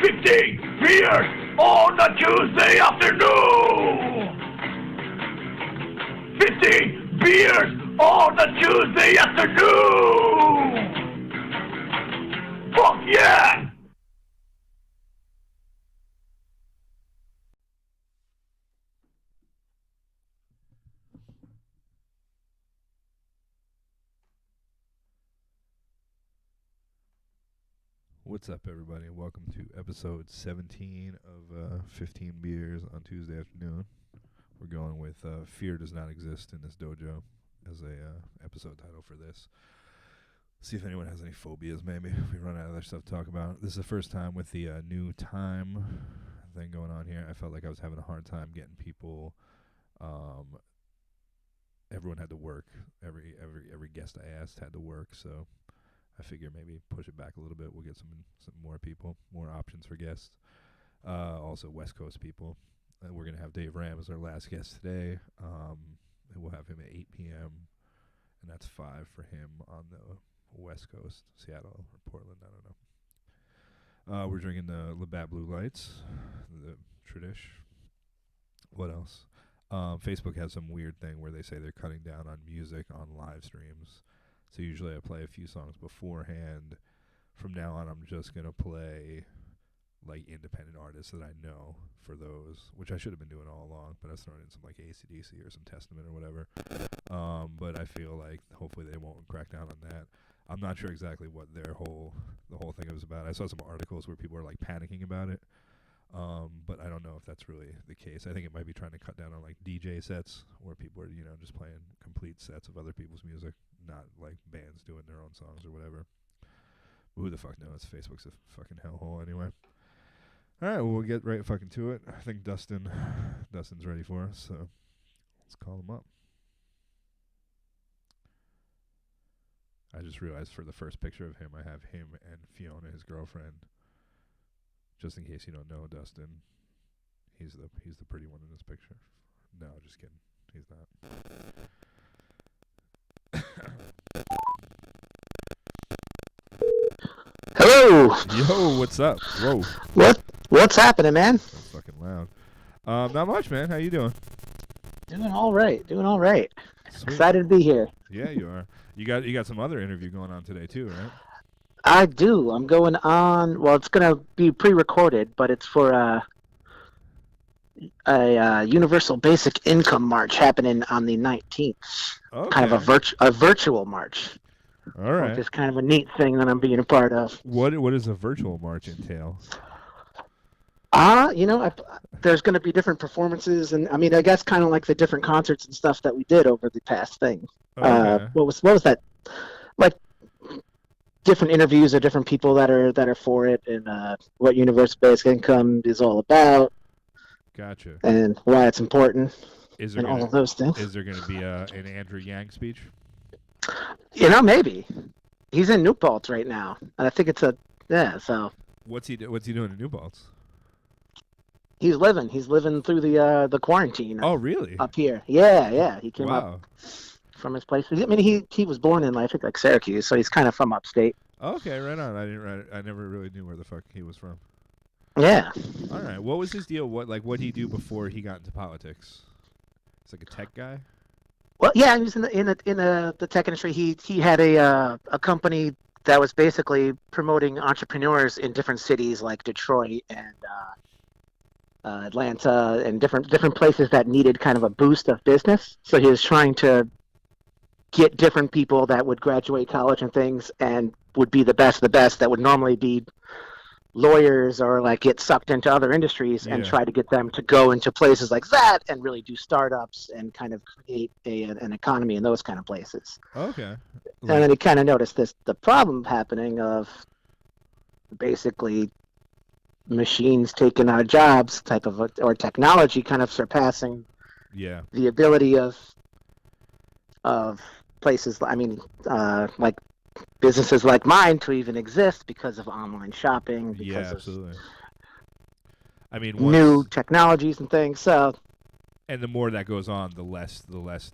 15 beers on a Tuesday afternoon. 15 beers on a Tuesday afternoon. Fuck yeah! What's up, everybody? Welcome to episode 17 of 15 Beers on Tuesday afternoon. We're going with Fear Does Not Exist in This Dojo as a episode title for this. See if anyone has any phobias, maybe, if we run out of other stuff to talk about. This is the first time with the new time thing going on here. I felt like I was having a hard time getting people. Everyone had to work. Every guest I asked had to work, so I figure maybe push it back a little bit. We'll get some more people, more options for guests. Also West Coast people. We're going to have Dave Ramm as our last guest today. And we'll have him at 8 p.m. And that's 5 for him on the West Coast, Seattle or Portland, I don't know. We're drinking the Labatt Blue Lights, the Tradish. What else? Facebook has some weird thing where they say they're cutting down on music on live streams. So usually I play a few songs beforehand. From now on, I'm just going to play like independent artists that I know for those, which I should have been doing all along, but I was throwing in some like AC/DC or some Testament or whatever. But I feel like hopefully they won't crack down on that. I'm not sure exactly what the whole thing was about. I saw some articles where people were like panicking about it. But I don't know if that's really the case. I think it might be trying to cut down on like DJ sets where people are, just playing complete sets of other people's music, not like bands doing their own songs or whatever. But who the fuck knows? Facebook's a fucking hellhole anyway. All right, well, we'll get right fucking to it. I think Dustin's ready for us, so let's call him up. I just realized for the first picture of him, I have him and Fiona, his girlfriend. Just in case you don't know Dustin, he's the pretty one in this picture. No, just kidding. He's not. Hello. Yo, what's up? Whoa. What's happening, man? That's fucking loud. Not much, man. How you doing? Doing all right. Sweet. Excited to be here. Yeah, you are. You got some other interview going on today too, right? I do. I'm going on. Well, it's gonna be pre-recorded, but it's for a Universal Basic Income March happening on the 19th. Okay. Kind of a virtual march. All right. Which is kind of a neat thing that I'm being a part of. What does a virtual march entail? There's going to be different performances, and I mean, I guess kind of like the different concerts and stuff that we did over the past thing. Okay. What was that? Like different interviews of different people that are for it, and what Universal Basic Income is all about. Gotcha. And why it's important. All of those things. Is there going to be an Andrew Yang speech? Maybe. He's in New Paltz right now, and I think it's so. What's he doing in New Paltz? He's living through the quarantine. Oh, really? Up here. Yeah. He came Wow. up from his place. I mean, he was born in, I think, like Syracuse, so he's kind of from upstate. Okay, right on. I never really knew where the fuck he was from. Yeah. All right. What was his deal? What did he do before he got into politics? He's like a tech guy. Well, yeah, he was in the tech industry. He had a company that was basically promoting entrepreneurs in different cities like Detroit and Atlanta and different places that needed kind of a boost of business. So he was trying to get different people that would graduate college and things and would be the best of the best that would normally be lawyers or like get sucked into other industries and try to get them to go into places like that and really do startups and kind of create an economy in those kind of places. Okay. And then he kind of noticed the problem happening of basically machines taking our jobs or technology kind of surpassing the ability of places, like businesses like mine to even exist because of online shopping, because absolutely. I mean, new technologies and things. So, and the more that goes on, the less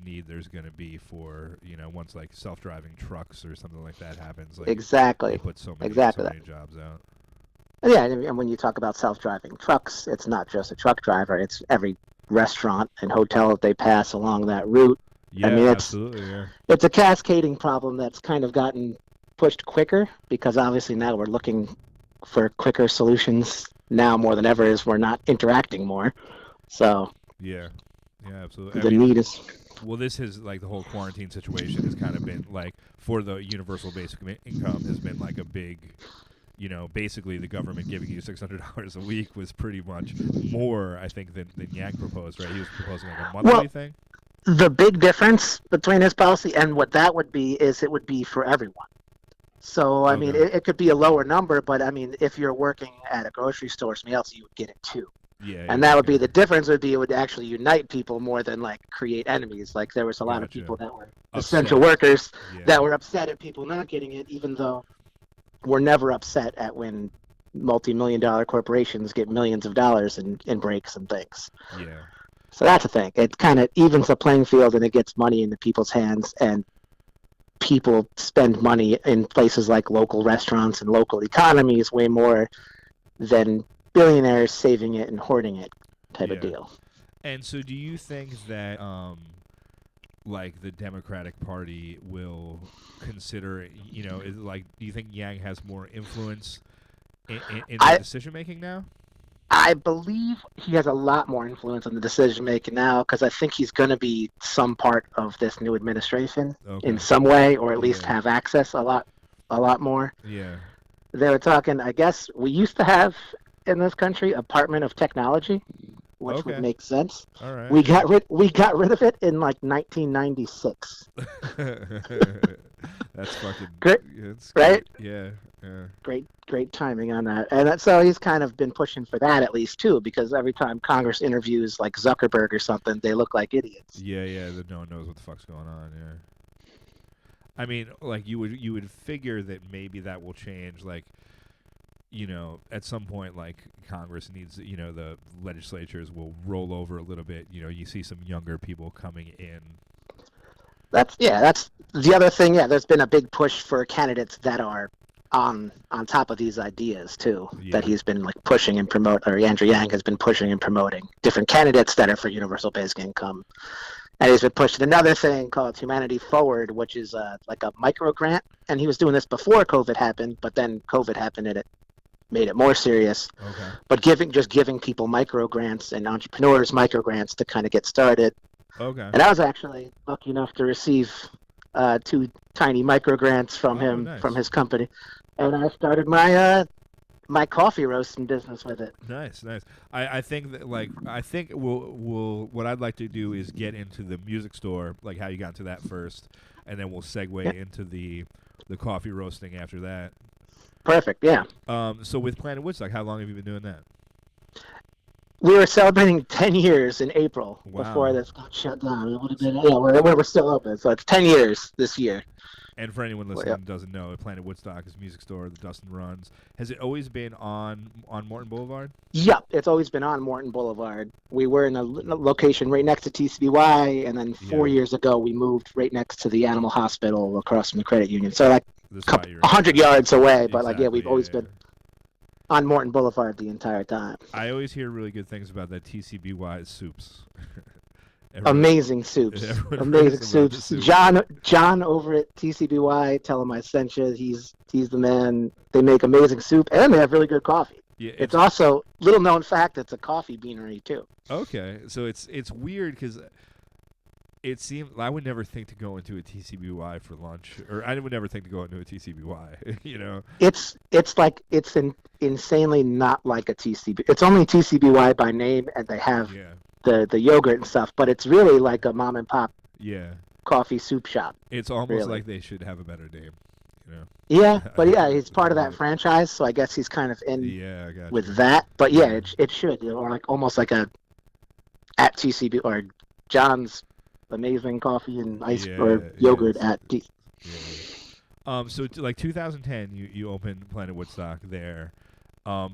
need there's going to be for, once like self-driving trucks or something like that happens. Like, exactly. They put so many jobs out. Yeah, and when you talk about self-driving trucks, it's not just a truck driver; it's every restaurant and hotel that they pass along that route. I Yeah, mean, absolutely. Yeah. it's a cascading problem that's kind of gotten pushed quicker because obviously now we're looking for quicker solutions now more than ever as we're not interacting more. So Yeah. Yeah, absolutely. I the mean, need is well, this has like the whole quarantine situation has kind of been like for the universal basic income has been like a big, basically the government giving you $600 a week was pretty much more, I think, than Yang proposed, right? He was proposing like a monthly well, thing. the big difference between his policy and what that would be is it would be for everyone. So I mean, Okay. it could be a lower number, but I mean, if you're working at a grocery store or something else, you would get it too. Yeah. And Yeah. that would Okay. be the difference. Would be it would actually unite people more than like create enemies. Like there was a lot of Gotcha. people that were essential Upset. workers Yeah. that were upset at people not getting it, even though we're never upset at when multi-million-dollar corporations get millions of dollars in breaks and things. Yeah. So that's the thing. It kind of evens the playing field and it gets money into people's hands, and people spend money in places like local restaurants and local economies way more than billionaires saving it and hoarding it type of Yeah. deal. And so, do you think that like the Democratic Party will consider, do you think Yang has more influence in their I decision making now? I believe he has a lot more influence on the decision making now because I think he's going to be some part of this new administration in Okay. some way, or at least Yeah. have access a lot more. Yeah. They were talking. I guess we used to have in this country Department of Technology, which would Okay. make sense. All right. We got rid of it in like 1996. That's fucking. Great, It's right? great. Yeah. Yeah. Great timing on that. And so he's kind of been pushing for that at least too, because every time Congress interviews like Zuckerberg or something, they look like idiots. Yeah. Yeah. That no one knows what the fuck's going on. Yeah. I mean, like you would figure that maybe that will change. Like, at some point, like Congress needs, the legislatures will roll over a little bit. You see some younger people coming in. That's the other thing. Yeah, there's been a big push for candidates that are on top of these ideas too. Yeah. That he's been like pushing and promote, or Andrew Yang has been pushing and promoting different candidates that are for universal basic income. And he's been pushing another thing called Humanity Forward, which is like a micro grant. And he was doing this before COVID happened, but then COVID happened and it made it more serious. Okay. But giving people micro grants and entrepreneurs micro grants to kind of get started. Okay. And I was actually lucky enough to receive 2 tiny micro grants from him, nice. from his company, and I started my my coffee roasting business with it. Nice. I think that we'll what I'd like to do is get into the music store, like how you got into that first, and then we'll segue into the coffee roasting after that. Perfect, yeah. So with Planet Woodstock, how long have you been doing that? We were celebrating 10 years in April Wow. before this got shut down. It would have been, we're still open, so it's 10 years this year. And for anyone listening who doesn't know, Planet Woodstock is a music store that Dustin runs. Has it always been on Morton Boulevard? Yep, it's always been on Morton Boulevard. We were in a location right next to TCBY, and then 4 years ago we moved right next to the Animal Hospital across from the credit union. So like 100 yards away, but exactly, we've always been on Morton Boulevard the entire time. I always hear really good things about that TCBY soups. Amazing soups. Amazing soups. John over at TCBY, tell him I sent you. He's the man. They make amazing soup, and they have really good coffee. Yeah, it's also, little known fact, it's a coffee beanery too. Okay, so it's weird because it seemed I would never think to go into a TCBY for lunch, or I would never think to go into a TCBY. It's insanely not like a TCB. It's only TCBY by name, and they have the yogurt and stuff, but it's really like a mom and pop coffee soup shop. It's almost like they should have a better name. Yeah, but he's part of that franchise, so I guess he's kind of in with that. But it should, or like almost like a at TCB or John's amazing coffee and ice or yogurt at T. So like 2010, you opened Planet Woodstock there.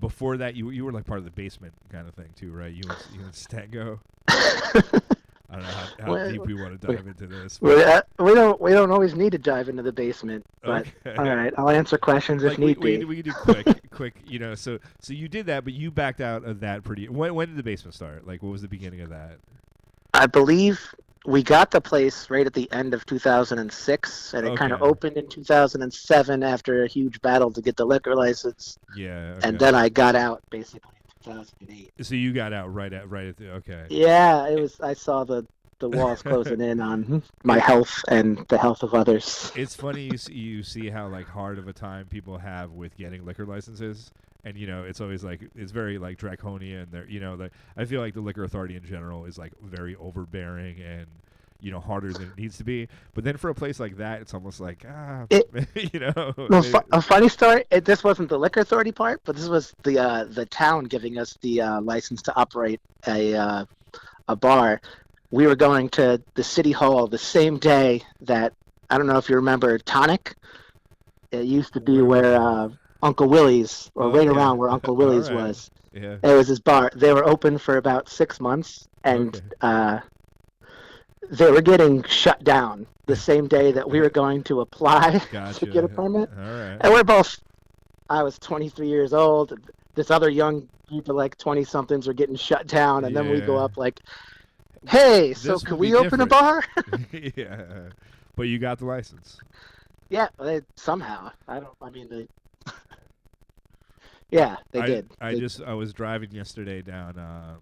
Before that, you were like part of the basement kind of thing too, right? You went Stango. don't know how Well, deep we want to dive into this. We don't always need to dive into the basement, but Okay. all right, I'll answer questions if Like need we be. can do quick. So you did that, but you backed out of that pretty. When did the basement start? Like, what was the beginning of that? I believe we got the place right at the end of 2006, and it kind of Okay. opened in 2007 after a huge battle to get the liquor license, Yeah. and Okay. then I got out basically in 2008. So you got out right at the okay. Yeah, it was. I saw the walls closing in on my health and the health of others. It's funny you see how like hard of a time people have with getting liquor licenses, and it's always like it's very like draconian. There, like I feel like the liquor authority in general is like very overbearing and harder than it needs to be. But then for a place like that, it's almost like It, no, maybe, a funny story. This wasn't the liquor authority part, but this was the town giving us the license to operate a bar. We were going to the city hall the same day that I don't know if you remember Tonic. It used to be where was where that? Uncle Willie's, or right Okay. around where Uncle All Willie's right. was. Yeah. It was his bar. They were open for about 6 months, and Okay. they were getting shut down the same day that we were going to apply Gotcha. to get a permit. All right. And we're both. I was 23 years old. This other young group of like 20 somethings were getting shut down, and then we go Yeah. up like, "Hey, so This could will be we open a different. bar?" Yeah. But you got the license. Yeah, somehow. I don't. I mean, yeah, they did. I was driving yesterday down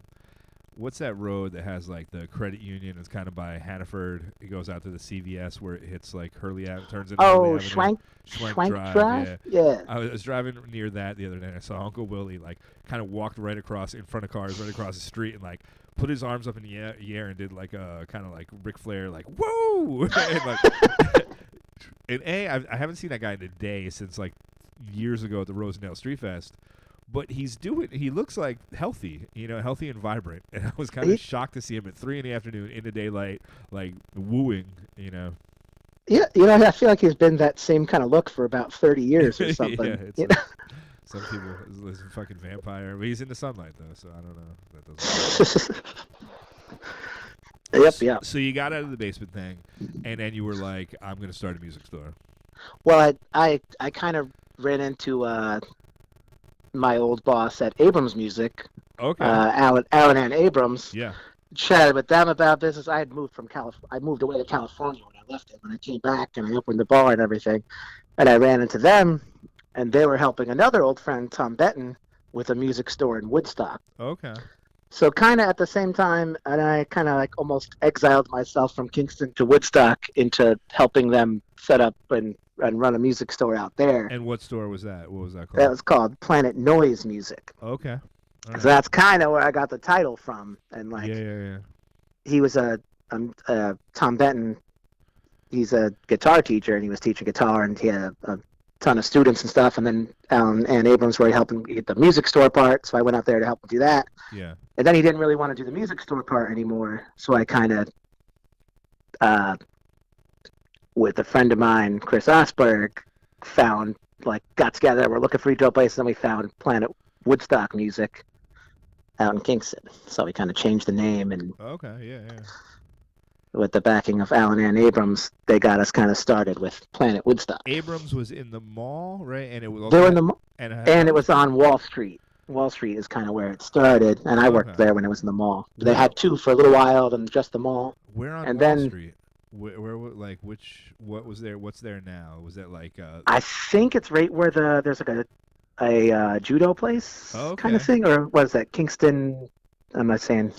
what's that road that has like the credit union? It's kind of by Hannaford. It goes out to the CVS where it hits like Hurley Avenue, turns into Hurley Oh, Avenue. Schwank Drive. Yeah. I was driving near that the other day, and I saw Uncle Willie like kind of walked right across in front of cars, right across the street, and like put his arms up in the air and did like a kind of like Ric Flair, like whoa, and like. And I haven't seen that guy in a day since like years ago at the Rosendale Street Fest. But he looks like healthy, healthy and vibrant. And I was kind of shocked to see him at 3 p.m. in the daylight, like wooing, Yeah, I feel like he's been that same kind of look for about 30 years or something. Yeah, it's some people, he's a fucking vampire. But he's in the sunlight, though, so I don't know. That doesn't Yep. So you got out of the basement thing, and then you were like, I'm going to start a music store. Well, I kind of ran into my old boss at Abrams Music, Okay. Alan and Abrams. Yeah. Chatted with them about business. I had moved from I moved away to California when I left it. When I came back and I opened the bar and everything, and I ran into them, and they were helping another old friend, Tom Benton, with a music store in Woodstock. Okay. So kind of at the same time, and I kind of like almost exiled myself from Kingston to Woodstock into helping them set up and run a music store out there. And what store was that? What was that called? That was called Planet Noise Music. Okay. All right. So that's kind of where I got the title from. And like, Yeah. he was Tom Benton. He's a guitar teacher, and he was teaching guitar, and he had a ton of students and stuff. And then Alan and Abrams were helping get the music store part, so I went out there to help him do that. Yeah. And then he didn't really want to do the music store part anymore, so I kind of, with a friend of mine, Chris Osberg, got together. We're looking for retail places, and we found Planet Woodstock Music out in Kingston. So we kind of changed the name, and Okay. Yeah. with the backing of Alan and Abrams, they got us kind of started with Planet Woodstock. Abrams was in the mall, right? And it was They were in the and it was on Wall Street. Wall Street is kind of where it started, and I worked there when it was in the mall. They had two for a little while, then just the mall. Where on and Wall then, Street? Where like what was there? What's there now? Was that like? I think it's right where there's like a judo place kind of thing, or what is that? Kingston? Am I saying?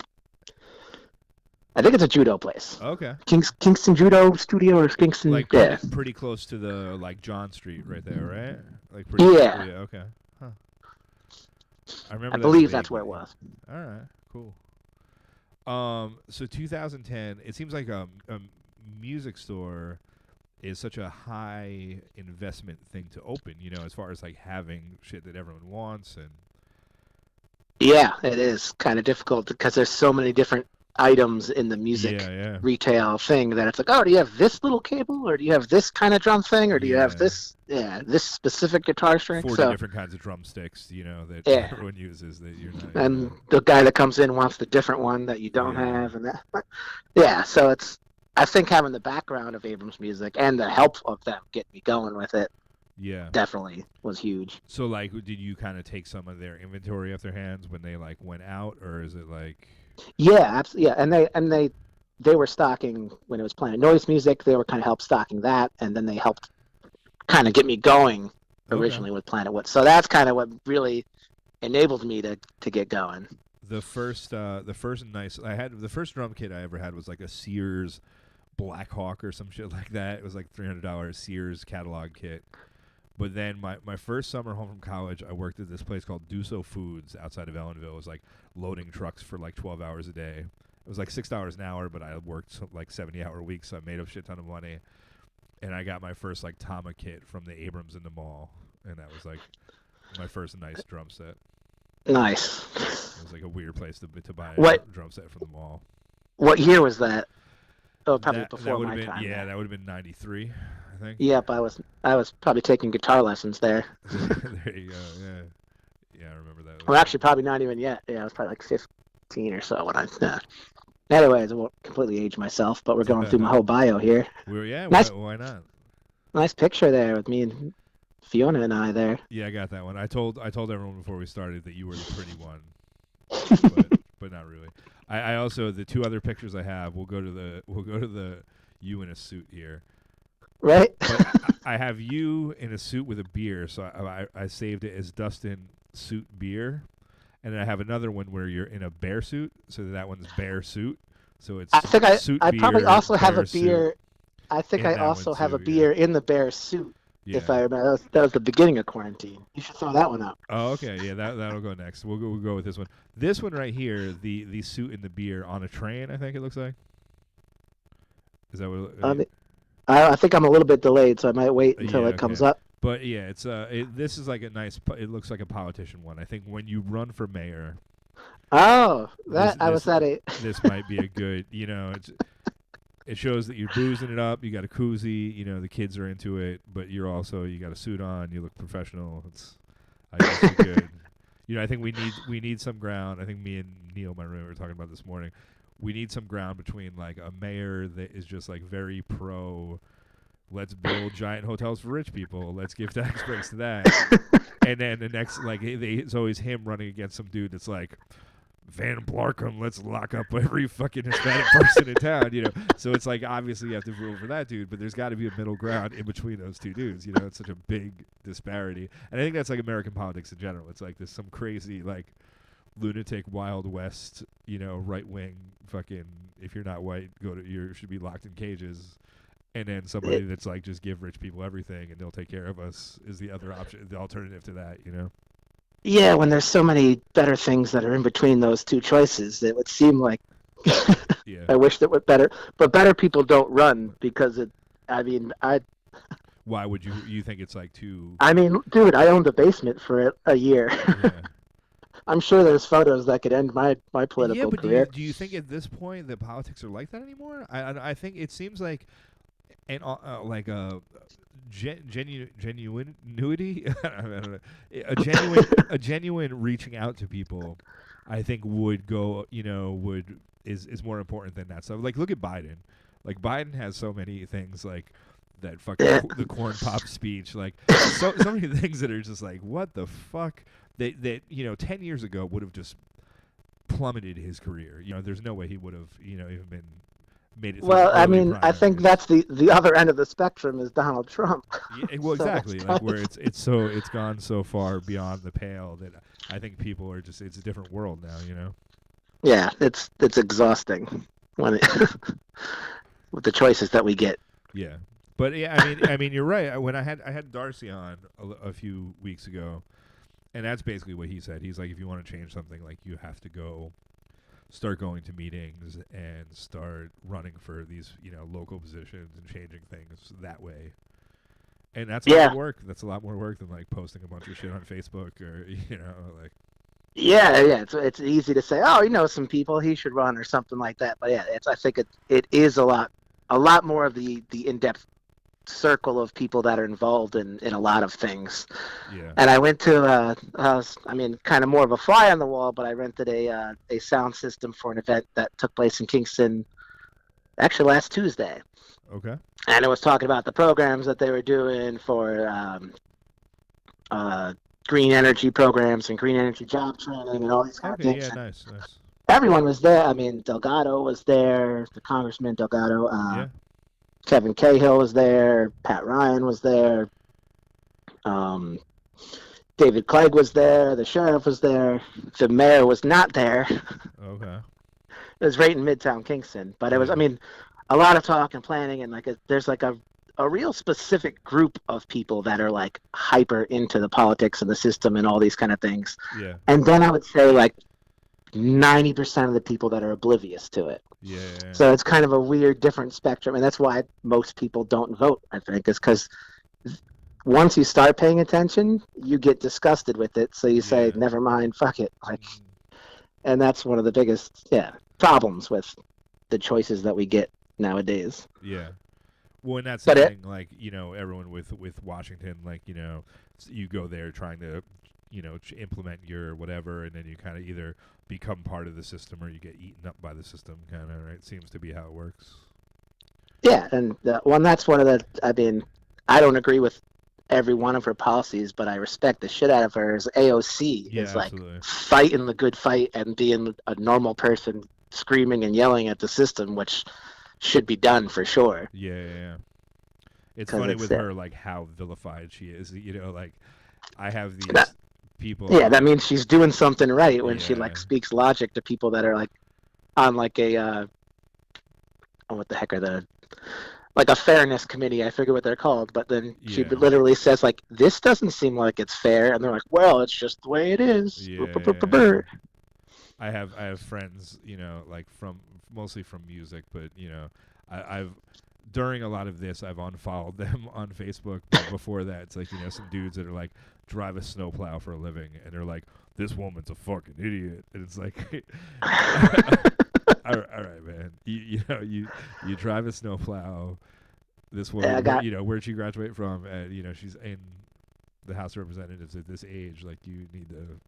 I think it's a judo place. Okay. Kingston Judo Studio or Kingston. Like yeah. pretty close to the like John Street right there, right? Like Yeah. Okay. Huh. I remember. I believe that's where it was. All right. Cool. So 2010. It seems like a music store is such a high investment thing to open. As far as like having shit that everyone wants and. Yeah, it is kind of difficult because there's so many different items in the music Yeah. retail thing that it's like, oh, do you have this little cable, or do you have this kind of drum thing, or do you have this specific guitar string? 40 So different kinds of drumsticks, that yeah, everyone uses that you're not. and the guy that comes in wants the different one that you don't have, and that. Yeah, so I think having the background of Abrams music and the help of them get me going with it. Yeah, definitely was huge. So, like, did you kind of take some of their inventory off their hands when they like went out, or is it like? Yeah, absolutely. Yeah, and they were stocking when it was Planet Noise music. They were kind of help stocking that, and then they helped kind of get me going originally with Planet Wood. So that's kind of what really enabled me to get going. The first drum kit I ever had was like a Sears Blackhawk or some shit like that. It was like $300 Sears catalog kit. But then my first summer home from college, I worked at this place called Duso Foods outside of Ellenville. It was like loading trucks for like 12 hours a day. It was like $6 an hour, but I worked like 70-hour weeks, so I made a shit ton of money. And I got my first like Tama kit from the Abrams in the mall, and that was like my first nice drum set. Nice. It was like a weird place to buy a drum set from the mall. What year was that? Oh, probably before my time. Yeah, that would have been 93, I think. Yep, I was probably taking guitar lessons there. There you go. Yeah, I remember that. Well, actually, probably not even yet. Yeah, I was probably like 15 or so when I. Anyways, I won't completely age myself, but we're going through my whole bio here. Nice, why not? Nice picture there with me and Fiona and I there. Yeah, I got that one. I told everyone before we started that you were the pretty one, but not really. I also, the two other pictures I have, we'll go to the you in a suit here. Right. But I have you in a suit with a beer, so I saved it as Dustin Suit Beer. And then I have another one where you're in a bear suit, so that one's bear suit. So it's I think I probably also have a beer. Suit, I think I also have a beer in the bear suit. Yeah. If I remember, that was the beginning of quarantine. You should throw that one up. Oh, okay, yeah, that'll go next. We'll go with this one. This one right here, the suit and the beer on a train. I think it looks like. Is that what? I think I'm a little bit delayed, so I might wait until it comes up. But yeah, this is like a nice. It looks like a politician one. I think when you run for mayor. Oh, I was at a. This might be a good. It shows that you're boozing it up. You got a koozie. The kids are into it, but you got a suit on. You look professional. I guess you're good. I think we need some ground. I think me and Neil, my roommate, were talking about this morning. We need some ground between like a mayor that is just like very pro. Let's build giant hotels for rich people. Let's give tax breaks to that. And then the next, like, it's always him running against some dude that's like, Van Blarkham, let's lock up every fucking Hispanic person in town, So it's like, obviously you have to vote for that dude, but there's got to be a middle ground in between those two dudes, It's such a big disparity. And I think that's like American politics in general. It's like there's some crazy, like, lunatic Wild West, right wing fucking, if you're not white, you should be locked in cages. And then somebody that's like, just give rich people everything and they'll take care of us is the other option, the alternative to that, Yeah, when there's so many better things that are in between those two choices, it would seem like I wish that would better. But better people don't run because Why would you think it's like too... I mean, dude, I owned a basement for a year. Yeah. I'm sure there's photos that could end my political career. Do you think at this point that politics are like that anymore? I think it seems like... And like a genuinity, I don't know, a genuine reaching out to people, I think would go, is more important than that stuff. Like, look at Biden. Like, Biden has so many things like that fucking the corn pop speech, like so many things that are just like, what the fuck? That 10 years ago would have just plummeted his career. There's no way he would have, even been. Well, I mean, I think that's the other end of the spectrum is Donald Trump. Yeah, well, exactly, like where it's gone so far beyond the pale that I think people are just, it's a different world now, Yeah, it's exhausting when with the choices that we get. Yeah, but yeah, I mean, you're right. When I had Darcy on a few weeks ago, and that's basically what he said. He's like, if you want to change something, like you have to start going to meetings and start running for these, local positions and changing things that way. And that's a lot of work. That's a lot more work than like posting a bunch of shit on Facebook or, like. Yeah. It's easy to say, oh, some people, he should run or something like that. But yeah, I think it is a lot more of the in-depth circle of people that are involved in a lot of things. Yeah. And I went to, kind of more of a fly on the wall, but I rented a sound system for an event that took place in Kingston actually last Tuesday. Okay. And it was talking about the programs that they were doing for green energy programs and green energy job training and all these kind of Okay. things. Yeah. And Nice. Nice. everyone was there. I mean, Delgado was there, the Congressman Delgado. Yeah. Kevin Cahill was there. Pat Ryan was there. Um, David Clegg was there. The sheriff was there. The mayor was not there. Okay. It was right in Midtown Kingston. But it was, Yeah. a lot of talk and planning, and there's a real specific group of people that are like hyper into the politics and the system and all these kind of things. Yeah. And then I would say like 90% of the people that are oblivious to it. Yeah. So it's kind of a weird, different spectrum, and that's why most people don't vote. I think is because once you start paying attention, you get disgusted with it. So you say, Yeah. "Never mind, fuck it." Mhm. And that's one of the biggest, problems with the choices that we get nowadays. Yeah. Well, and that's But the it- thing, like, everyone with Washington, like, you go there trying to, implement your whatever, and then you kind of either become part of the system or you get eaten up by the system, kind of, right? Seems to be how it works. Yeah, and that's one of the. I mean, I don't agree with every one of her policies, but I respect the shit out of her. As AOC Yeah, is like absolutely. fighting the good fight and being a normal person, screaming and yelling at the system, which should be done for sure. Yeah. It's 'Cause funny it's with that- her, like, how vilified she is. Like, I have these That- people. Yeah, that means she's doing something right when she Yeah. speaks logic to people that are like on a what the heck are the like a fairness committee. I forget what they're called, but then she Yeah. literally says like, "This doesn't seem like it's fair," and they're like, "Well, it's just the way it is." Yeah. I have friends, like mostly from music, but I've during a lot of this I've unfollowed them on Facebook. But before that, it's like some dudes that are like drive a snowplow for a living, and they're like, "This woman's a fucking idiot," and it's like, all right, man, you drive a snowplow. This woman, where'd she graduate from? And she's in the House of Representatives at this age. Like, you need to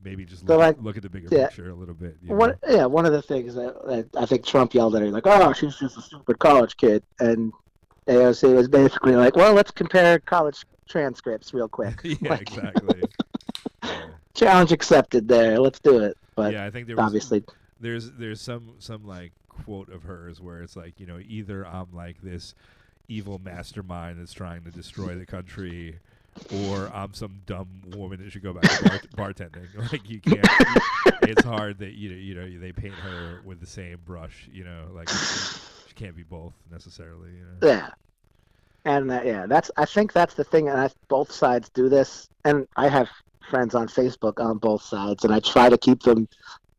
maybe just look at the bigger picture a little bit. One of the things that I think Trump yelled at her, like, "Oh, she's just a stupid college kid," and AOC was basically like, "Well, let's compare college transcripts real quick." Yeah, exactly. Yeah. Challenge accepted there. Let's do it. But yeah, I think there was, obviously, there's some like quote of hers where it's like, either I'm like this evil mastermind that's trying to destroy the country, or I'm some dumb woman that should go back to bartending. Like, you can't. It's hard that they paint her with the same brush. Like, she can't be both necessarily. Yeah, and I think that's the thing, and both sides do this, and I have friends on Facebook on both sides, and I try to keep them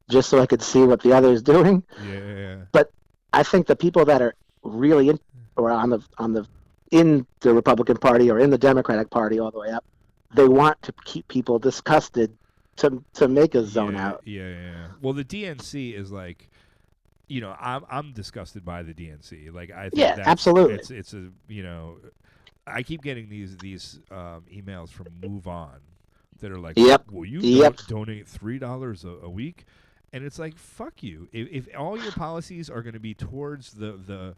just so I could see what the other is doing. Yeah. But I think the people that are really in the Republican Party or in the Democratic Party all the way up, they want to keep people disgusted to make a zone out. Yeah. Well, the DNC is like, I'm disgusted by the DNC. Like, I think absolutely. It's a I keep getting these emails from Move On that are like, will you donate $3 a week? And it's like, fuck you. If all your policies are going to be towards the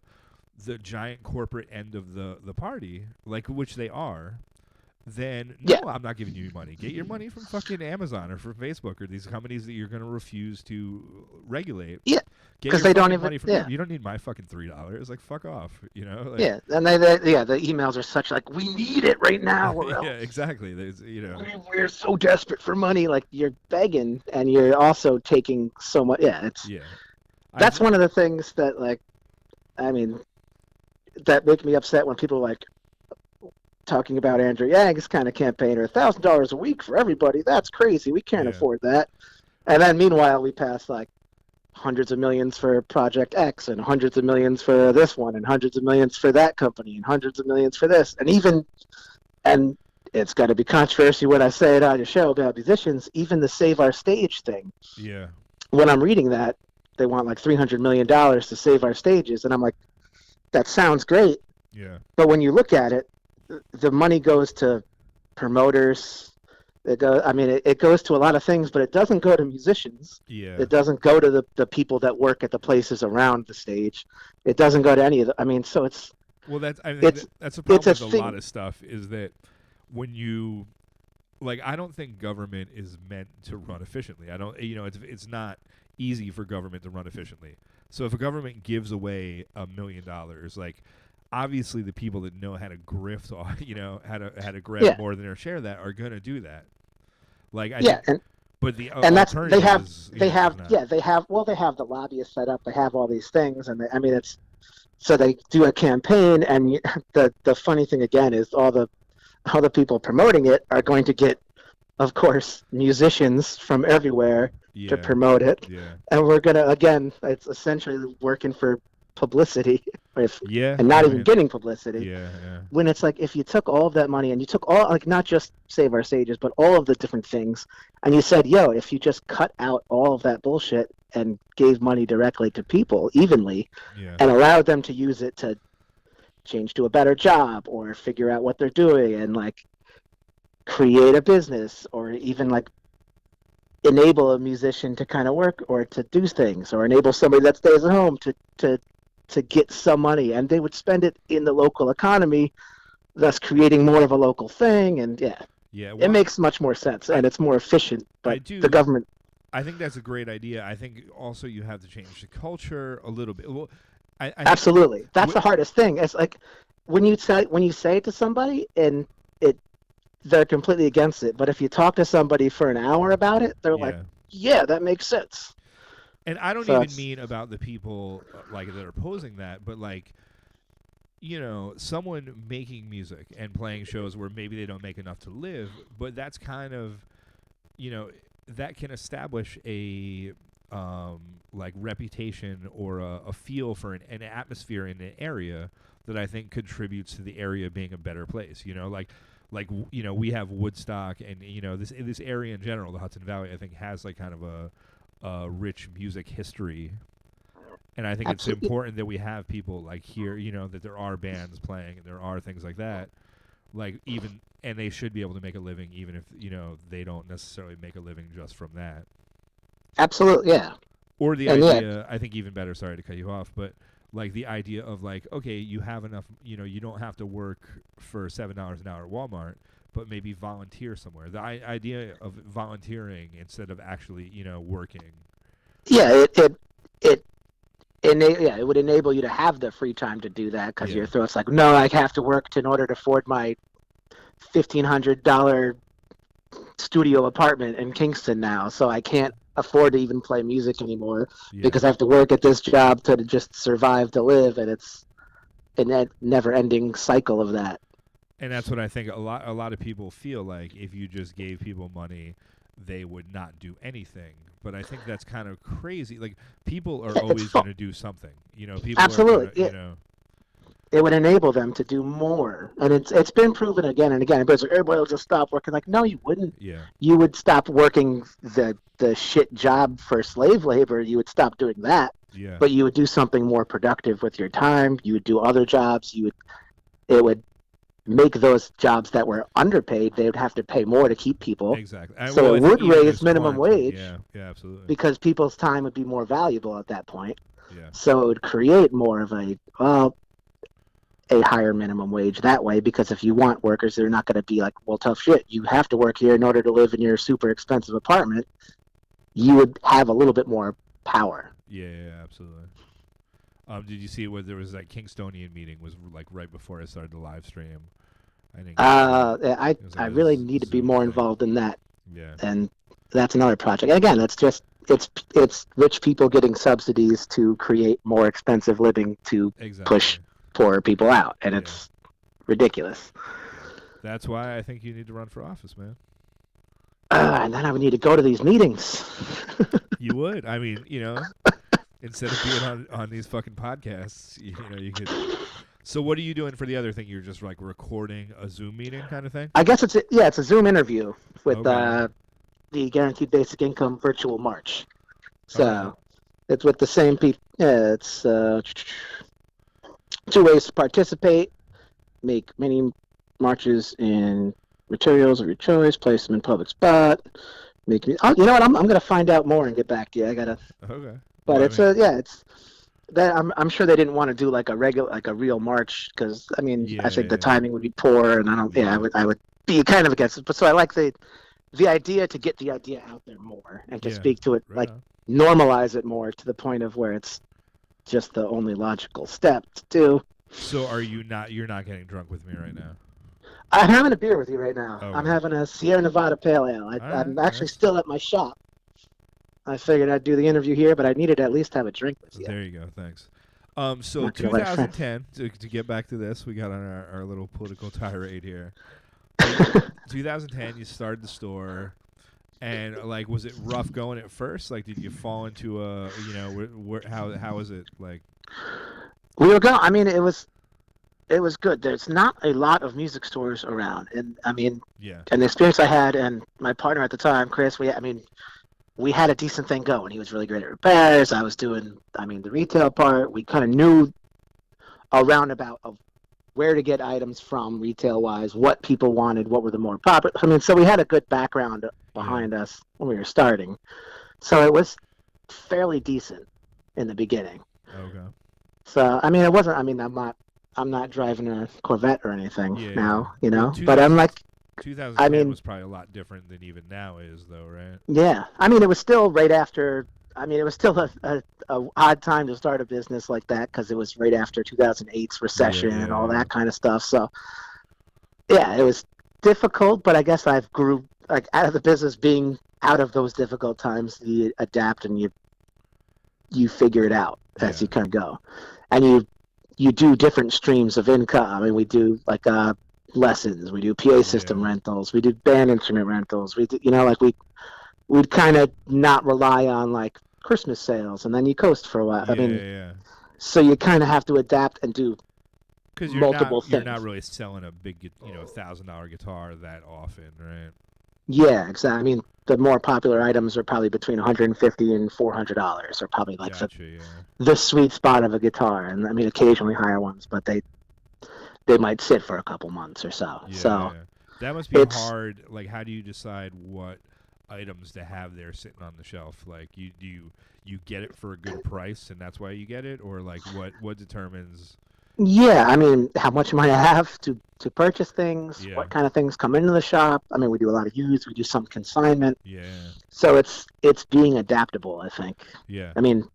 giant corporate end of the party, like, which they are, then I'm not giving you money. Get your money from fucking Amazon or from Facebook or these companies that you're going to refuse to regulate. Yeah, because they don't even. Money from them. You don't need my fucking $3. Like, fuck off. Like, yeah, and the emails are such like, we need it right now. Or yeah, exactly. There's, we're so desperate for money. Like, you're begging, and you're also taking so much. Yeah, that's one of the things that, like, I mean, that make me upset when people like talking about Andrew Yang's kind of campaign, or $1,000 a week for everybody. That's crazy. We can't afford that. And then meanwhile, we pass like hundreds of millions for Project X, and hundreds of millions for this one, and hundreds of millions for that company, and hundreds of millions for this, and it's got to be controversy when I say it on your show about musicians. Even the Save Our Stage thing. Yeah. When I'm reading that, they want like $300 million to save our stages, and I'm like, that sounds great. Yeah. But when you look at it, the money goes to promoters. It goes to a lot of things, but it doesn't go to musicians. Yeah. It doesn't go to the people that work at the places around the stage. It doesn't go to any of the. I mean, so it's. Well, that's the problem it's with a lot of stuff is that when you, like, I don't think government is meant to run efficiently. I don't, it's not easy for government to run efficiently. So if a government gives away $1 million, like, obviously the people that know how to grift, how to grab more than their share of that are going to do that. Like, but the and that's they have the lobbyists set up. They have all these things, and it's so they do a campaign, and the funny thing again is all the people promoting it are going to get, of course, musicians from everywhere to promote it, and we're gonna again. It's essentially working for publicity, and not even getting publicity. When it's like if you took all of that money and you took all, like, not just Save Our Stages, but all of the different things, and you said, yo, if you just cut out all of that bullshit and gave money directly to people evenly, and allowed them to use it to change to a better job or figure out what they're doing and like create a business or even like enable a musician to kind of work or to do things or enable somebody that stays at home to get some money, and they would spend it in the local economy, thus creating more of a local thing. And it makes much more sense and it's more efficient. But the government, I think that's a great idea. I think also you have to change the culture a little bit. Well, I absolutely, that's the hardest thing. It's like when you say it to somebody and they're completely against it, but if you talk to somebody for an hour about it, they're like, yeah, that makes sense. And I don't even mean about the people like that are opposing that, but like, someone making music and playing shows where maybe they don't make enough to live, but that's kind of, that can establish a like reputation or a feel for an atmosphere in an area that I think contributes to the area being a better place. We have Woodstock and this area in general, the Hudson Valley, I think has like kind of a rich music history, and I think it's important that we have people like here, that there are bands playing and there are things like that, like and they should be able to make a living even if they don't necessarily make a living just from that. Absolutely, yeah. Or the idea, I think even better. Sorry to cut you off, but like the idea of like, okay, you have enough, you don't have to work for $7 an hour at Walmart, but maybe volunteer somewhere. The idea of volunteering instead of actually, working. Yeah, it would enable you to have the free time to do that because your throat's like, no, I have to work in order to afford my $1,500 studio apartment in Kingston now, so I can't afford to even play music anymore because I have to work at this job to just survive to live, and it's a never-ending cycle of that. And that's what I think a lot of people feel like if you just gave people money, they would not do anything. But I think that's kind of crazy. Like, people are always going to do something. People absolutely. Are gonna, It would enable them to do more, and it's been proven again and again. But everybody will just stop working. Like, no, you wouldn't. Yeah. You would stop working the shit job for slave labor. You would stop doing that. Yeah. But you would do something more productive with your time. You would do other jobs. It would make those jobs that were underpaid. They would have to pay more to keep people. Exactly. So it would raise minimum wage. Yeah, absolutely. Because people's time would be more valuable at that point. Yeah. So it would create more of a higher minimum wage that way, because if you want workers, they're not going to be like, well, tough shit, you have to work here in order to live in your super expensive apartment. You would have a little bit more power. Yeah, absolutely. Did you see where there was that Kingstonian meeting was like right before I started the live stream? I really need to be more involved in that. Yeah. And that's another project. And again, that's just it's rich people getting subsidies to create more expensive living to push poor people out, and it's ridiculous. That's why I think you need to run for office, man. And then I would need to go to these meetings. You would. I mean, instead of being on these fucking podcasts, you could So what are you doing for the other thing? You're just like recording a Zoom meeting kind of thing? I guess it's a Zoom interview with Okay. the Guaranteed Basic Income Virtual March. So Okay. it's with the same people. Yeah, it's 2 ways to participate: make mini marches in materials of your choice, place them in public spot. You know what? I'm gonna find out more and get back to you. I gotta. Okay. But Well, I it's mean, it's that I'm sure they didn't want to do like a real march because I mean I think the yeah. timing would be poor and I don't Yeah. I would be kind of against it. But so I like the idea to get the idea out there more and to Yeah. speak to it, Right like on. normalize it more to the point of where it's just the only logical step to do. So you're not getting drunk with me right now? I'm having a beer with you right now. I'm Okay. having a Sierra Nevada Pale Ale. All I'm right. actually That's still at my shop. I figured I'd do the interview here, but I needed to at least have a drink with you. There you go. Thanks. So Not gonna let a friend. 2010, to get back to this, we got on our little political tirade here. So 2010, you started the store, and like, was it rough going at first? Like, did you fall into how was it like? We were going. I mean, it was good. There's not a lot of music stores around, and I mean, Yeah. and the experience I had and my partner at the time, Chris, we had a decent thing going. He was really great at repairs. I was doing, the retail part. We kind of knew a roundabout of where to get items from retail wise, what people wanted, what were the more popular. I mean, so we had a good background Yeah. behind us when we were starting. So it was fairly decent in the beginning. Okay. So I mean, it wasn't. I mean, I'm not driving a Corvette or anything Yeah. Yeah. now, Well, But I'm like, I 2010 mean, was probably a lot different than even now is, though, right? yeah. I mean, it was still right after. I mean, it was still a odd time to start a business like that because it was right after 2008's Yeah. recession and all Yeah. that kind of stuff. So yeah, it was difficult, but I guess I've grew like out of the business being out of those difficult times. You adapt and you figure it out as Yeah. you kind of go, and you do different streams of income. I mean, we do like lessons, we do PA system Yeah. rentals, we do band instrument rentals. We do, like we'd kind of not rely on like Christmas sales, and then you coast for a while. I Yeah. mean, Yeah. so you kind of have to adapt and do Because multiple you're not things. really selling a big $1,000 guitar that often, right? Yeah, exactly. I mean, the more popular items are probably between 150 and $400, are probably like Gotcha. Yeah. the sweet spot of a guitar. And I mean, occasionally higher ones, but they might sit for a couple months or so. Yeah. So Yeah. That must be it's hard. Like, how do you decide what items to have there sitting on the shelf? Like, you get it for a good price, and that's why you get it, or like what determines? yeah. I mean, how much money I have to purchase things, Yeah. what kind of things come into the shop. I mean, we do a lot of used, we do some consignment. Yeah. So it's being adaptable, I think. Yeah. I mean,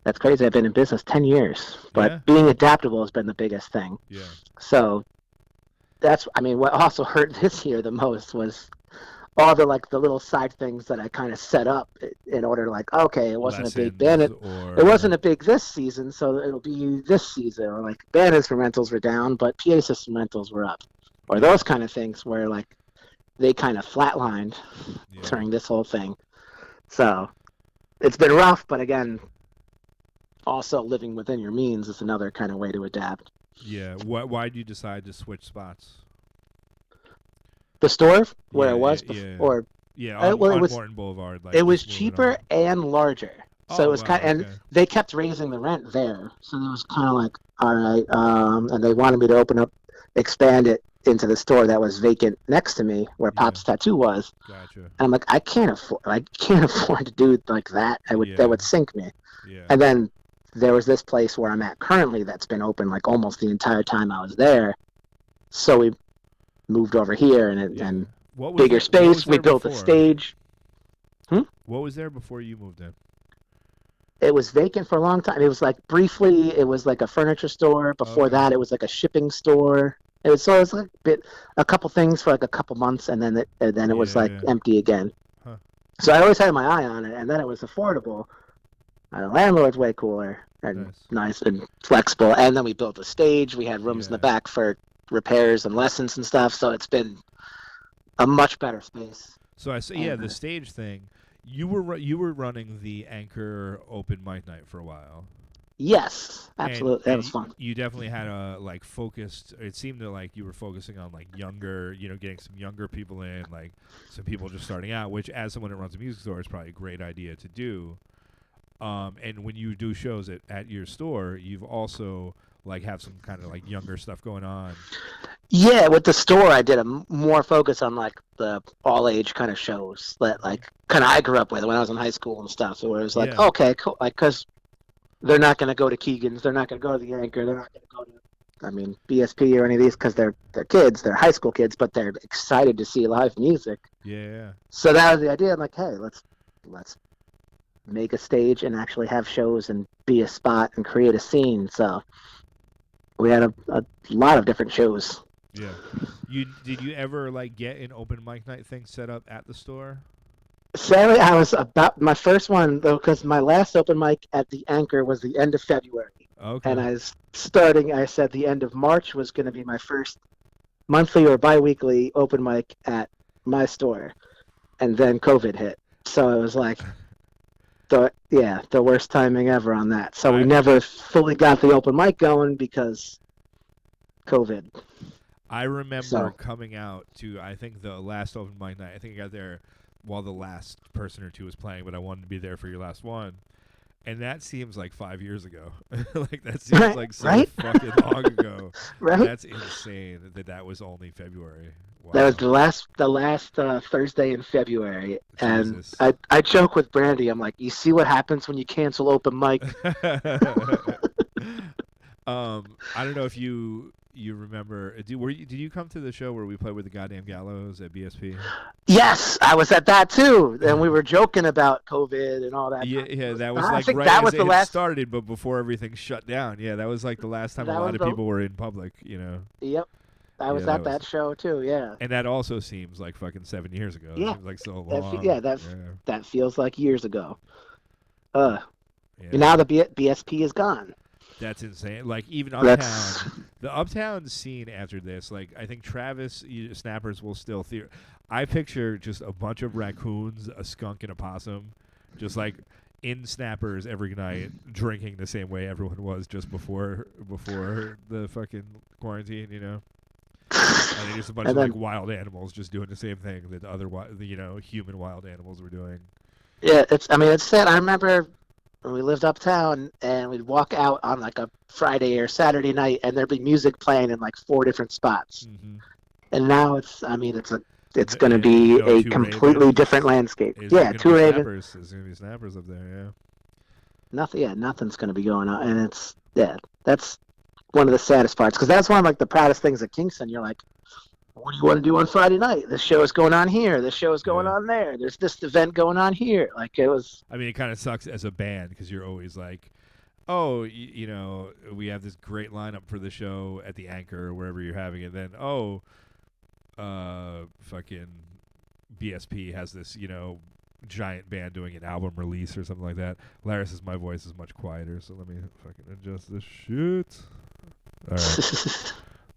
that's crazy. I've been in business 10 years, but Yeah. being adaptable has been the biggest thing. Yeah. So I mean, what also hurt this year the most was all the little side things that I kind of set up in order to like, okay, it wasn't a big band. Lessons It wasn't or a big this season, so it'll be this season. Or like band instrumentals were down, but PA system rentals were up. Or yeah. those kind of things where like they kind of flatlined Yeah. during this whole thing. So it's been rough, but again, also living within your means is another kind of way to adapt. Yeah. Why did you decide to switch spots? The store where Yeah. it was Yeah. before, Yeah. well, On it was Morton Boulevard. Like, it was just moving cheaper on. and larger. So Oh it was wow. and Okay. they kept raising the rent there. So it was kind of like, all right, and they wanted me to expand it into the store that was vacant next to me where Yeah. Pop's Tattoo was. Gotcha. And I'm like, I can't afford to do it like that. That Yeah. would sink me. Yeah. And then there was this place where I'm at currently that's been open like almost the entire time I was there. So we moved over here Yeah. and What was bigger What space. was We there built a before? stage. What was there before you moved in? It was vacant for a long time. It was like briefly, it was like a furniture store. Before Okay. that, it was like a shipping store. It was like a couple things for like a couple months, and then it was like Yeah. empty again. Huh. So I always had my eye on it, and then it was affordable. And the landlord's way cooler and nice and flexible. And then we built a stage. We had rooms in the Yeah. back for repairs and lessons and stuff. So it's been a much better space. So I say, yeah, the stage thing. You were running the Anchor open mic night for a while. Yes, absolutely. That And was fun. you definitely had a like focused. It seemed to like you were focusing on like younger, getting some younger people in, like some people just starting out. Which, as someone that runs a music store, is probably a great idea to do. And when you do shows at your store, you've also like have some kind of like younger stuff going on. Yeah, with the store, I did a more focus on like the all age kind of shows that like kind of I grew up with when I was in high school and stuff. So it was like, Yeah. okay, cool, like because they're not going to go to Keegan's, they're not going to go to the Anchor, they're not going to go to, I mean, BSP or any of these because they're kids, they're high school kids, but they're excited to see live music. Yeah. So that was the idea. I'm like, hey, let's make a stage and actually have shows and be a spot and create a scene. So we had a lot of different shows. Yeah. Did you ever like get an open mic night thing set up at the store? Sadly, I was about my first one though, because my last open mic at the Anchor was the end of February. Okay. And I said the end of March was going to be my first monthly or bi-weekly open mic at my store. And then COVID hit. So it was like, the worst timing ever on that. So we never fully got the open mic going because COVID. I remember coming out to, I think, the last open mic night. I think I got there while the last person or two was playing, but I wanted to be there for your last one. And that seems like 5 years ago. Like, that seems like so fucking long ago. Right? That's insane that was only February. Wow. That was the last Thursday in February. Jesus. And I joke with Brandy. I'm like, you see what happens when you cancel open mic? I don't know if you remember. Did you come to the show where we played with the goddamn Gallows at BSP? Yes, I was at that too, and we were joking about COVID and all that. Yeah, that was I like think right that as was it the had last started, but before everything shut down. Yeah, that was like the last time a lot of people were in public. Yep, I was at that show too. Yeah, and that also seems like fucking 7 years ago. Yeah, it seems like so long. That feels like years ago. Now the BSP is gone. That's insane. Like, even Uptown, the Uptown scene after this, like, I think Travis Snappers will still I picture just a bunch of raccoons, a skunk, and a possum, just like in Snappers every night, drinking the same way everyone was just before the fucking quarantine, And just a bunch of like wild animals just doing the same thing that other human wild animals were doing. Yeah, it's sad. I remember when we lived uptown and we'd walk out on like a Friday or Saturday night and there'd be music playing in like 4 different spots. Mm-hmm. And now it's going to be a completely different landscape. Yeah, 2 Ravens. There's going to be Snappers up there, Nothing's going to be going on. And that's one of the saddest parts because that's one of like the proudest things at Kingston. You're like, what do you want to do on Friday night? This show is going on here. This show is going on there. There's this event going on here. Like, it was... I mean, it kind of sucks as a band because you're always like, oh, we have this great lineup for the show at the Anchor or wherever you're having it. Then, fucking BSP has this, giant band doing an album release or something like that. Lara says my voice is much quieter, so let me fucking adjust this shit. All right.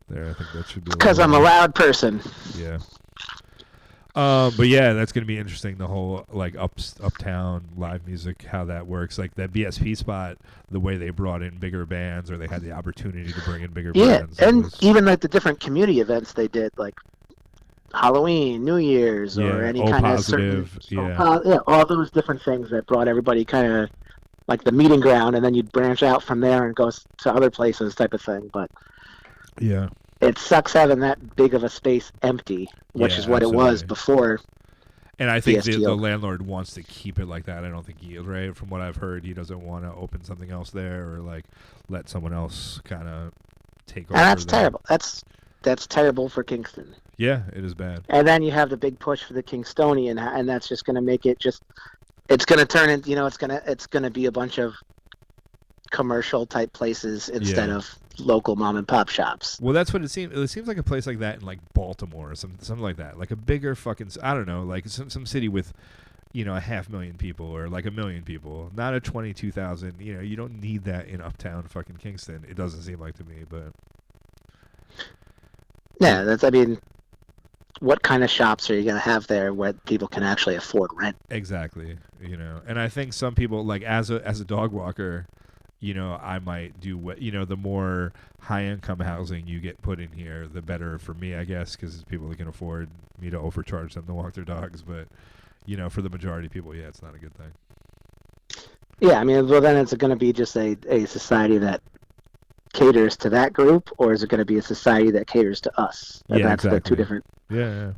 There, I think that should be because I'm a loud person. Yeah. But yeah, that's gonna be interesting. The whole like uptown live music, how that works. Like that BSP spot, the way they brought in bigger bands, or they had the opportunity to bring in bigger bands. Yeah, and even like the different community events they did, like Halloween, New Year's, or any kind positive, of certain, all those different things that brought everybody kind of like the meeting ground, and then you'd branch out from there and go to other places, type of thing. But yeah. It sucks having that big of a space empty, which is what it was before. And I think the landlord wants to keep it like that. I don't think right? From what I've heard, he doesn't want to open something else there or like let someone else kind of take over. And that's terrible. That's terrible for Kingston. Yeah, it is bad. And then you have the big push for the Kingstonian, and that's just going to make it it's going to turn into, it's going to be a bunch of commercial type places instead of local mom and pop shops. Well, that's what it seems. It seems like a place like that in like Baltimore or something like that, like a bigger fucking, I don't know, like some city with 500,000 people or like 1 million people, not a 22,000. You don't need that in uptown fucking Kingston. It doesn't seem like to me, but yeah, what kind of shops are you going to have there where people can actually afford rent? Exactly, and I think some people, like as a dog walker, I might do what, the more high income housing you get put in here, the better for me, I guess, because people that can afford me to overcharge them to walk their dogs. But, for the majority of people, yeah, it's not a good thing. Yeah, I mean, well, then it's going to be just a society that caters to that group, or is it going to be a society that caters to us? And that's exactly. the two different. Yeah.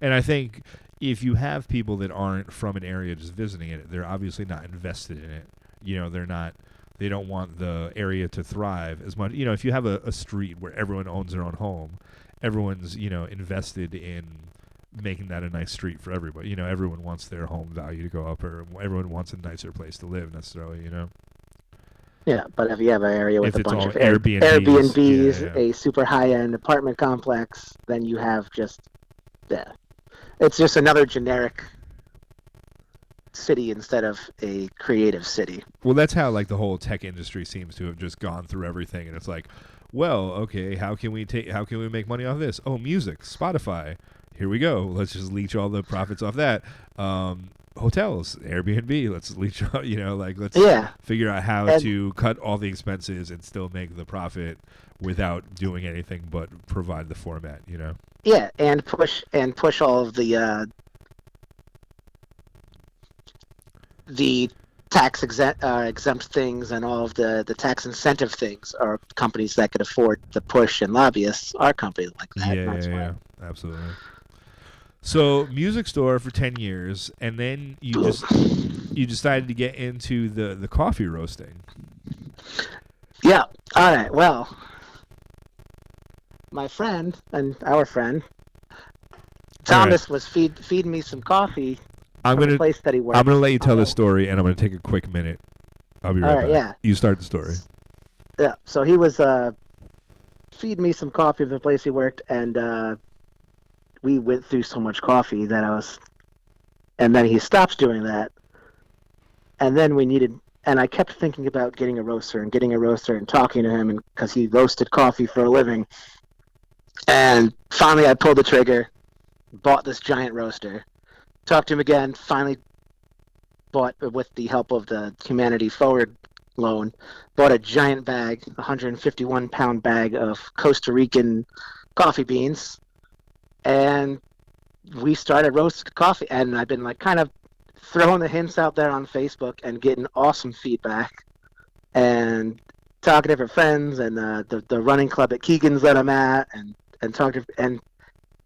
And I think if you have people that aren't from an area just visiting it, they're obviously not invested in it. They don't want the area to thrive as much. If you have a street where everyone owns their own home, everyone's, invested in making that a nice street for everybody. Everyone wants their home value to go up, or everyone wants a nicer place to live necessarily, Yeah, but if you have an area with If a it's bunch all of Airbnbs, a super high-end apartment complex, then you have it's just another generic city instead of a creative city. Well, that's how the whole tech industry seems to have just gone through everything, and it's like, well, okay, how can we make money off this? Oh, music, Spotify. Here we go. Let's just leech all the profits off that. Hotels, Airbnb. Let's leech, let's figure out how to cut all the expenses and still make the profit without doing anything but provide the format. Yeah, and push all of the tax exempt things and all of the tax incentive things are companies that could afford to push, and lobbyists are companies like that. Yeah, absolutely. So, music store for 10 years, and then you decided to get into the coffee roasting. Yeah. All right. Well, my friend and our friend Thomas was feeding me some coffee from the place that he works. I'm gonna let you tell the story, and I'm gonna take a quick minute. I'll be right back. Yeah. You start the story. Yeah. So he was feeding me some coffee from the place he worked, and we went through so much coffee and then he stopped doing that, and then and I kept thinking about getting a roaster and talking to him, because he roasted coffee for a living. And finally I pulled the trigger, bought this giant roaster, talked to him again, finally bought, with the help of the Humanity Forward loan, bought a giant bag, 151-pound bag of Costa Rican coffee beans, and we started roasting coffee. And I've been kind of throwing the hints out there on Facebook and getting awesome feedback, and talking to different friends, and the running club at Keegan's that I'm at, and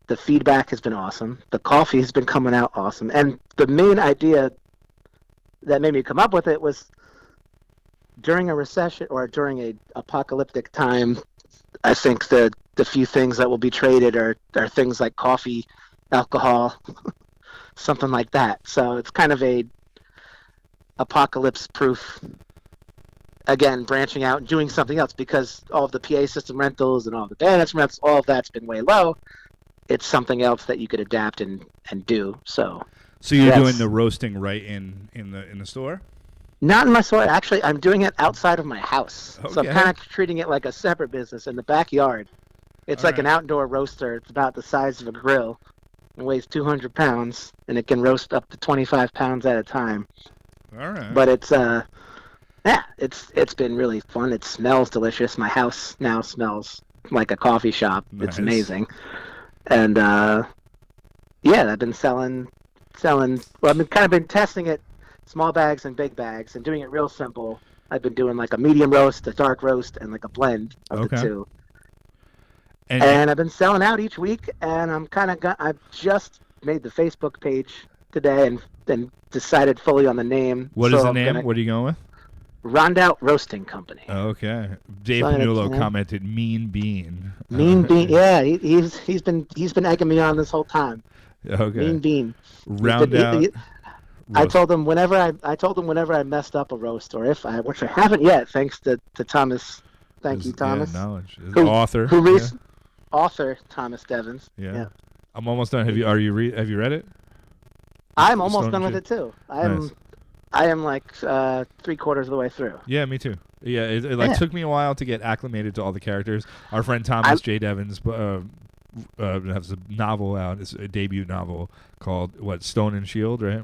the feedback has been awesome. The coffee has been coming out awesome. And the main idea that made me come up with it was, during a recession or during a apocalyptic time, I think the few things that will be traded are things like coffee, alcohol, something like that. So it's kind of a apocalypse-proof, again, branching out and doing something else, because all of the PA system rentals and all the band rentals, all of that's been way low. It's something else that you could adapt and do. So you're doing the roasting right in the store? Not in my store. Actually, I'm doing it outside of my house. Okay. So I'm kind of treating it like a separate business in the backyard. It's All like an outdoor roaster. It's about the size of a grill. It weighs 200 pounds, and it can roast up to 25 pounds at a time. All right. But it's been really fun. It smells delicious. My house now smells like a coffee shop. Nice. It's amazing. And I've been selling. Well, I've been testing it, small bags and big bags, and doing it real simple. I've been doing a medium roast, a dark roast, and a blend of the two. And I've been selling out each week, and I've just made the Facebook page today and decided fully on the name. What is the name? What are you going with? Rondout Roasting Company. Okay. Dave Panulo commented Mean Bean. Mean Bean. Yeah, he's been egging me on this whole time. Okay. Mean Bean. Rondout. I told him whenever I messed up a roast, or which I haven't yet, thanks to Thomas. Thank you, Thomas. Yeah, knowledge. Author. Author Thomas Devins. Yeah. I'm almost done. Have you read it? I'm almost done with it too. I am 3/4 of the way through. Yeah, me too. Yeah, it took me a while to get acclimated to all the characters. Our friend Thomas J. Devins has a novel out. It's a debut novel called Stone and Shield, right?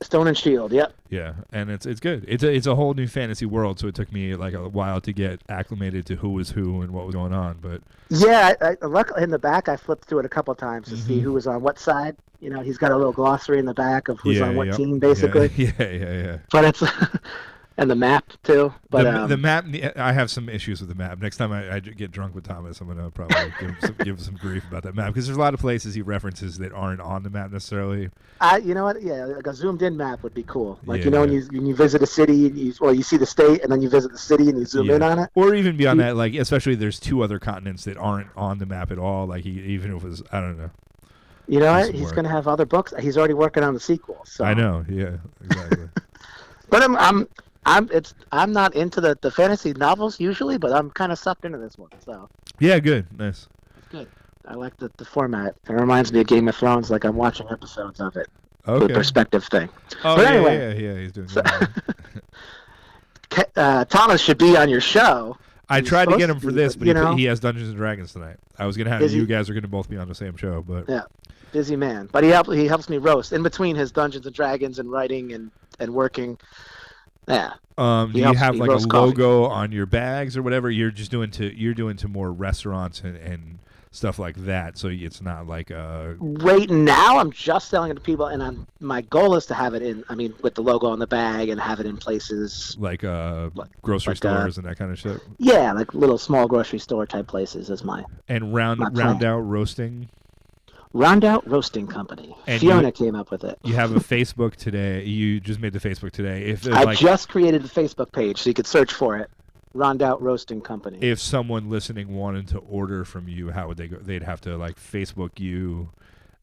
Stone and Shield. Yep. Yeah, and it's good. It's a whole new fantasy world, so it took me like a while to get acclimated to who was who and what was going on. But yeah, luckily in the back I flipped through it a couple of times to see who was on what side. You know, he's got a little glossary in the back of who's on what team, basically. Yeah. But it's and the map too. But the map, I have some issues with the map. Next time I get drunk with Thomas, I'm gonna probably give him some grief about that map, because there's a lot of places he references that aren't on the map necessarily. You know what? Yeah, like a zoomed-in map would be cool. Like when you visit a city, you see the state, and then you visit the city and you zoom in on it. Or even beyond that, like especially there's 2 other continents that aren't on the map at all. Like even if it was, I don't know. You know what? He's gonna have other books. He's already working on the sequel. So. I know. Yeah. Exactly. But I'm not into the fantasy novels usually, but I'm kind of sucked into this one. So. Yeah. Good. Nice. Good. I like the format. It reminds me of Game of Thrones, like I'm watching episodes of it. Okay. The perspective thing. Oh, but yeah, anyway, yeah, he's doing good. Thomas should be on your show. I tried to get him for this, but he has Dungeons and Dragons tonight. I was gonna have you guys are gonna both be on the same show, but yeah, busy man. But he helps me roast in between his Dungeons and Dragons and writing and working. Yeah. Do you have like a logo on your bags or whatever? You're doing to more restaurants and stuff like that, so it's not like right now I'm just selling it to people, and my goal is to have it with the logo on the bag and have it in places like grocery stores and that kind of shit. Yeah, like little small grocery store type places is my round out roasting. Round Out Roasting Company. And Fiona came up with it. You have a Facebook today. You just made the Facebook today. I just created the Facebook page, so you could search for it. Round Out Roasting Company. If someone listening wanted to order from you, how would they go? They'd have to like Facebook you,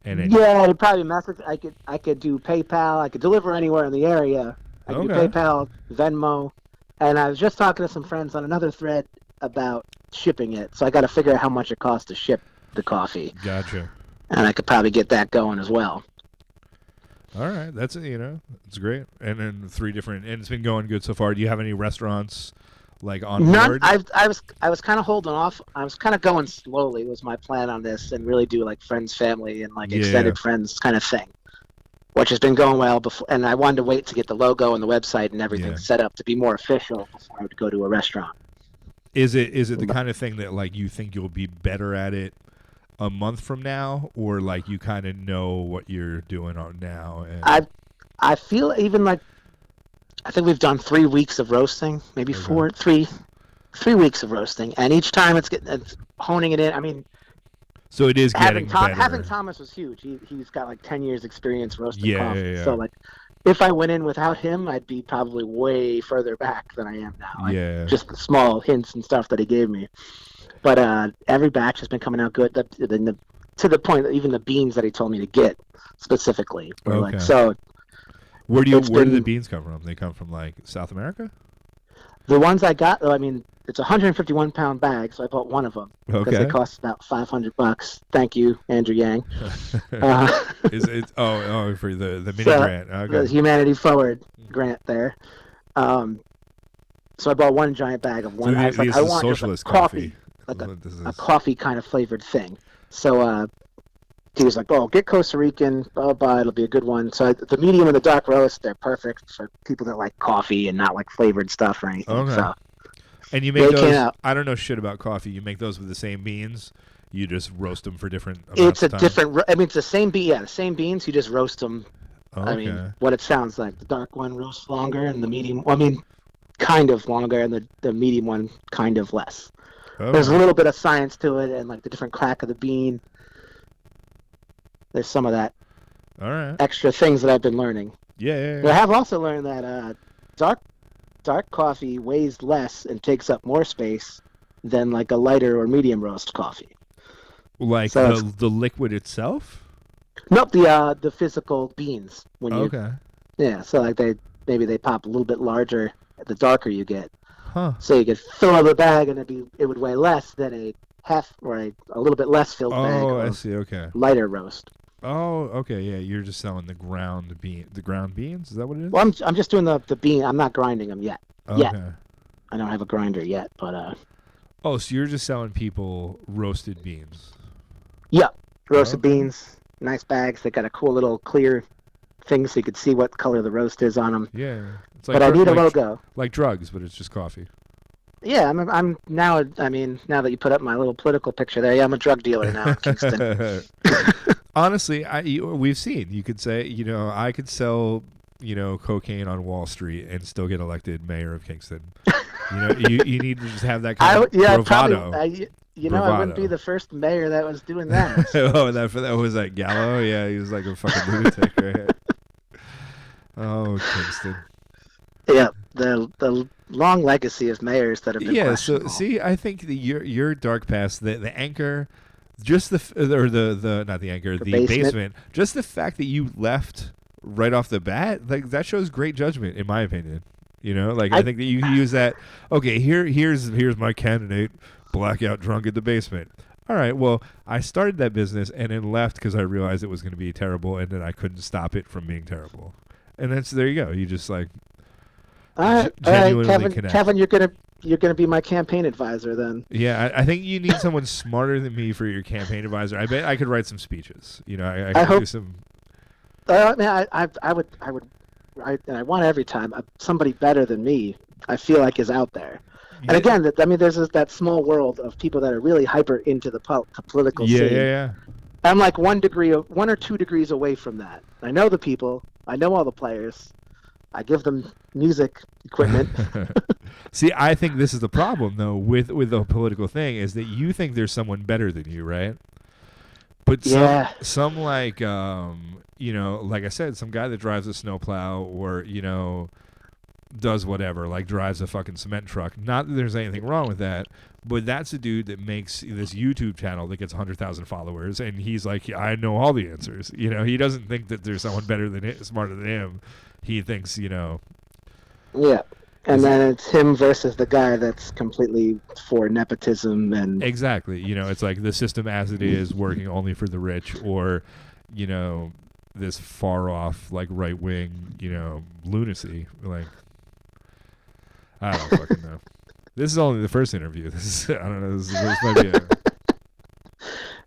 and then it'd probably message. I could do PayPal. I could deliver anywhere in the area. I could do PayPal, Venmo, and I was just talking to some friends on another thread about shipping it. So I got to figure out how much it costs to ship the coffee. Gotcha. And I could probably get that going as well. All right, that's it's great. And then 3 different, and it's been going good so far. Do you have any restaurants like on board? I was kind of holding off. I was kind of going slowly. Was my plan on this, and really do like friends, family, and like extended friends kind of thing, which has been going well before. And I wanted to wait to get the logo and the website and everything set up to be more official before I would go to a restaurant. Is it the kind of thing that like you think you'll be better at it a month from now, or like you kind of know what you're doing on now? And I feel even like I think we've done 3 weeks of roasting, maybe 3 weeks of roasting, and each time it's honing it in. I mean, so it is getting better. Having Thomas was huge. He's got like 10 years experience roasting coffee. Yeah. So like, if I went in without him, I'd be probably way further back than I am now. Like, just the small hints and stuff that he gave me. But every batch has been coming out good. To the point that even the beans that he told me to get specifically were like so. Where do the beans come from? They come from like South America? The ones I got, I mean, it's a 151-pound bag, so I bought one of them because they cost about $500. Thank you, Andrew Yang. Is it? For the mini grant? Okay. The Humanity Forward grant there. So I bought one giant bag of one. So I want socialist coffee. Like a coffee kind of flavored thing. So he was like, "Oh, get Costa Rican. It'll be a good one." So the medium and the dark roast, they're perfect for people that like coffee and not like flavored stuff or anything. Okay. So, and you make those. I don't know shit about coffee. You make those with the same beans. You just roast them for different amounts of time. Different. I mean, it's the same bean. Yeah, the same beans. You just roast them. Okay. I mean, what it sounds like. The dark one roasts longer, and the medium. Well, I mean, kind of longer, and the medium one kind of less. There's a little bit of science to it, and like the different crack of the bean. There's some of that extra things that I've been learning. Yeah. I have also learned that dark coffee weighs less and takes up more space than like a lighter or medium roast coffee. Like so the liquid itself? Nope, the physical beans. Yeah, so like they pop a little bit larger the darker you get. Huh. So you could fill up a bag and it would weigh less than a half or a little bit less filled bag. Oh, I see. Okay. Lighter roast. Oh, okay. Yeah, you're just selling the ground beans. Is that what it is? Well, I'm just doing the bean. I'm not grinding them yet. Okay. I don't have a grinder yet, but Oh, so you're just selling people roasted beans? Yeah, roasted beans, nice bags. They got a cool little clear things so you could see what color the roast is on them. Yeah. It's But I need a logo. Like drugs, but it's just coffee. Yeah, I'm now. I mean, now that you put up my little political picture there, yeah, I'm a drug dealer now in Kingston. Honestly, we've seen. You could say, I could sell, cocaine on Wall Street and still get elected mayor of Kingston. You need to just have that kind of bravado. Probably, I wouldn't be the first mayor that was doing that. Oh, that was that Gallo? Yeah, he was like a fucking lunatic, right? Oh, Kingston. Yeah, the long legacy of mayors that have been questionable. So see, I think your dark past, the anchor, just not the anchor, the basement, just the fact that you left right off the bat, like that shows great judgment, in my opinion. I think that you use that. Okay, here's my candidate, blackout drunk at the basement. All right, well, I started that business and then left because I realized it was going to be terrible, and then I couldn't stop it from being terrible. And there you go. You just like. All right, Kevin, you're gonna be my campaign advisor then. Yeah, I think you need someone smarter than me for your campaign advisor. I bet I could write some speeches. I could do some. I would, and I want every time somebody better than me. I feel like is out there. And again, there's that small world of people that are really hyper into the political scene. Yeah. I'm like 1 or 2 degrees away from that. I know the people. I know all the players. I give them music equipment. See, I think this is the problem, though, with the political thing, is that you think there's someone better than you, right? But some like, like I said, some guy that drives a snowplow or, does whatever, like drives a fucking cement truck. Not that there's anything wrong with that, but that's a dude that makes this YouTube channel that gets 100,000 followers, and he's like, I know all the answers. He doesn't think that there's someone better than him, smarter than him. He thinks, Yeah. And then it's him versus the guy that's completely for nepotism and exactly. It's like the system as it is, working only for the rich, or, this far off, like right wing, lunacy. Like, I don't fucking know. This is only the first interview. I don't know. This might be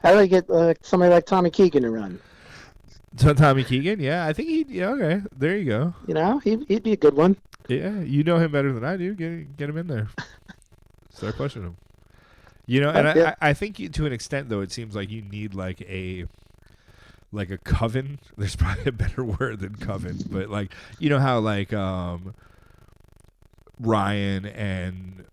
How do I get somebody like Tommy Keegan to run? Tommy Keegan, yeah, I think okay. There you go. He'd be a good one. Yeah, you know him better than I do. Get him in there. Start pushing him. And I think to an extent though, it seems like you need like a coven. There's probably a better word than coven, but like how like Ryan and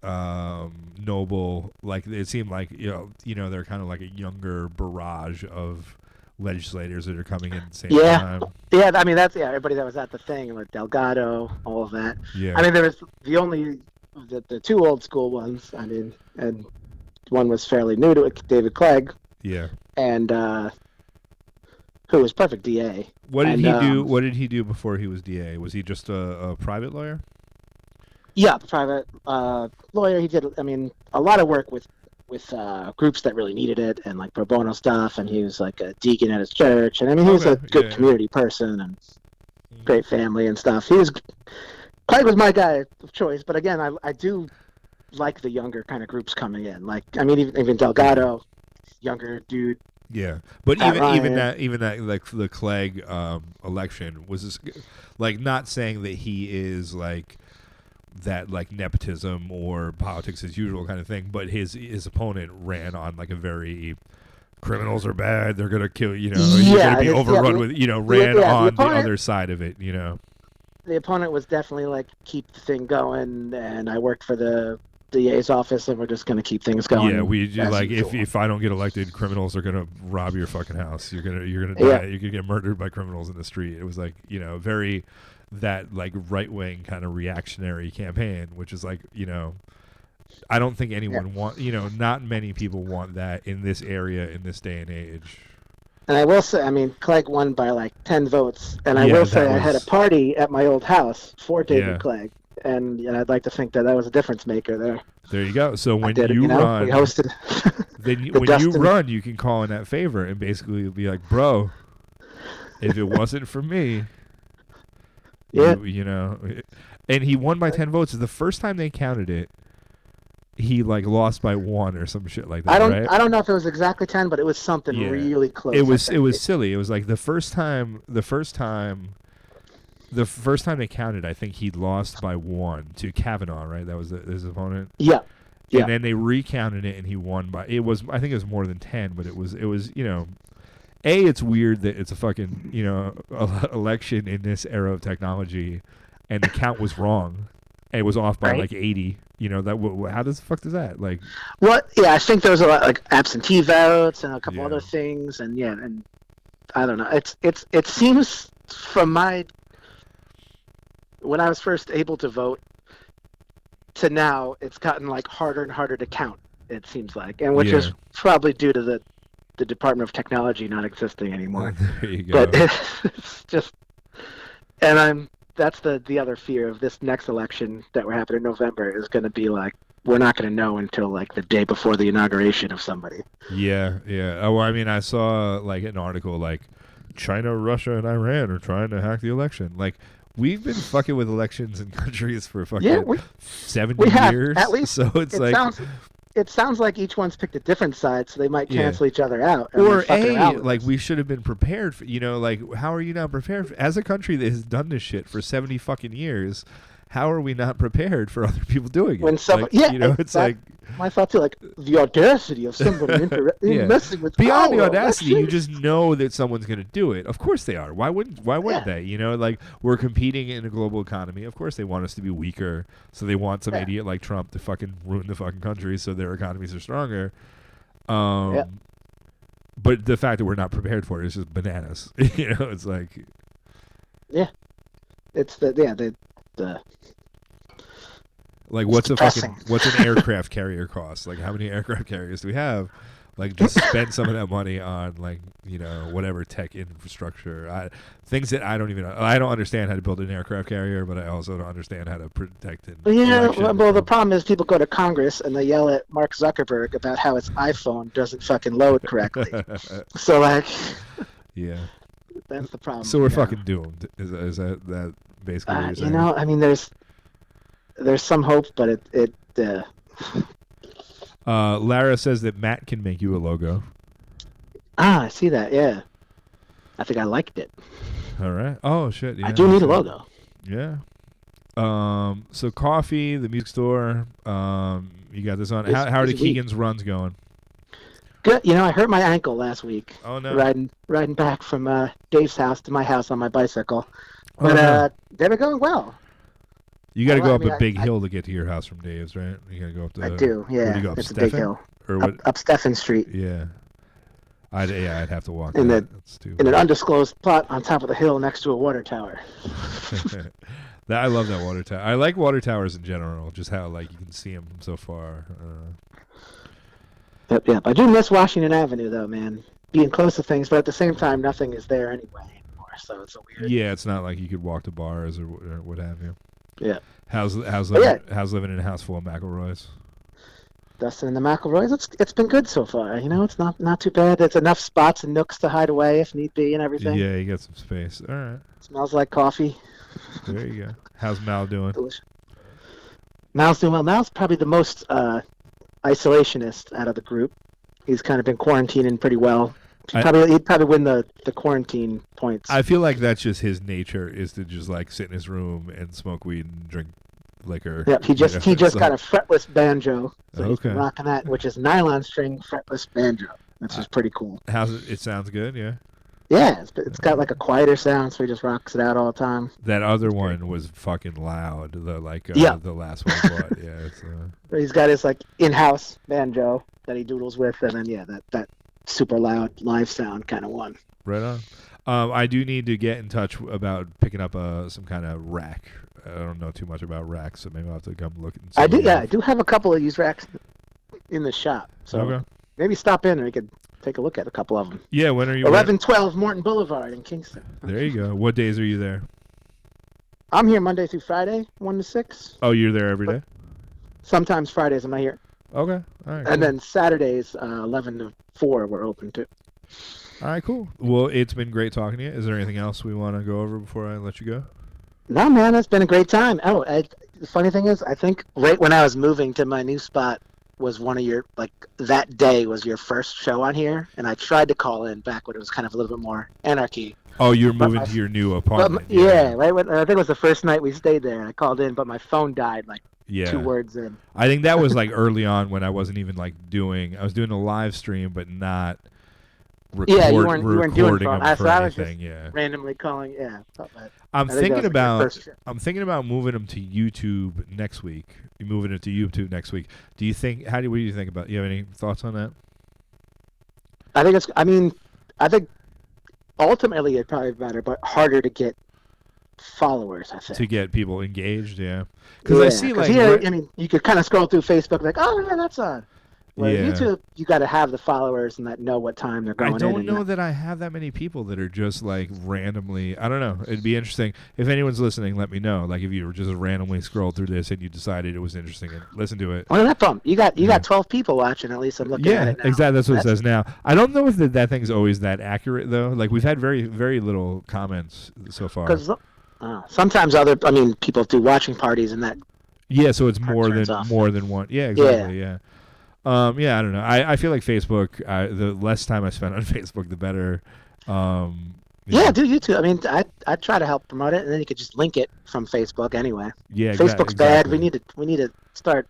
Noble, like it seemed like they're kind of like a younger barrage of legislators that are coming in at the same time. Yeah, that's everybody that was at the thing, like Delgado, all of that. Yeah. There was the 2 old school ones. And one was fairly new to it, David Clegg. Yeah. And who was perfect DA. What did he do? What did he do before he was DA? Was he just a private lawyer? Yeah, private lawyer. He did. A lot of work with groups that really needed it, and like pro bono stuff. And he was like a deacon at his church. And he was a good community person and great family and stuff. Clegg was my guy of choice. But again, I do like the younger kind of groups coming in. Like even Delgado, younger dude. Yeah, but even that like the Clegg election was like not saying that he is like that like nepotism or politics as usual kind of thing, but his opponent ran on like a very criminals are bad, they're gonna kill you're gonna be overrun with ran on the other side of it. The opponent was definitely like keep the thing going, and I worked for the DA's office, and we're just going to keep things going. Yeah, we like if I don't get elected, criminals are going to rob your fucking house. You're gonna die. You're gonna get murdered by criminals in the street. It was like very that like right wing kind of reactionary campaign, which is like I don't think anyone want not many people want that in this area in this day and age. And I will say, Clegg won by like 10 votes, and I will say I had a party at my old house for David Clegg. And I'd like to think that was a difference maker there. There you go. So when you run, we hosted you run, you can call in that favor and basically be like, bro, if it wasn't for me, and he won by 10 votes. The first time they counted it, he like lost by 1 or some shit like that. I don't know if it was exactly 10, but it was something really close. It was silly. It was like the first time the first time they counted, I think he lost by 1 to Kavanaugh, right? That was his opponent. Yeah. And then they recounted it, and he won by. I think it was more than 10, but it was it's weird that it's a fucking election in this era of technology, and the count was wrong. It was off by like 80. How the fuck does that like? Well, yeah, I think there was a lot like absentee votes and a couple other things, and I don't know. It seems from when I was first able to vote to now, it's gotten like harder and harder to count. It seems like, and which is probably due to the Department of Technology not existing anymore. There you go. But it's just, and that's the other fear of this next election that we're having in November is going to be like we're not going to know until like the day before the inauguration of somebody. Yeah. Oh, I mean, I saw like an article like China, Russia, and Iran are trying to hack the election. Like we've been fucking with elections in countries for fucking 70 years. At least, so it sounds like each one's picked a different side, so they might cancel each other out. Or we should have been prepared for, like, how are you not prepared as a country that has done this shit for 70 fucking years? How are we not prepared for other people doing it? When somebody, it's like my thought too, like the audacity of somebody messing with beyond power. the audacity, you just know that someone's going to do it. Of course they are. Why wouldn't they? Like we're competing in a global economy. Of course they want us to be weaker, so they want some idiot like Trump to fucking ruin the fucking country so their economies are stronger. But the fact that we're not prepared for it is just bananas. It's like it's the like what's an aircraft carrier cost? Like how many aircraft carriers do we have? Like just spend some of that money on like whatever tech infrastructure. Things that I don't understand how to build an aircraft carrier, but I also don't understand how to protect it. Well, the problem is people go to Congress and they yell at Mark Zuckerberg about how his iPhone doesn't fucking load correctly. So like, that's the problem. So we're fucking doomed. Is that basically what you're saying? I mean, there's some hope, but it. Lara says that Matt can make you a logo. I see that. Yeah, I think I liked it. All right. Oh shit. Yeah, I do need a logo. Yeah. So coffee, the music store. You got this on. How are the Keegan's runs going? Good. I hurt my ankle last week. Oh no. Riding back from Dave's house to my house on my bicycle, but they were going well. You got to go up a big hill to get to your house from Dave's, right? You got to go up the. I do, yeah. Where do you go, up it's Stephen? A big hill. Or what? Up Stephen Street. Yeah. I'd have to walk. In an undisclosed plot on top of the hill next to a water tower. I love that water tower. I like water towers in general, just how like you can see them from so far. Yep. I do miss Washington Avenue though, man. Being close to things, but at the same time, nothing is there anyway anymore. So it's a weird. Yeah, it's not like you could walk to bars or what have you. Yeah. How's living in a house full of McElroys? Dustin and the McElroys. It's been good so far. It's not too bad. There's enough spots and nooks to hide away if need be and everything. Yeah, you got some space. All right. Smells like coffee. There you go. How's Mal doing? Delicious. Mal's doing well. Mal's probably the most isolationist out of the group. He's kind of been quarantining pretty well. He'd probably win the quarantine points. I feel like that's just his nature, is to just like sit in his room and smoke weed and drink liquor. Yep, he just got a fretless banjo. So okay. He's rocking that, which is nylon string fretless banjo. That's just pretty cool. It sounds good, yeah. Yeah, it's got like a quieter sound, so he just rocks it out all the time. That other one was fucking loud. The last one I bought. Yeah, he's got his like in-house banjo that he doodles with, and then that super loud live sound kind of one. Right on. I do need to get in touch about picking up some kind of rack. I don't know too much about racks, so maybe I'll have to come look and see. I do have a couple of used racks in the shop, so maybe stop in and we could take a look at a couple of them. Yeah, when are you? 1112 Morton Boulevard in Kingston. There you go. What days are you there? I'm here Monday through Friday, 1 to 6. Oh, you're there every day? Sometimes Fridays I'm not here. Okay. All right. And then Saturdays, 11 to 4, we're open too. All right, cool. Well, it's been great talking to you. Is there anything else we want to go over before I let you go? No, man, it's been a great time. The funny thing is, I think right when I was moving to my new spot, was one of your, like, that day was your first show on here, and I tried to call in back when it was kind of a little bit more anarchy. Oh, you're moving to your new apartment. Yeah, right when, I think it was the first night we stayed there, and I called in, but my phone died like 2 words in. I think that was like early on when I wasn't even like I was doing a live stream, but not you weren't doing phone. them for I was anything. just randomly calling. Yeah. I'm thinking about moving them to YouTube next week. You're moving it to YouTube next week. Do you think? What do you think about? You have any thoughts on that? I think ultimately it'd probably be better, but harder to get followers. I think to get people engaged. Yeah, because I see like you could kind of scroll through Facebook like, oh yeah, that's on. YouTube, you got to have the followers and that know what time they're going. I don't know that I have that many people that are just like randomly. I don't know. It'd be interesting if anyone's listening. Let me know. Like if you were just randomly scrolled through this and you decided it was interesting and listen to it. Well, that bump. You got 12 people watching. At least I'm looking at it now. Exactly. That's what it says now. I don't know if that thing's always that accurate though. Like we've had very very little comments so far. Because sometimes people do watching parties and that. Yeah, so it's more than one. Yeah, exactly. Yeah. I don't know. I feel like Facebook. The less time I spend on Facebook, the better. Do YouTube. I mean, I try to help promote it, and then you could just link it from Facebook anyway. Yeah, Facebook's bad. We need to start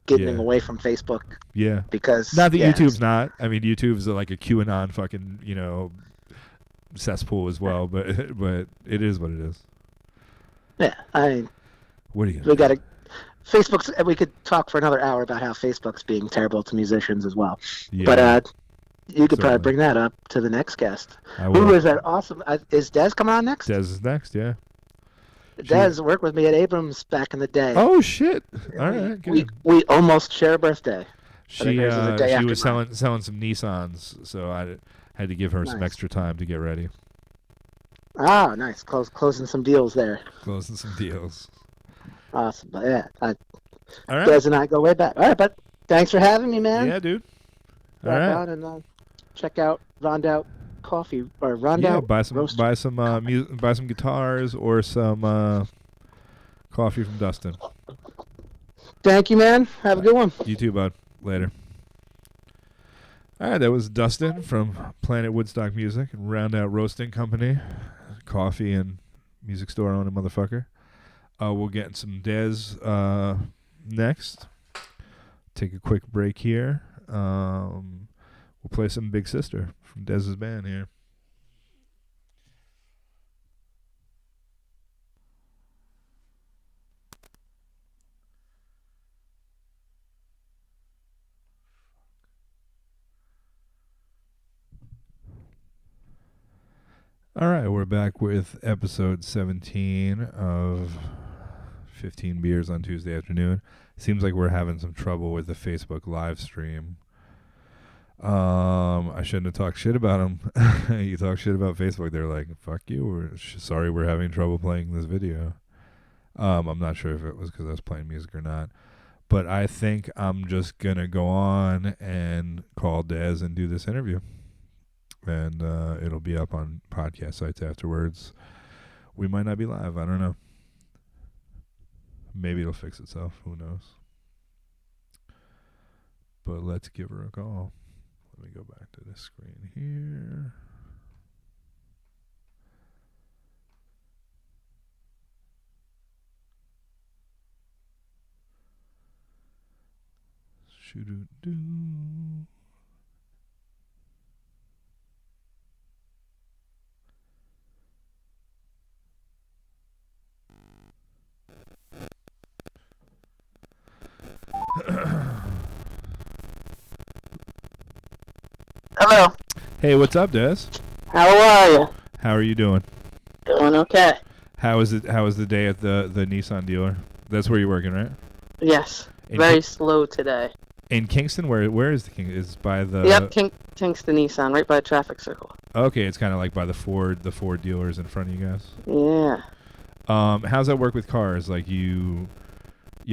getting away from Facebook. Yeah, because not that YouTube's not. I mean, YouTube's like a QAnon fucking cesspool as well. But it is what it is. Yeah, I mean, what are you? We got to. Facebook's. We could talk for another hour about how Facebook's being terrible to musicians as well. Yeah. But you could probably bring that up to the next guest. Who is that awesome? Is Dez coming on next? Dez is next, yeah. Dez worked with me at Abrams back in the day. Oh shit! All right, good. We almost share a birthday. She was selling some Nissans, so I had to give her some extra time to get ready. Ah, nice. Closing some deals there. Closing some deals. Awesome. But yeah, all right. Dez and I go way back. All right, but thanks for having me, man. Yeah, dude. All right. Out and check out Rondout Coffee or Rondout. Yeah, buy some guitars or some coffee from Dustin. Thank you, man. Have a good one. You too, bud. Later. All right, that was Dustin from Planet Woodstock Music and Roundout Roasting Company, coffee and music store owner motherfucker. We'll get some Dez next. Take a quick break here. We'll play some Big Sister from Dez's band here. All right, we're back with episode 17 of 15 Beers on Tuesday afternoon. Seems like we're having some trouble with the Facebook live stream. I shouldn't have talked shit about them. You talk shit about Facebook, they're like, fuck you, we're sorry we're having trouble playing this video. I'm not sure if it was because I was playing music or not. But I think I'm just going to go on and call Dez and do this interview. And it'll be up on podcast sites afterwards. We might not be live. I don't know. Maybe it'll fix itself. Who knows? But let's give her a call. Let me go back to this screen here. Shoo-doo-doo. Hello. Hey, what's up, Dez? How are you? How are you doing? Doing okay. How was the day at the Nissan dealer? That's where you're working, right? Yes. Very slow today. In Kingston, where is the King? Is by the Kingston Nissan, right by the traffic circle. Okay, it's kind of like by the Ford dealers in front of you guys. Yeah. How's that work with cars? Like you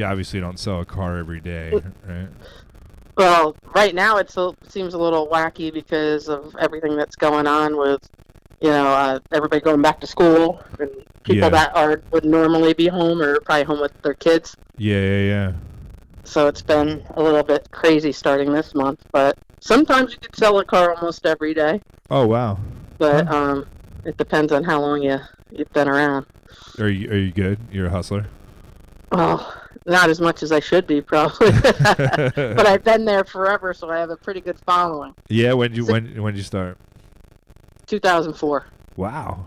obviously don't sell a car every day, right? Well, right now it seems a little wacky because of everything that's going on with, everybody going back to school and people that would normally be home or probably home with their kids. Yeah. So it's been a little bit crazy starting this month, but sometimes you could sell a car almost every day. Oh wow. But Huh. it depends on how long you've been around. Are you good? You're a hustler. Well, not as much as I should be, probably. But I've been there forever, so I have a pretty good following. Yeah. When you start? 2004. Wow.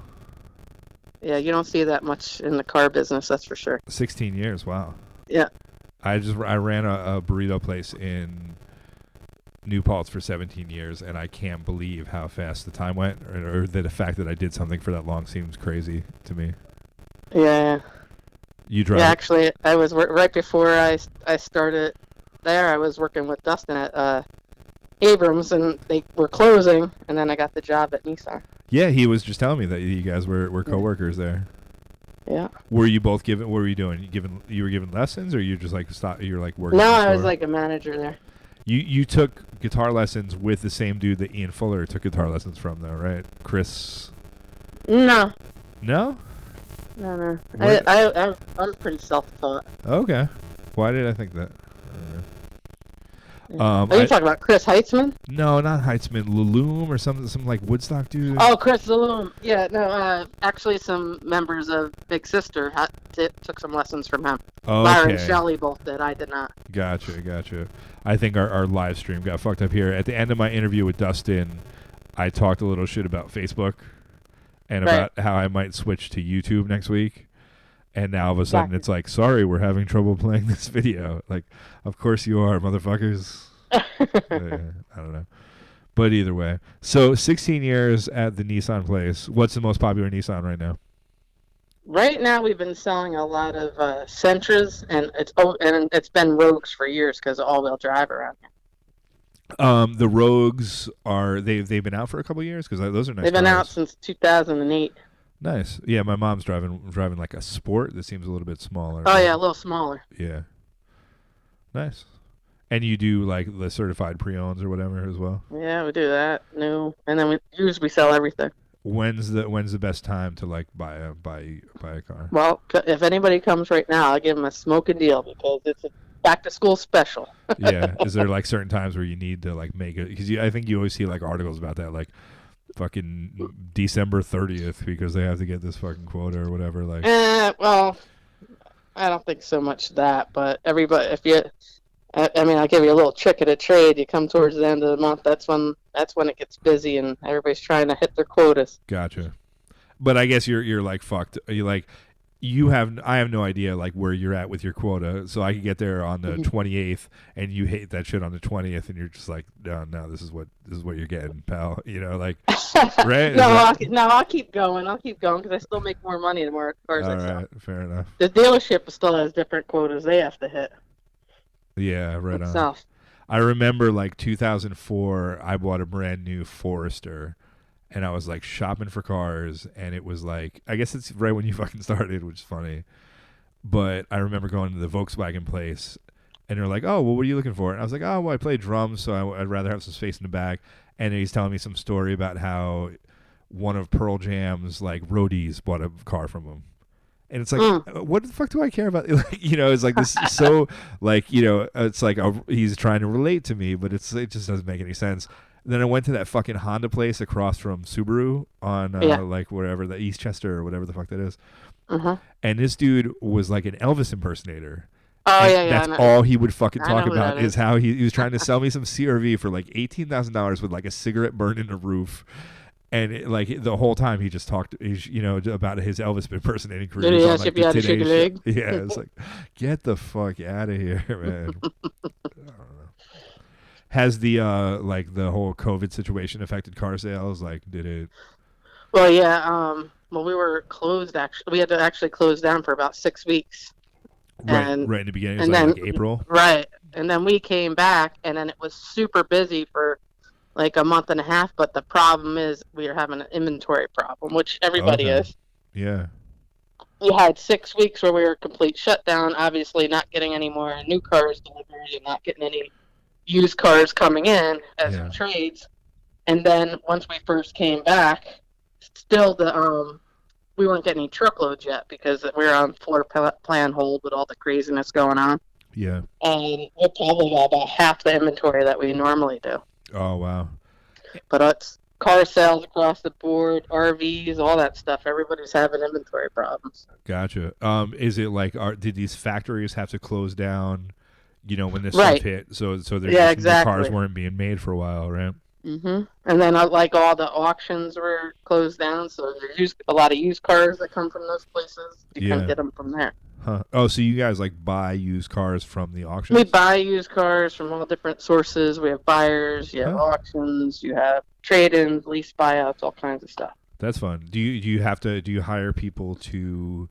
Yeah, you don't see that much in the car business, that's for sure. 16 years. Wow. Yeah. I ran a burrito place in New Paltz for 17 years, and I can't believe how fast the time went, or the fact that I did something for that long seems crazy to me. Yeah. You drive? Yeah, actually, I was right before I started there. I was working with Dustin at Abrams, and they were closing, and then I got the job at Nissan. Yeah, he was just telling me that you guys were coworkers there. Yeah. Were you both given? What were you doing? You were giving lessons, or you just like stop? You were like working? No, I was like a manager there. You took guitar lessons with the same dude that Ian Fuller took guitar lessons from, though, right? Chris. No. No. No. What? I'm pretty self-taught. Okay. Why did I think that? Are you talking about Chris Heitzman? No, not Heitzman. Laloom or some like Woodstock dude. Oh, Chris Laloom. Yeah, no. Actually, some members of Big Sister took some lessons from him. Okay. Byron and Shelley both did. I did not. Gotcha. I think our live stream got fucked up here. At the end of my interview with Dustin, I talked a little shit about Facebook and about how I might switch to YouTube next week. And now all of a sudden it's like, sorry, we're having trouble playing this video. Like, of course you are, motherfuckers. I don't know. But either way. So 16 years at the Nissan place. What's the most popular Nissan right now? Right now we've been selling a lot of Sentras, and it's been Rogues for years because of all-wheel drive around here. The Rogues they've been out for a couple years because those are nice. They've been cars. out since 2008. Nice. Yeah, my mom's driving like a Sport that seems a little bit smaller. Oh yeah, a little smaller. Yeah. Nice. And you do like the certified pre-owns or whatever as well? Yeah, we do that. No, and then we sell everything. When's the best time to like buy a car? Well, if anybody comes right now, I'll give them a smoking deal because it's a back to school special. Yeah. Is there like certain times where you need to like make it? Because I think you always see like articles about that, like fucking December 30th because they have to get this fucking quota or whatever. Like, well, I don't think so much that, but everybody, I'll give you a little trick of the trade. You come towards the end of the month, that's when it gets busy and everybody's trying to hit their quotas. Gotcha. But I guess you're like fucked. You like I have no idea like where you're at with your quota, so I could get there on the 28th and you hate that shit on the 20th and you're just like, no, this is what you're getting, pal. You know, like, right? I'll keep going. Because I still make more money the more cars I sell. All right, fair enough. The dealership still has different quotas they have to hit. Yeah, right itself. on. I remember like 2004, I bought a brand new Forester. And I was like shopping for cars, and it was like, I guess it's right when you fucking started, which is funny. But I remember going to the Volkswagen place, and they're like, "Oh, well, what are you looking for?" And I was like, "Oh, well, I play drums, so I'd rather have some space in the back." And he's telling me some story about how one of Pearl Jam's like roadies bought a car from him. And it's like, what the fuck do I care about? It's like this is so like, it's like he's trying to relate to me, but it just doesn't make any sense. Then I went to that fucking Honda place across from Subaru on like whatever, the Eastchester or whatever the fuck that is. And this dude was like an Elvis impersonator. Oh, and yeah. That's all he would fucking talk about is how he was trying to sell me some CRV for like $18,000 with like a cigarette burn in the roof. And like the whole time he just talked, about his Elvis impersonating career. Did he ask if you had to shake a leg? Yeah, it's like, get the fuck out of here, man. I don't know. Has the like the whole COVID situation affected car sales? Like, did it? Well, yeah. Well, we were closed. Actually, we had to actually close down for about 6 weeks. Right in the beginning, and like April. Right, and then we came back, and then it was super busy for like a month and a half. But the problem is we are having an inventory problem, which everybody is. Yeah. We had 6 weeks where we were complete shutdown. Obviously, not getting any more new cars delivered, and not getting any used cars coming in as in trades. And then once we first came back, still we weren't getting any truckloads yet because we were on floor plan hold with all the craziness going on. Yeah. And we're probably about half the inventory that we normally do. Oh, wow. But it's car sales across the board, RVs, all that stuff. Everybody's having inventory problems. Gotcha. Is it like, did these factories have to close down, when this Right. stuff hit? So there's Yeah, just, the cars exactly. weren't being made for a while, right? Mm-hmm. And then like all the auctions were closed down, so there's a lot of used cars that come from those places. You can't get them from there. Huh. Oh, so you guys like buy used cars from the auctions? We buy used cars from all different sources. We have buyers, you have auctions, you have trade-ins, lease buyouts, all kinds of stuff. That's fun. Do you hire people to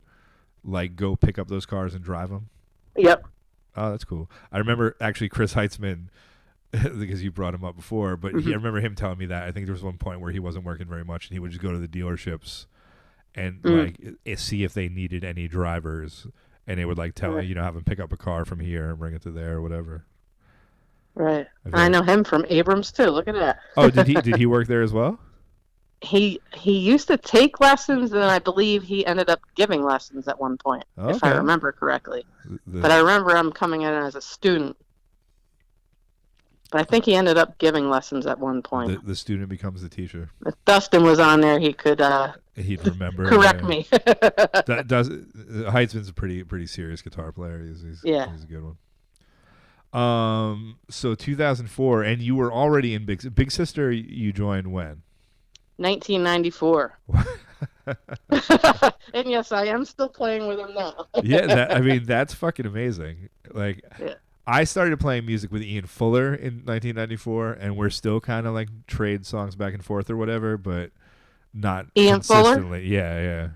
like go pick up those cars and drive them? Yep. Oh, that's cool. I remember actually Chris Heitzman, because you brought him up before, but I remember him telling me that. I think there was one point where he wasn't working very much and he would just go to the dealerships and see if they needed any drivers, and they would like tell have them pick up a car from here and bring it to there or whatever. Right. I know him from Abrams too. Look at that. Oh, did he work there as well? He used to take lessons, and I believe he ended up giving lessons at one point, if I remember correctly. But I remember him coming in as a student. But I think he ended up giving lessons at one point. The student becomes the teacher. If Dustin was on there, he could he'd remember. Correct me. Heitzman's a pretty serious guitar player. He's a good one. So 2004, and you were already in Big Sister. You joined when? 1994. And yes, I am still playing with him now. Yeah, that's fucking amazing. Like, I started playing music with Ian Fuller in 1994, and we're still kind of like trade songs back and forth or whatever, but not Ian consistently. Fuller? Yeah.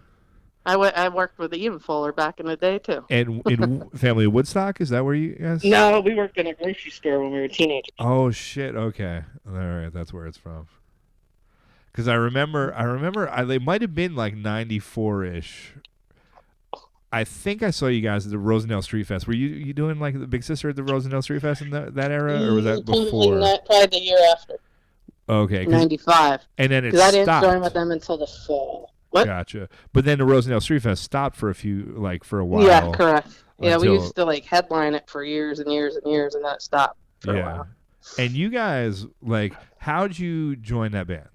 I worked with Ian Fuller back in the day too. And in Family of Woodstock, is that where you guys? No, we worked in a grocery store when we were teenagers. Oh shit! Okay, all right, that's where it's from. Because I remember, they might have been like 94-ish. I think I saw you guys at the Rosendale Street Fest. Were you doing like the Big Sister at the Rosendale Street Fest in that era, or was that before? Probably the year after. Okay. 95. And then it stopped. I didn't join with them until the fall. What? Gotcha. But then the Rosendale Street Fest stopped for a while. Yeah, correct. Yeah, we used to like headline it for years and years and years, and then it stopped for a while. And you guys, like, how'd you join that band?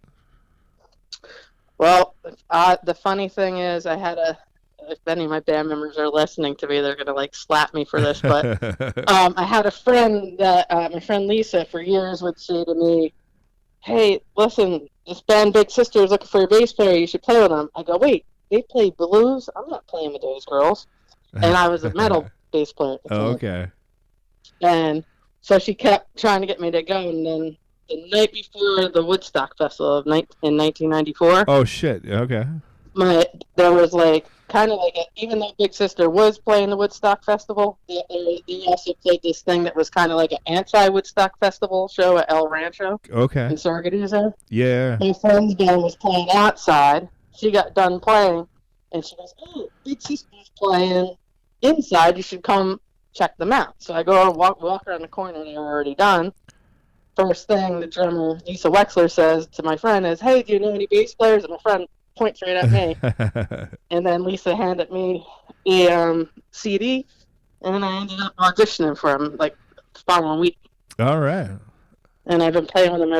Well, the funny thing is, if any of my band members are listening to me, they're going to like slap me for this, but I had a friend that, my friend Lisa, for years would say to me, hey, listen, this band Big Sister is looking for a bass player, you should play with them. I go, wait, they play blues? I'm not playing with those girls. And I was a metal bass player at the time. Oh, okay. And so she kept trying to get me to go, and then the night before the Woodstock Festival in 1994. Oh shit! Okay. There was like kind of like even though Big Sister was playing the Woodstock Festival, they also played this thing that was kind of like an anti-Woodstock Festival show at El Rancho. Okay. In Sargadezo. Yeah. My friend's band was playing outside. She got done playing, and she goes, "Oh, Big Sister's playing inside. You should come check them out." So I go walk around the corner. They were already done. First thing the drummer, Lisa Wexler, says to my friend is, hey, do you know any bass players? And my friend points right at me. And then Lisa handed me a CD, and I ended up auditioning for him like the following week. All right. And I've been playing with them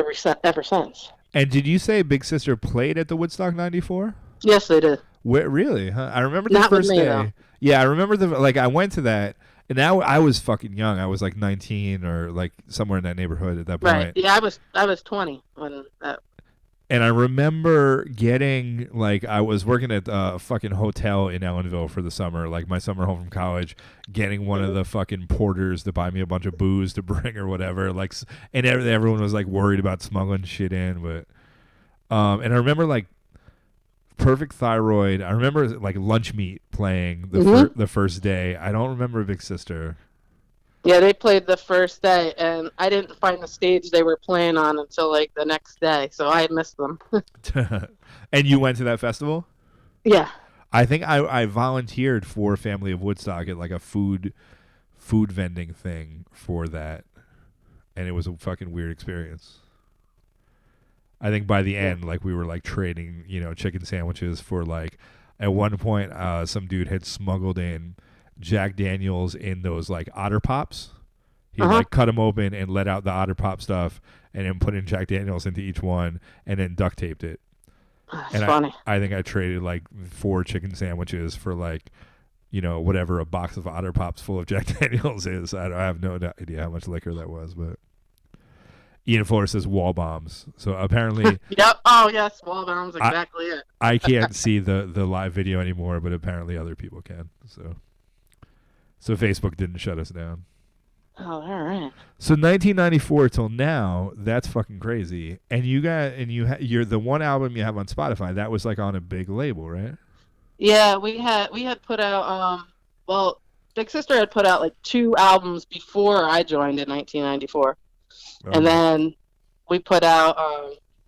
ever since. And did you say Big Sister played at the Woodstock 94? Yes, they did. Where, really? Huh? I remember the Not first with me, day. though. Yeah, I remember I went to that. And now I was fucking young. I was like 19 or like somewhere in that neighborhood at that point. Right. Yeah, I was 20 when that. And I remember getting like I was working at a fucking hotel in Ellenville for the summer, like my summer home from college, getting one of the fucking porters to buy me a bunch of booze to bring or whatever. Like, and everyone was like worried about smuggling shit in, but and I remember like Perfect Thyroid. I remember like Lunch Meat playing the first day. I don't remember Big Sister. Yeah, they played the first day, and I didn't find the stage they were playing on until like the next day, so I missed them. And you went to that festival? Yeah. I think I volunteered for Family of Woodstock at like a food vending thing for that, and it was a fucking weird experience. I think by the end, like we were like trading, chicken sandwiches for like. At one point, some dude had smuggled in Jack Daniels in those like Otter Pops. He like cut them open and let out the Otter Pop stuff, and then put in Jack Daniels into each one, and then duct taped it. That's funny. I think I traded like 4 chicken sandwiches for like, whatever a box of Otter Pops full of Jack Daniels is. I have no idea how much liquor that was, but Ian Fuller says wall bombs. So apparently, yep. Oh yes, wall bombs. Exactly it. I can't see the live video anymore, but apparently other people can. So Facebook didn't shut us down. Oh, all right. So 1994 till now, that's fucking crazy. And you're the one album you have on Spotify that was like on a big label, right? Yeah, we had put out Big Sister had put out like 2 albums before I joined in 1994, and then we put out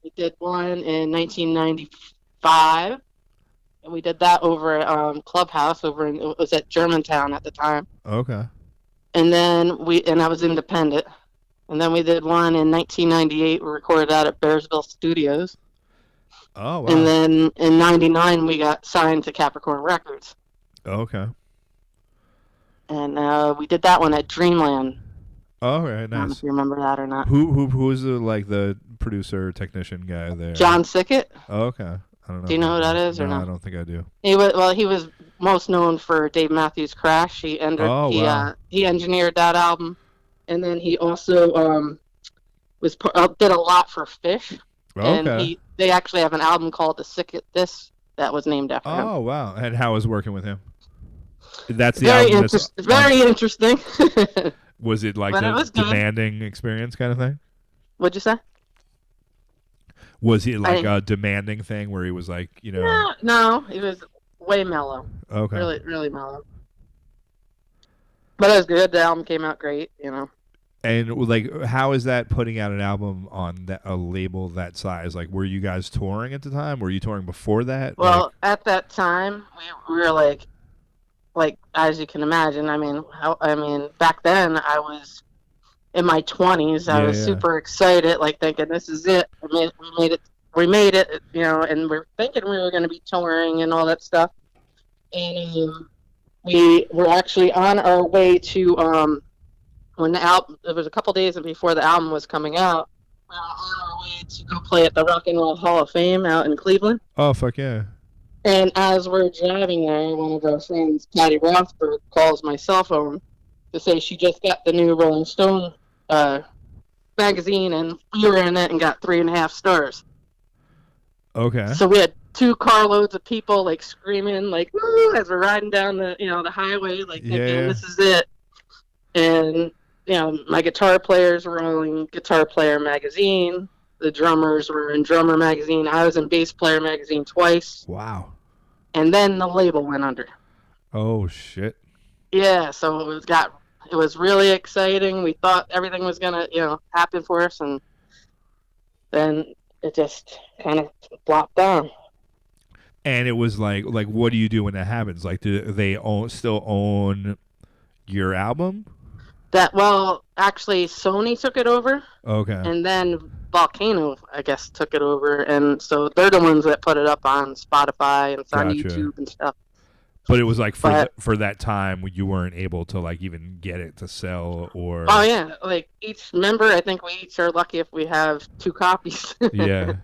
we did one in 1995, and we did that over at Clubhouse it was at Germantown at the time. Okay. And then I was independent. And then we did one in 1998. We recorded that at Bearsville Studios. Oh, wow. And then in 99, we got signed to Capricorn Records. Okay. And we did that one at Dreamland. Oh, right, nice. I don't know if you remember that or not. Who was the producer technician guy there? John Sickett. Oh, okay. I don't know. Do you know who that is or not? I don't think I do. He was most known for Dave Matthews' Crash. He engineered that album, and then he also did a lot for Fish. Okay. And they actually have an album called The Sickett This that was named after him. Oh, wow. And how was working with him? That's the very album. Very interesting. Was it like a demanding experience kind of thing? What'd you say? Was he like a demanding thing where he was like, No, he was way mellow. Okay. Really, really mellow. But it was good. The album came out great, And like, how is that putting out an album on a label that size? Like, were you guys touring at the time? Were you touring before that? Well, at that time, we were like as you can imagine. I mean, back then I was in my 20s. I was super excited, like thinking this is it. We made it, and we're thinking we were going to be touring and all that stuff. And we were actually on our way to when the album. It was a couple days before the album was coming out. We were on our way to go play at the Rock and Roll Hall of Fame out in Cleveland. Oh, fuck yeah! And as we're driving there, one of our friends, Patty Rothberg, calls my cell phone to say she just got the new Rolling Stone magazine, and we were in it and got 3.5 stars. Okay. So we had 2 carloads of people like screaming, like woo, as we're riding down the the highway, like thinking this is it. And my guitar players were in Guitar Player magazine. The drummers were in Drummer magazine. I was in Bass Player magazine twice. Wow. And then the label went under. Oh shit. Yeah, so it was really exciting. We thought everything was gonna, happen for us, and then it just kind of flopped down. And it was like, what do you do when that happens? Like, do they still own your album? Actually, Sony took it over. Okay. And then Volcano, I guess, took it over, and so they're the ones that put it up on Spotify and it's on YouTube and stuff. But it was like for that time you weren't able to like even get it to sell or. Oh yeah, like each member, I think we each are lucky if we have 2 copies. Yeah,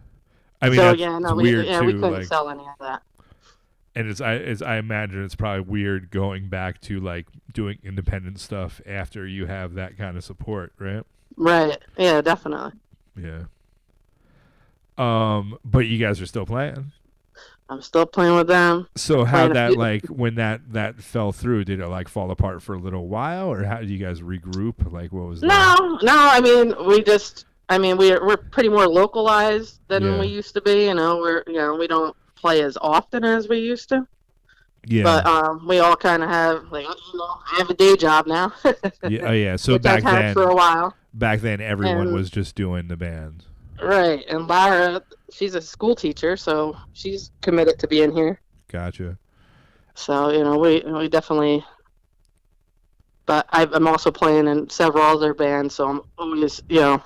I mean that's weird too. We couldn't sell any of that. And I imagine it's probably weird going back to like doing independent stuff after you have that kind of support, right? Right. Yeah, definitely. Yeah. But you guys are still playing. I'm still playing with them. So how that like when that fell through, did it like fall apart for a little while, or how did you guys regroup? Like what was that? No. I mean, we're pretty more localized than we used to be. We don't play as often as we used to. Yeah. But we all kind of have I have a day job now. Yeah. So back then, for a while. Back then, everyone was just doing the band. Right, and Lara, she's a school teacher, so she's committed to being here. Gotcha. So we definitely. But I'm also playing in several other bands, so I'm always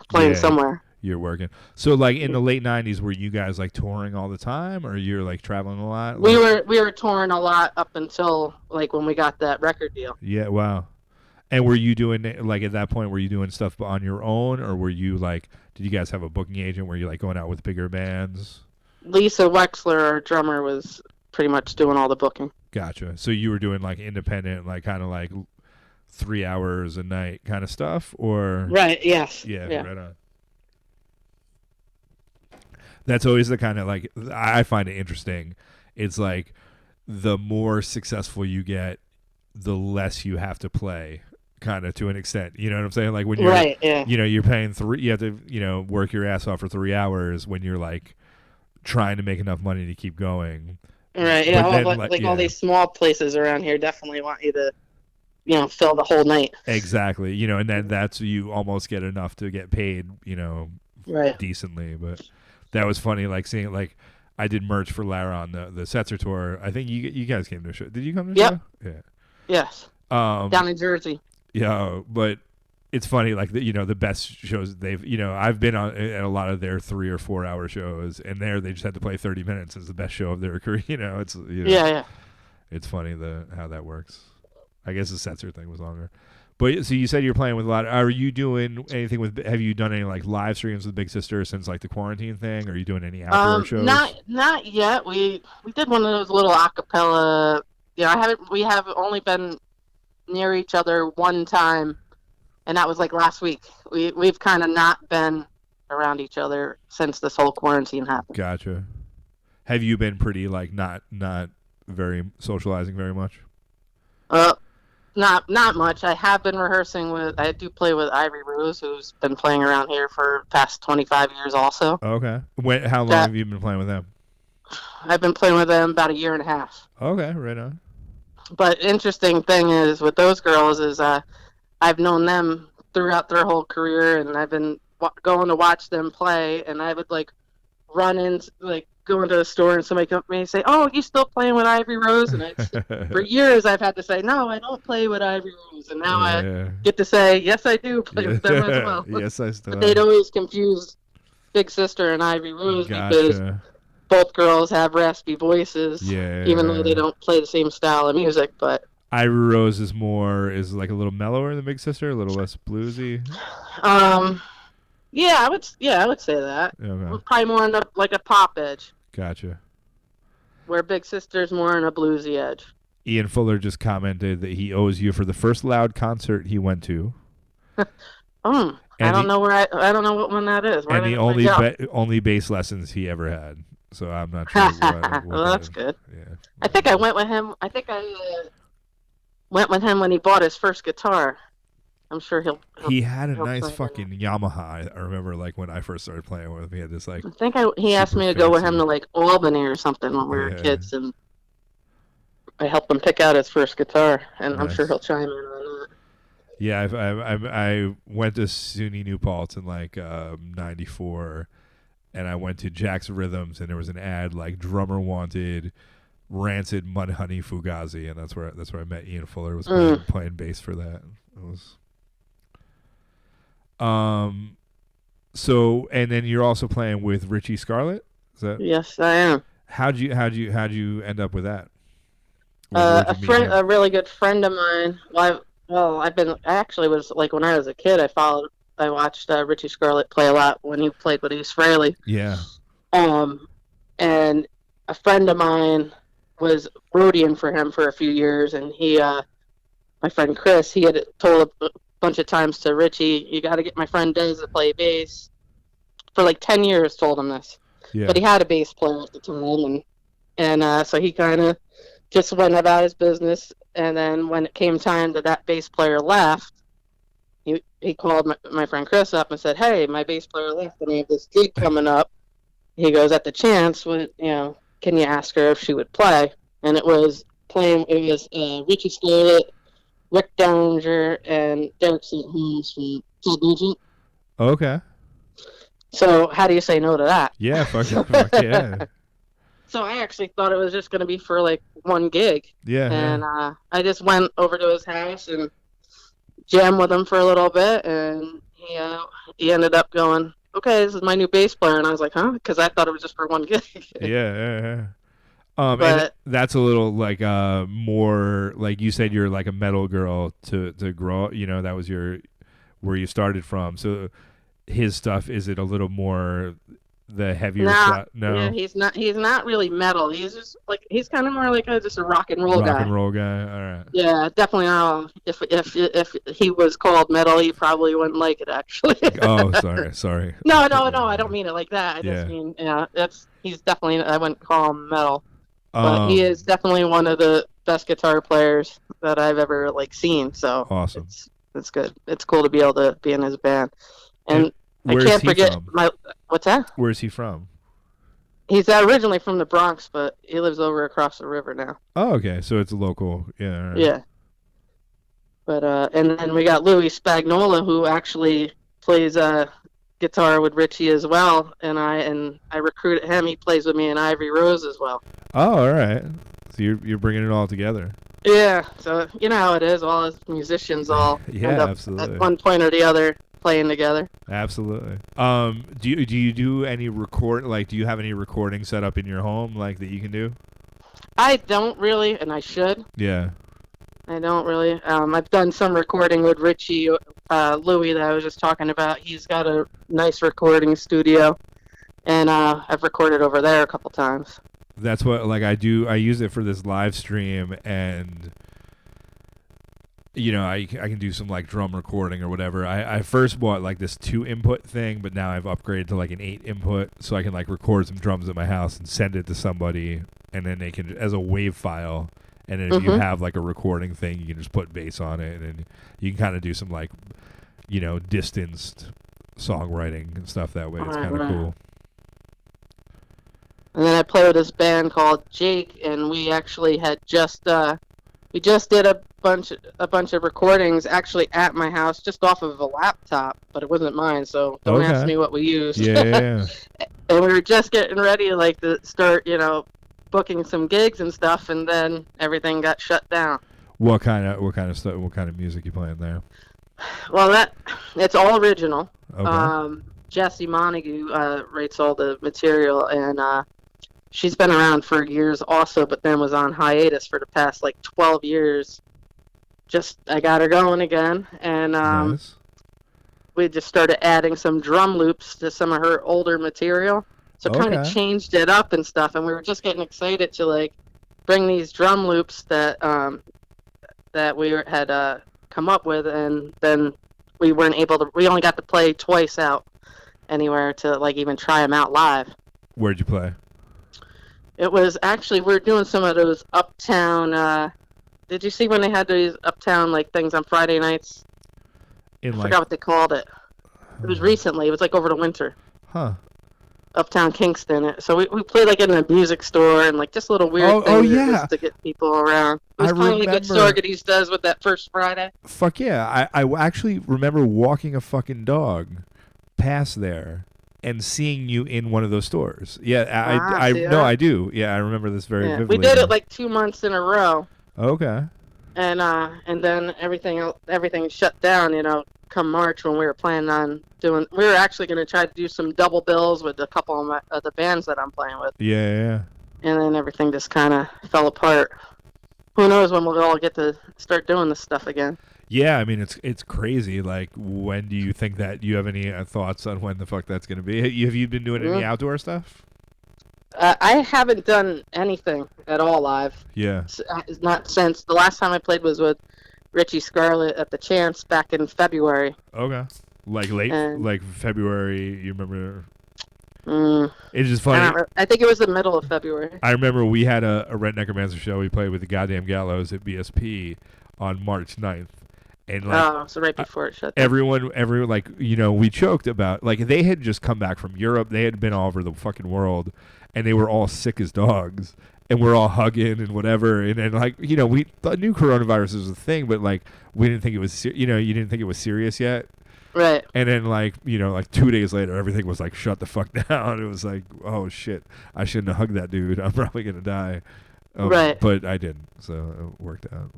playing somewhere. You're working. So like in the late 90s, were you guys like touring all the time, or you're like traveling a lot? We Like, were touring a lot up until like when we got that record deal. yeah, wow. And were you doing like at that point? Were you doing stuff on your own, or were you like? Did you guys have a booking agent? Were you like going out with bigger bands? Lisa Wexler, our drummer, was pretty much doing all the booking. Gotcha. So you were doing like independent, like kind of like 3 hours a night kind of stuff, or Right. Yes. yeah. Right on. That's always the kind of like I find it interesting. It's like the more successful you get, the less you have to play, kind of to an extent. You know what I'm saying? Like when you're Right. Yeah. you know, you're paying you have to, work your ass off for 3 hours when you're like trying to make enough money to keep going. Right. Yeah. But then, all these small places around here definitely want you to, fill the whole night. Exactly. And then that's you almost get enough to get paid, Right. decently. But that was funny, like seeing it. Like I did merch for Lara on the Setzer tour. I think you guys came to a show. Did you come to the show? Yeah. Yes. Down in Jersey. Yeah, but it's funny, like the best shows I've been on at a lot of their 3 or 4 hour shows, and they just had to play 30 minutes. It's the best show of their career. It's Yeah. It's funny how that works. I guess the Setzer thing was longer. But so you said you're playing with a lot. Are you doing anything have you done any like live streams with Big Sister since like the quarantine thing? Are you doing any outdoor shows? Not yet. We did one of those little acapella. We have only been near each other one time, and that was like last week. We've kind of not been around each other since this whole quarantine happened. Gotcha. Have you been pretty like not very socializing very much? Not much. I have been rehearsing I do play with Ivory Rose, who's been playing around here for the past 25 years also. Okay. How long have you been playing with them? I've been playing with them about a year and a half. Okay, right on. But interesting thing is with those girls is I've known them throughout their whole career, and I've been going to watch them play, and I would like run in, like go into the store and somebody come up to me and say, "Oh, you still playing with Ivory Rose?" And for years I've had to say, "No, I don't play with Ivory Rose," and now I get to say, "Yes, I do play with them as well." Yes, I still. But they'd always confuse Big Sister and Ivory Rose because both girls have raspy voices, even though they don't play the same style of music. But Ivory Rose is like a little mellower than Big Sister, a little less bluesy. Yeah, I would say that. Okay. Probably more on like a pop edge. Gotcha. Where Big Sister's more on a bluesy edge. Ian Fuller just commented that he owes you for the first Loud concert he went to. I don't know I don't know what one that is. And the only bass lessons he ever had. So I'm not sure. Well, that's good. Yeah. I think I went with him. I think I went with him when he bought his first guitar. I'm sure he had a nice fucking Yamaha. I remember, like when I first started playing with him, he had this like. I think he asked me to go with him to like Albany or something when we were kids, and I helped him pick out his first guitar, and nice. I'm sure he'll chime in on that. Yeah, I went to SUNY New Paltz in like '94, and I went to Jack's Rhythms, and there was an ad like drummer wanted. Rancid Mudhoney Fugazi, and that's where I met Ian Fuller. Was playing bass for that. It was. So and then you're also playing with Richie Scarlett. Is that? Yes, I am. How'd you end up with that? A really good friend of mine. I actually was like when I was a kid. I watched Richie Scarlett play a lot when he played with East Fraley. Yeah. And a friend of mine was roadieing for him for a few years, and my friend Chris, he had told a bunch of times to Richie, "You got to get my friend Dez to play bass." For like 10 years, told him this. Yeah. But he had a bass player at the time, and so he kind of just went about his business. And then when it came time that bass player left, he called my friend Chris up and said, "Hey, my bass player left, and I have this gig coming up." He goes, "At the chance, can you ask her if she would play?" And it was Richie Scarlett, Rick Derringer, and Derek St. Holmes from Ted Nugent. Okay. So how do you say no to that? Yeah, fuck yeah. So I actually thought it was just going to be for like one gig. Yeah. And I just went over to his house and jammed with him for a little bit, and he ended up going okay, this is my new bass player. And I was like, huh? Because I thought it was just for one gig. Yeah. And But that's a little like more like you said you're like a metal girl to grow. You know, that was where you started from. So his stuff, is it a little more the heavier stuff? No. Yeah, he's not really metal. He's just like he's kind of more like just a rock and roll guy. Rock and roll guy. All right. Yeah, definitely. If he was called metal, he probably wouldn't like it. Actually. Oh, sorry. No, I don't mean it like that. I just mean, he's definitely. I wouldn't call him metal, but he is definitely one of the best guitar players that I've ever seen. So awesome. It's good. It's cool to be able to be in his band, and I where's can't he forget from? What's that? Where's he from? He's originally from the Bronx, but he lives over across the river now. Oh, okay. So it's a local. Yeah. Right. Yeah. But and then we got Louis Spagnola, who actually plays guitar with Richie as well, and I recruited him. He plays with me in Ivory Rose as well. Oh, all right. So you're bringing it all together. Yeah. So you know how it is. All us musicians all end up absolutely. at one point or the other playing together. Absolutely. Do you do any record? Like, do you have any recording set up in your home that you can do? I don't really, and I should. Yeah. I don't really. I've done some recording with Richie, Louis that I was just talking about. He's got a nice recording studio, and I've recorded over there a couple times. That's what I do. I use it for this live stream, and I can do some drum recording or whatever. I first bought this 2-input thing, but now I've upgraded to an 8-input, so I can record some drums at my house and send it to somebody, and then they can as a WAV file. And then if you have a recording thing, you can just put bass on it, and then you can kind of do some distanced songwriting and stuff that way. It's kind of cool. And then I play with this band called Jake, and we actually had just did a bunch of recordings actually at my house, just off of a laptop, but it wasn't mine, so don't ask me what we used. Yeah. And we were just getting ready to start, booking some gigs and stuff, and then everything got shut down. What kind of stuff? What kind of music you playing there? Well, it's all original. Okay. Jessie Montague writes all the material, and she's been around for years also, but then was on hiatus for the past 12 years. I got her going again, and nice. We just started adding some drum loops to some of her older material. So kind of changed it up and stuff, and we were just getting excited to bring these drum loops that we had come up with, and then we weren't able to. We only got to play twice out anywhere to even try them out live. Where'd you play? It was actually we were doing some of those uptown. Did you see when they had these uptown things on Friday nights? I forgot what they called it. It was recently. It was over the winter. Huh. Uptown Kingston. So we played in a music store and just little weird things just to get people around. It was kind of what Sorgady's does with that first Friday. Fuck yeah. I actually remember walking a fucking dog past there and seeing you in one of those stores. Yeah, I do. Yeah, I remember this very vividly. We did it 2 months in a row. Okay. And then everything shut down, come March when we were planning on doing. We were actually going to try to do some double bills with a couple of the bands that I'm playing with. Yeah. And then everything just kind of fell apart. Who knows when we'll all get to start doing this stuff again? Yeah, I mean it's crazy. When do you think that you have any thoughts on when the fuck that's going to be? Have you been doing any outdoor stuff? I haven't done anything at all live. Yeah. Not since the last time I played was with Richie Scarlett at the Chance back in February. Okay. Late, February, you remember? It's just I funny. I think it was the middle of February. I remember we had a Rednecker Mancer show. We played with the goddamn Gallows at BSP on March 9th. And so right before it shut down. Everyone, we choked about, they had just come back from Europe. They had been all over the fucking world, and they were all sick as dogs. And we're all hugging and whatever, and then we thought knew coronavirus was a thing, but we didn't think it was you didn't think it was serious yet, right? And then 2 days later, everything was shut the fuck down. It was oh shit, I shouldn't have hugged that dude. I'm probably gonna die, right? But I didn't, so it worked out.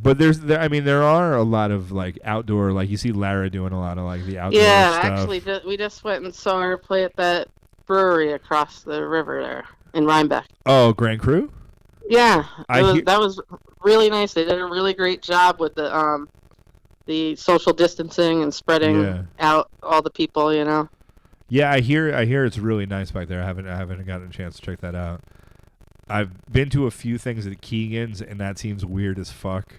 But there are a lot of like outdoor, like you see Lara doing a lot of like the outdoor stuff. Actually, we just went and saw her play at that brewery across the river there in Rhinebeck. Oh, Grand Cru? Yeah, that was really nice. They did a really great job with the social distancing and spreading out all the people. Yeah, I hear it's really nice back there. I haven't gotten a chance to check that out. I've been to a few things at Keegan's, and that seems weird as fuck.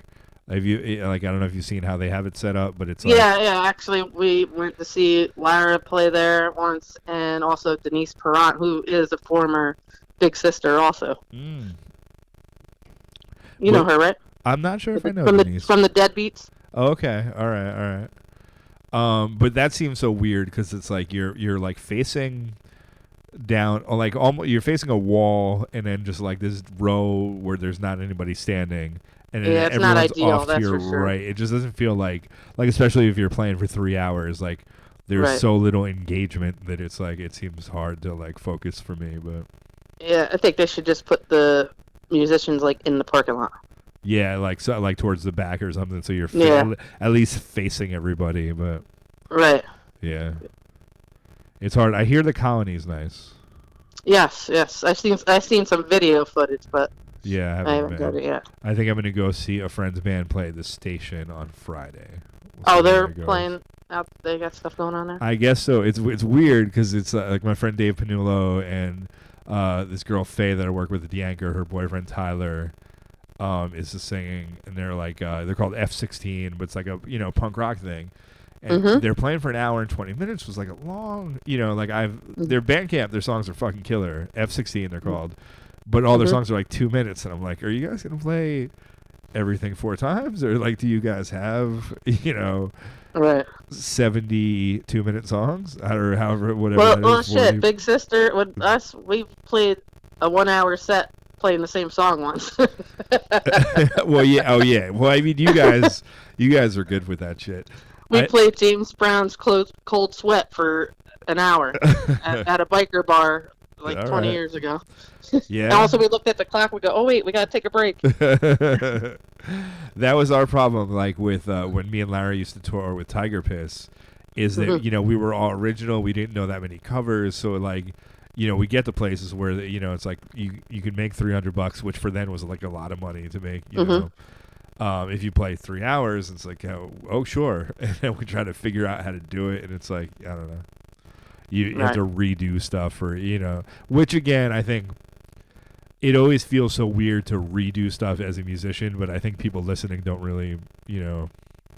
Have you I don't know if you've seen how they have it set up, but it's like... Yeah. Actually, we went to see Lara play there once, and also Denise Perrant, who is a former Big Sister, also. You know her, right? I'm not sure if I know Denise. From the Deadbeats. Oh, okay. All right. But that seems so weird because it's like you're like facing down, or like almost you're facing a wall, and then just like this row where there's not anybody standing, and then it's everyone's not ideal, off to your sure. right. It just doesn't feel like especially if you're playing for 3 hours, like there's so little engagement that it's like it seems hard to like focus for me. But yeah, I think they should just put the musicians like in the parking lot. Yeah, like towards the back or something, so you're at least facing everybody. But right. Yeah. It's hard. I hear the Colony's nice. Yes. I've seen some video footage, but yeah, I haven't got it yet. I think I'm gonna go see a friend's band play at the Station on Friday. They're playing out. They got stuff going on there. I guess so. It's weird because it's like my friend Dave Panulo and this girl Faye that I work with at the Anchor. Her boyfriend Tyler is just singing, and they're like they're called F16, but it's like a punk rock thing. And they're playing for an hour and 20 minutes. Was like a long, their Bandcamp, their songs are fucking killer. F16 they're called, but all their songs are like 2 minutes, and I'm like, are you guys gonna play everything 4 times, or like do you guys have 72-minute songs or however whatever? Well, shit, Big Sister with us, we played a 1 hour set playing the same song once. Well, yeah, well, I mean, you guys are good with that shit. We played James Brown's Cold Sweat for an hour at a biker bar like 20 years ago. Yeah. And also we looked at the clock, we go, oh wait, we gotta take a break. That was our problem, like with when me and Larry used to tour with Tiger Piss, is that we were all original, we didn't know that many covers, so like we get to places where it's like you could make $300, which for then was like a lot of money to make. If you play 3 hours, it's like oh sure, and then we try to figure out how to do it, and it's like I don't know, you have to redo stuff or which again I think it always feels so weird to redo stuff as a musician, but I think people listening don't really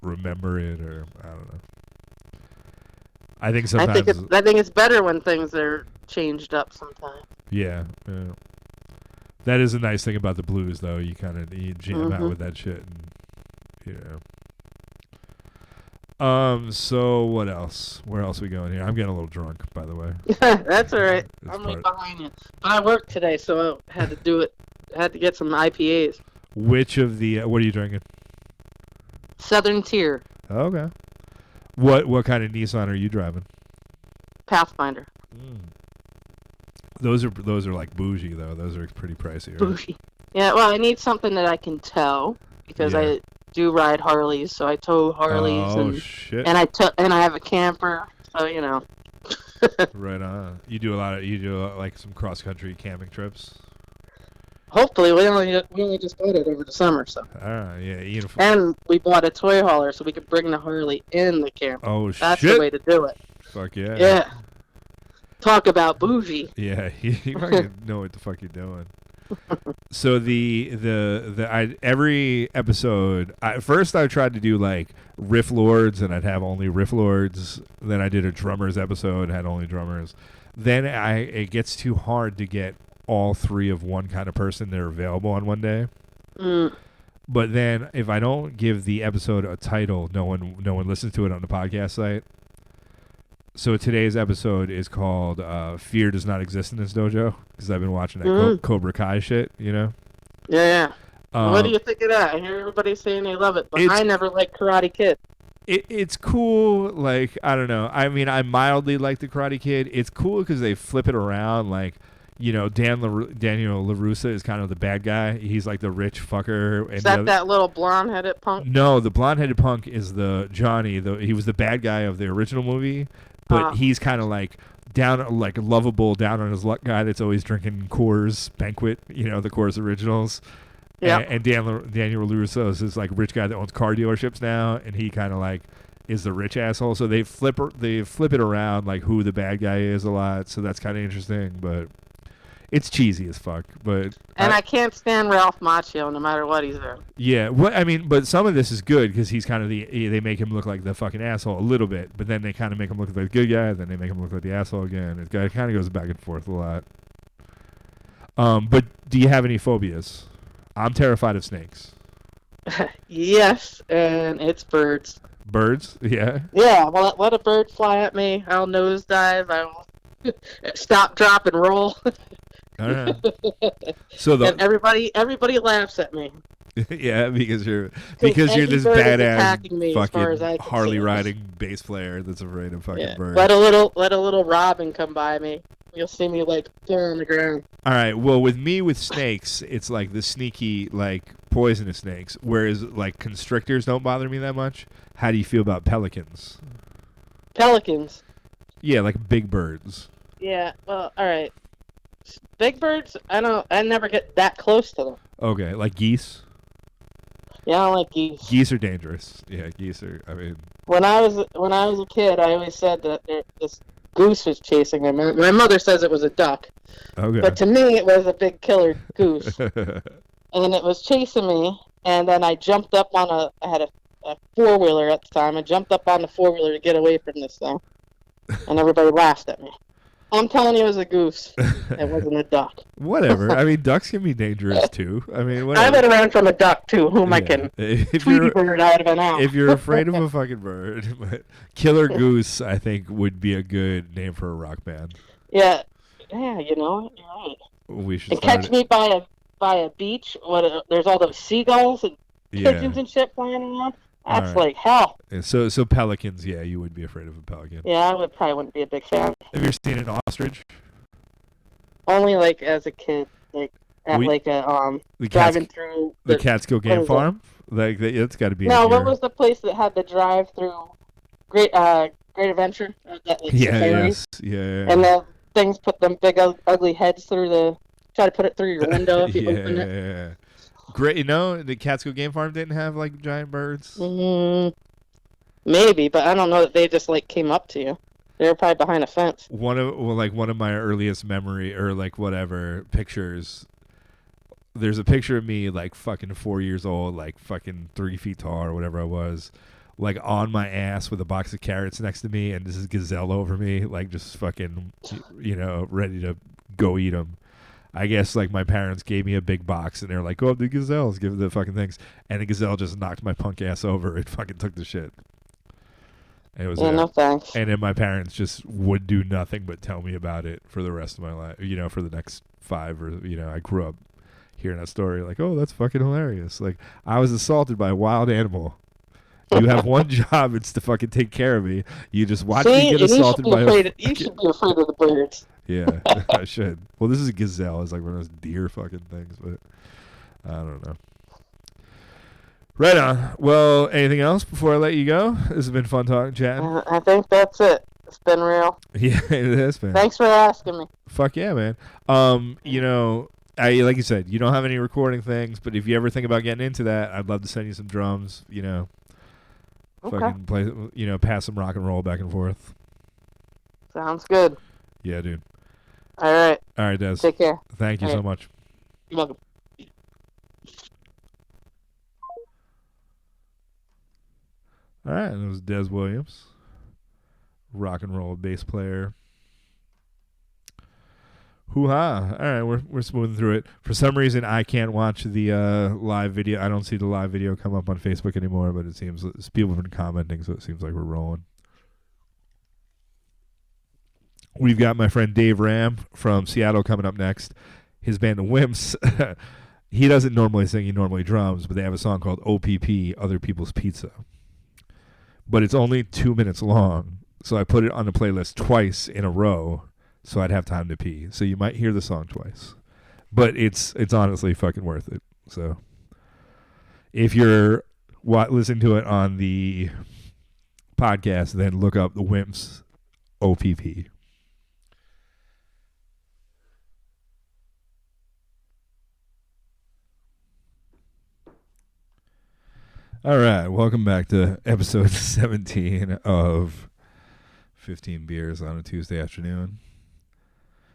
remember it, or I don't know. I think sometimes I think it's better when things are changed up sometimes. Yeah. That is a nice thing about the blues, though. You kind of jam out with that shit, and So what else? Where else are we going here? I'm getting a little drunk, by the way. That's all right. I'm right behind you. But I worked today, so I had to do it. I had to get some IPAs. Which of the? What are you drinking? Southern Tier. Okay. What kind of Nissan are you driving? Pathfinder. Those are like bougie though. Those are pretty pricey. Right? Bougie. Yeah. Well, I need something that I can tow because I do ride Harleys, so I tow Harleys. Oh shit. And I have a camper, so Right on. You do like some cross country camping trips. Hopefully, we only just bought it over the summer, so. Yeah. And we bought a toy hauler so we could bring the Harley in the camper. Oh shit. That's the way to do it. Fuck yeah. Yeah. Talk about bougie. Yeah, you fucking know what the fuck you're doing. So every episode, first I tried to do like riff lords, and I'd have only riff lords. Then I did a drummers episode, had only drummers. Then it gets too hard to get all 3 of one kind of person that are available on one day. But then if I don't give the episode a title, no one listens to it on the podcast site. So today's episode is called Fear Does Not Exist in This Dojo, because I've been watching that Cobra Kai shit, Yeah. What do you think of that? I hear everybody saying they love it, but I never liked Karate Kid. It's cool, like, I don't know. I mean, I mildly like the Karate Kid. It's cool because they flip it around, like, Daniel LaRussa is kind of the bad guy. He's like the rich fucker. And Is that little blonde-headed punk? No, the blonde-headed punk is the Johnny. He was the bad guy of the original movie, but he's kind of like lovable, down on his luck guy that's always drinking Coors Banquet, the Coors Originals. Yeah. And Daniel LaRusso is this like rich guy that owns car dealerships now, and he kind of like is the rich asshole. So they flip it around like who the bad guy is a lot. So that's kind of interesting, but it's cheesy as fuck. But I can't stand Ralph Macchio no matter what he's doing. Yeah, but some of this is good because he's kind of they make him look like the fucking asshole a little bit, but then they kind of make him look like the good guy, then they make him look like the asshole again. It kind of goes back and forth a lot. But do you have any phobias? I'm terrified of snakes. Yes, and it's birds. Birds? Yeah. Yeah, well, let a bird fly at me. I'll nosedive. I'll stop, drop, and roll. All right. So and everybody laughs at me. Yeah, because you're this badass fucking Harley see. Riding bass player that's afraid of fucking birds. Let a little robin come by me. You'll see me like fall on the ground. All right. Well, with snakes, it's like the sneaky like poisonous snakes, whereas like constrictors don't bother me that much. How do you feel about pelicans? Pelicans. Yeah, like big birds. Yeah. Well, all right. Big birds, I never get that close to them. Okay, like geese? Yeah, I don't like geese. Geese are dangerous. Yeah, geese are, I mean... When I was a kid, I always said that this goose was chasing me. My mother says it was a duck. Okay. But to me, it was a big killer goose. And it was chasing me, and then I jumped up on I had a four-wheeler at the time. I jumped up on the four-wheeler to get away from this thing. And everybody laughed at me. I'm telling you, it was a goose. It wasn't a duck. Whatever. I mean, ducks can be dangerous too. I mean, whatever. I would have ran from a duck too. Who am I kidding? Tweety bird, I would have been out. If you're afraid of a fucking bird, but Killer Goose, I think, would be a good name for a rock band. Yeah, you're right. We should. And catch me by a beach. There's all those seagulls and pigeons and shit flying around. That's right. Like hell. Yeah, so pelicans, yeah, you would be afraid of a pelican. Yeah, I probably wouldn't be a big fan. Have you ever seen an ostrich? Only like as a kid, like at driving through the Catskill Game Farm. Like it's got to be. No, what was the place that had the drive-through? Great Adventure. Yes. And the things put them big ugly heads through try to put it through your window if you open it. Yeah. Great, the Catskill Game Farm didn't have like giant birds. Maybe, but I don't know that they just like came up to you. They were probably behind a fence. One of my earliest memory or like whatever pictures. There's a picture of me like fucking 4 years old, like fucking 3 feet tall or whatever I was, like on my ass with a box of carrots next to me, and this is gazelle over me, like just fucking, ready to go eat them. I guess like my parents gave me a big box and they're like, "Oh, the gazelles, give the fucking things," and the gazelle just knocked my punk ass over. It fucking took the shit. It was no thanks. And then my parents just would do nothing but tell me about it for the rest of my life. For the next 5 or I grew up hearing that story like, "Oh, that's fucking hilarious." Like I was assaulted by a wild animal. You have one job, it's to fucking take care of me. You just watch me get assaulted by you should be afraid of the birds. Yeah, I should. Well, this is a gazelle. It's like one of those deer fucking things, but I don't know. Right on. Well, anything else before I let you go? This has been fun chatting. I think that's it. It's been real. Yeah, it has been. Thanks for asking me. Fuck yeah, man. I like you said, you don't have any recording things, but if you ever think about getting into that, I'd love to send you some drums. Okay. Fucking play. Pass some rock and roll back and forth. Sounds good. Yeah, dude. All right, Des. Take care. Thank you so much. You're welcome. All right, and it was Dez Williams, rock and roll bass player. Hoo-ha. All right, we're smoothing through it. For some reason, I can't watch the live video. I don't see the live video come up on Facebook anymore, but it seems people have been commenting, so it seems like we're rolling. We've got my friend Dave Ramm from Seattle coming up next. His band, The Wimps. He doesn't normally sing, he normally drums, but they have a song called OPP, Other People's Pizza. But it's only 2 minutes long, so I put it on the playlist twice in a row so I'd have time to pee. So you might hear the song twice, but it's honestly fucking worth it. So if you're listening to it on the podcast, then look up the Wimps OPP. All right, welcome back to episode 17 of 15 Beers on a Tuesday afternoon.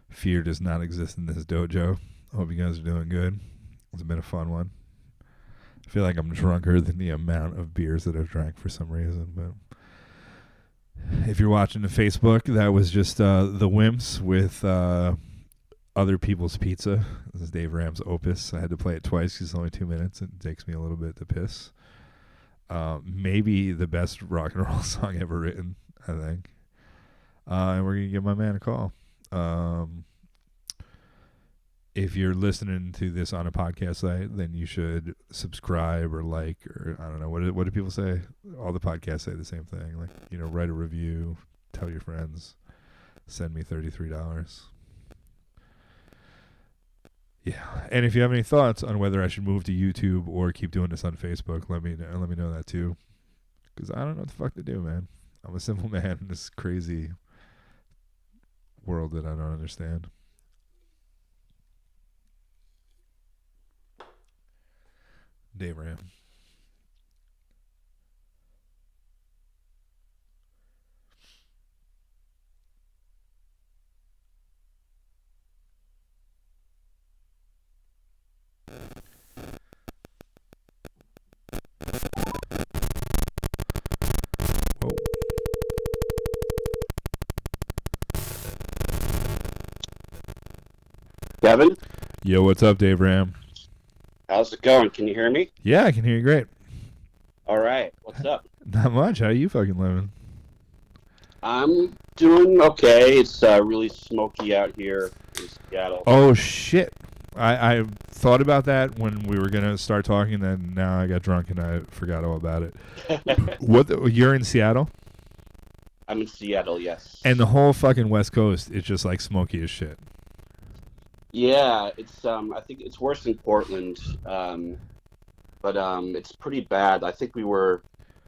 Fear does not exist in this dojo. Hope you guys are doing good. It's been a fun one. I feel like I'm drunker than the amount of beers that I've drank for some reason. But if you're watching the Facebook, that was just the Wimps with Other People's Pizza. This is Dave Ramm's opus. I had to play it twice because it's only 2 minutes. It takes me a little bit to piss. Maybe the best rock and roll song ever written, I think. And we're going to give my man a call. If you're listening to this on a podcast site, then you should subscribe or like, or I don't know, what do people say? All the podcasts say the same thing. Like, write a review, tell your friends, send me $33. Yeah, and if you have any thoughts on whether I should move to YouTube or keep doing this on Facebook, let me know that too, because I don't know what the fuck to do, man. I'm a simple man in this crazy world that I don't understand. Dave Ramm. Whoa. Kevin? Yo, what's up, Dave Ramm? How's it going? Can you hear me? Yeah, I can hear you great. All right. What's up? Not much. How you fucking living? I'm doing okay. It's really smoky out here in Seattle. Oh, shit. I thought about that when we were going to start talking, and now I got drunk and I forgot all about it. You're in Seattle? I'm in Seattle, yes. And the whole fucking West Coast, it's just like smoky as shit. Yeah, it's I think it's worse in Portland, but it's pretty bad. I think we were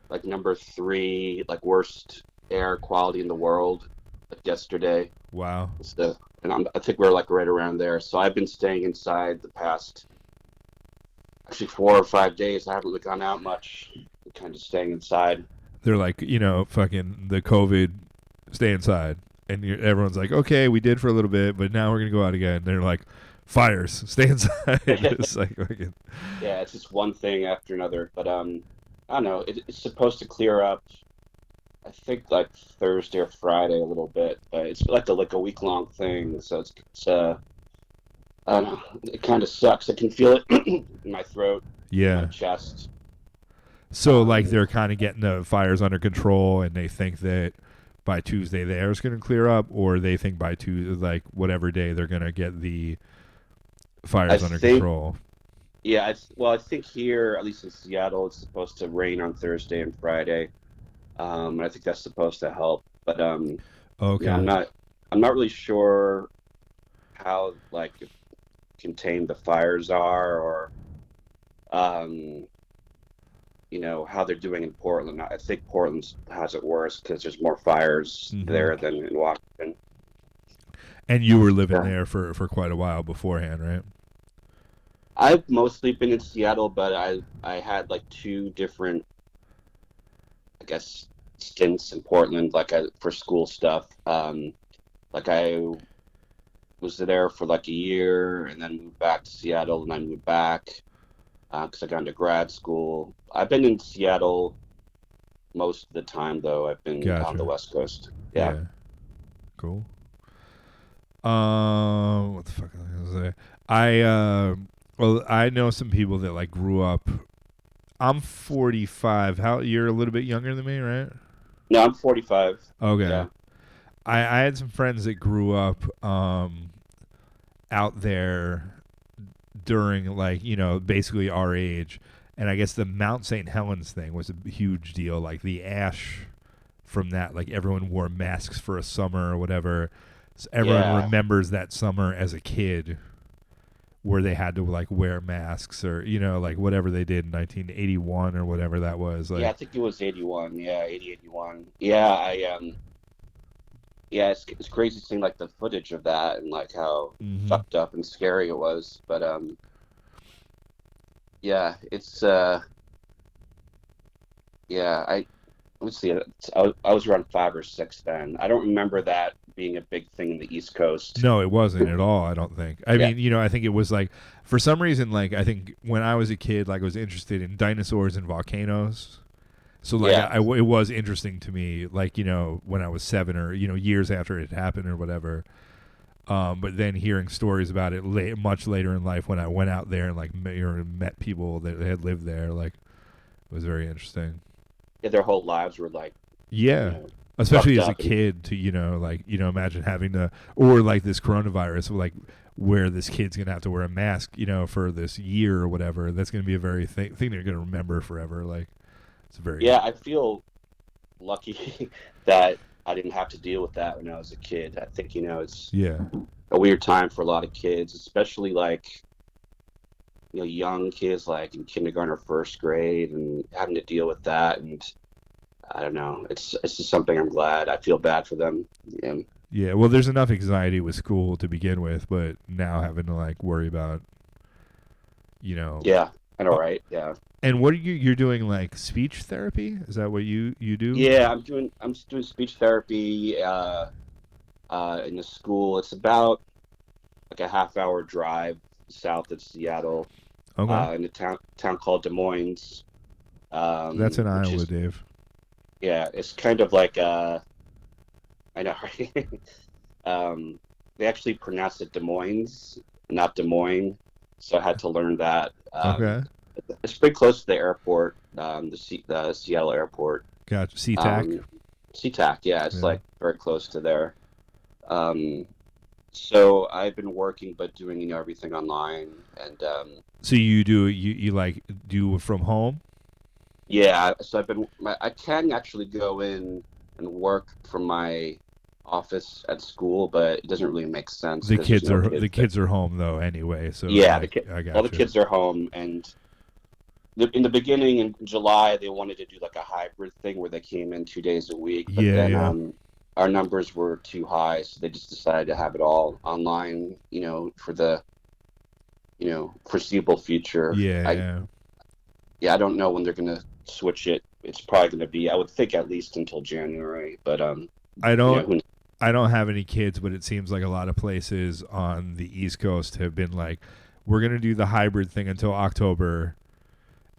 like number 3, like worst air quality in the world, like yesterday. Wow. So, and I think we're like right around there. So I've been staying inside the past actually 4 or 5 days. I haven't really gone out much. I'm kind of staying inside. They're like, fucking the COVID, stay inside. And everyone's like, okay, we did for a little bit, but now we're going to go out again. And they're like, fires, stay inside. It's like, fucking... Yeah, it's just one thing after another. But I don't know. It's supposed to clear up, I think, like Thursday or Friday a little bit. But it's like a week-long thing. So it's I don't know. It kind of sucks. I can feel it in my throat, yeah, my chest. So, like, they're kind of getting the fires under control, and they think that by Tuesday the air's going to clear up, or they think by like whatever day they're going to get the fires under control. Yeah, I think here, at least in Seattle, it's supposed to rain on Thursday and Friday. And I think that's supposed to help. But okay. Yeah, I'm not really sure how like contained the fires are, or how they're doing in Portland. I think Portland has it worse because there's more fires there than in Washington. And you were living there for quite a while beforehand, right? I've mostly been in Seattle, but I had like 2 different, I guess, stints in Portland, like for school stuff. Like I was there for like a year, and then moved back to Seattle, and I moved back because I got into grad school. I've been in Seattle most of the time, though. I've been on the West Coast. Yeah. Cool. What the fuck was I gonna say? I know some people that like grew up. I'm 45. You're a little bit younger than me, right? No, I'm 45. Okay. Yeah. I had some friends that grew up out there during, like, basically our age. And I guess the Mount St. Helens thing was a huge deal. Like the ash from that, like everyone wore masks for a summer or whatever. everyone remembers that summer as a kid where they had to like wear masks or like whatever they did in 1981 or whatever that was. Like, yeah, I think it was 81. Yeah, 80, 81. Yeah, yeah, it's crazy seeing like the footage of that and like how fucked up and scary it was. But yeah, it's yeah, let's see. I was around 5 or 6 then. I don't remember that being a big thing in the East Coast. No, it wasn't at all, I don't think. I mean, I think it was like, for some reason, like, I think when I was a kid, like, I was interested in dinosaurs and volcanoes. So, like, it was interesting to me, like, when I was 7 or, years after it happened or whatever. But then hearing stories about it much later in life when I went out there and, like, met people that had lived there, like, it was very interesting. Yeah, their whole lives were, like... Yeah. Especially as a kid to, imagine having to, or like this coronavirus, like where this kid's going to have to wear a mask, for this year or whatever. That's going to be a very thing they're going to remember forever. Like, it's very... Yeah, I feel lucky that I didn't have to deal with that when I was a kid. I think, it's a weird time for a lot of kids, especially like, young kids like in kindergarten or first grade and having to deal with that. And I don't know. It's just something I'm glad. I feel bad for them. Yeah. Well, there's enough anxiety with school to begin with, but now having to like worry about, Yeah, I know, right? Yeah. And what are you're doing, like speech therapy? Is that what you do? Yeah, I'm doing speech therapy in the school. It's about like a half-hour drive south of Seattle. Okay. In a town called Des Moines. That's in Iowa, Dave. Yeah, it's kind of like I know, right? They actually pronounce it Des Moines, not Des Moines, so I had to learn that. Okay. It's pretty close to the airport, the Seattle airport. Gotcha. SeaTac. SeaTac, yeah, it's like very close to there. So I've been working, but doing everything online, and so you do from home? Yeah, so I can actually go in and work from my office at school, but it doesn't really make sense. The kids are home though anyway, so yeah, all the kids are home, and in the beginning in July they wanted to do like a hybrid thing where they came in 2 days a week, but then our numbers were too high, so they just decided to have it all online, for the foreseeable future. I don't know when they're gonna switch it. It's probably going to be, I would think, at least until January. But I don't have any kids, but it seems like a lot of places on the East Coast have been like, we're going to do the hybrid thing until October,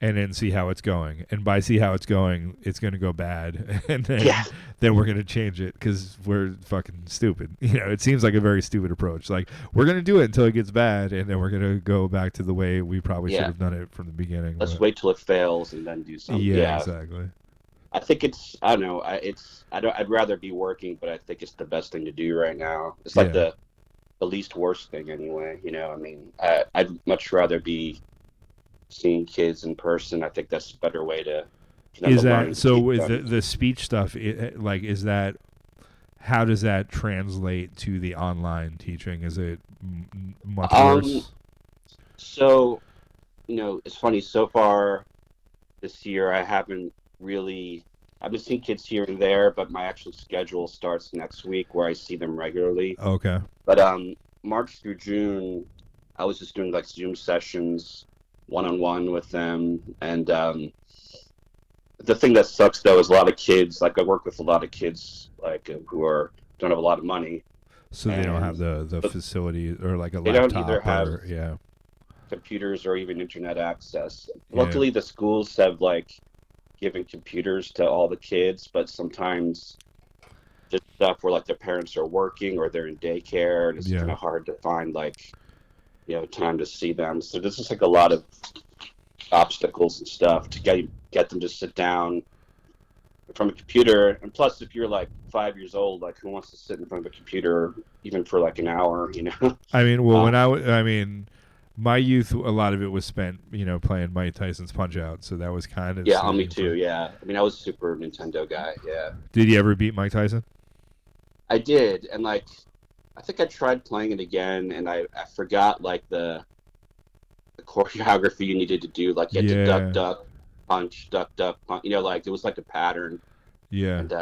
and then see how it's going. And by see how it's going, it's going to go bad, and then we're going to change it because we're fucking stupid. It seems like a very stupid approach. Like, we're going to do it until it gets bad, and then we're going to go back to the way we probably should have done it from the beginning. Let's wait till it fails and then do something. Yeah, exactly. I think it's, I don't know, I'd rather be working, but I think it's the best thing to do right now. It's like the least worst thing anyway. I mean, I'd much rather be seeing kids in person. I think that's a better way to. Is that so? With the speech stuff, is that? How does that translate to the online teaching? Is it much worse? So, it's funny. So far this year, I haven't really. I've been seeing kids here and there, but my actual schedule starts next week, where I see them regularly. Okay. But March through June, I was just doing like Zoom sessions, one-on-one with them, and the thing that sucks though is a lot of kids, like I work with a lot of kids like who don't have a lot of money, so they don't have the facility or like a laptop, they don't either have computers or even internet access. Luckily the schools have like given computers to all the kids, but sometimes just stuff where like their parents are working or they're in daycare, and it's kind of hard to find like time to see them. So there's just like a lot of obstacles and stuff to get them to sit down from a computer. And plus, if you're like 5 years old, like who wants to sit in front of a computer even for like an hour? I mean, well, when my youth, a lot of it was spent, playing Mike Tyson's Punch-Out. So that was kind of me too. Yeah, I mean, I was a Super Nintendo guy. Yeah. Did you ever beat Mike Tyson? I did, and like I think I tried playing it again, and I forgot like the choreography you needed to do. Like you had to duck, duck, punch, duck, duck, punch. You know, like it was like a pattern. Yeah. And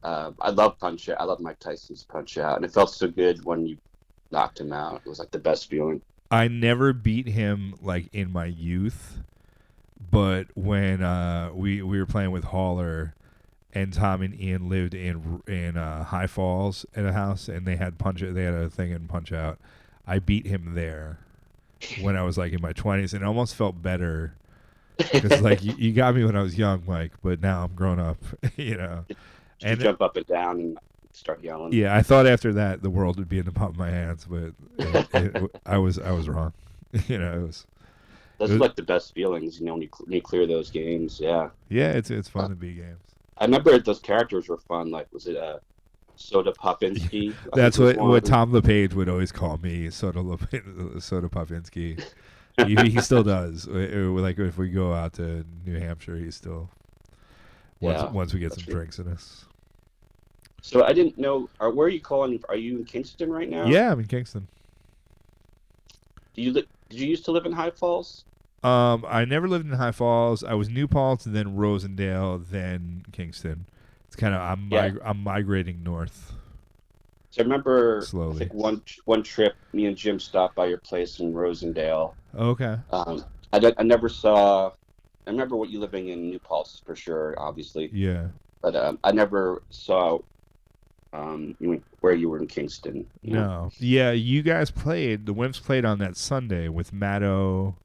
I love Punch Out. I love Mike Tyson's Punch Out, and it felt so good when you knocked him out. It was like the best feeling. I never beat him like in my youth, but when we were playing with Haller, and Tom and Ian lived in High Falls at a house, and they had a thing in Punch Out. I beat him there when I was like in my 20s, and it almost felt better because like you got me when I was young, Mike, but now I'm grown up, you know. And jump up and down and start yelling. Yeah, I thought after that the world would be in the palm of my hands, but I was wrong. You know, those are like the best feelings, you know, when you clear those games. Yeah. Yeah, it's fun to beat games. I remember those characters were fun. Like, was it Soda Popinski? That's what Tom LePage would always call me, Soda Popinski. he still does. Like if we go out to New Hampshire, he's still once we get some drinks in us. So I didn't know. Where are you calling? Are you in Kingston right now? Yeah, I'm in Kingston. Did you used to live in High Falls? I never lived in High Falls. I was New Paltz, then Rosendale, then Kingston. It's kind of I'm migrating north. So I remember slowly. I think one trip, me and Jim stopped by your place in Rosendale. Okay. I never saw. I remember what you living in New Paltz for sure, obviously. Yeah. But I never saw where you were in Kingston. No. Know? Yeah, you guys played. The Wimps played on that Sunday with Matto.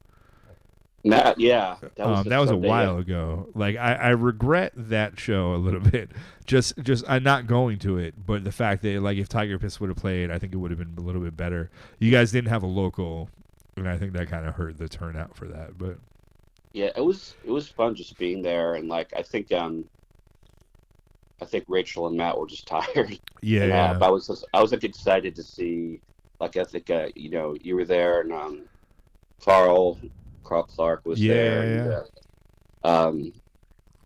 Yeah, that was a while ago. Like I regret that show a little bit. Just I'm not going to it, but the fact that like if Tiger Piss would have played, I think it would have been a little bit better. You guys didn't have a local, and I think that kind of hurt the turnout for that. But yeah, it was fun just being there, and like I think Rachel and Matt were just tired. Yeah, and, I was like excited to see. Like I think you were there, and Carl Clark was there. Yeah. And,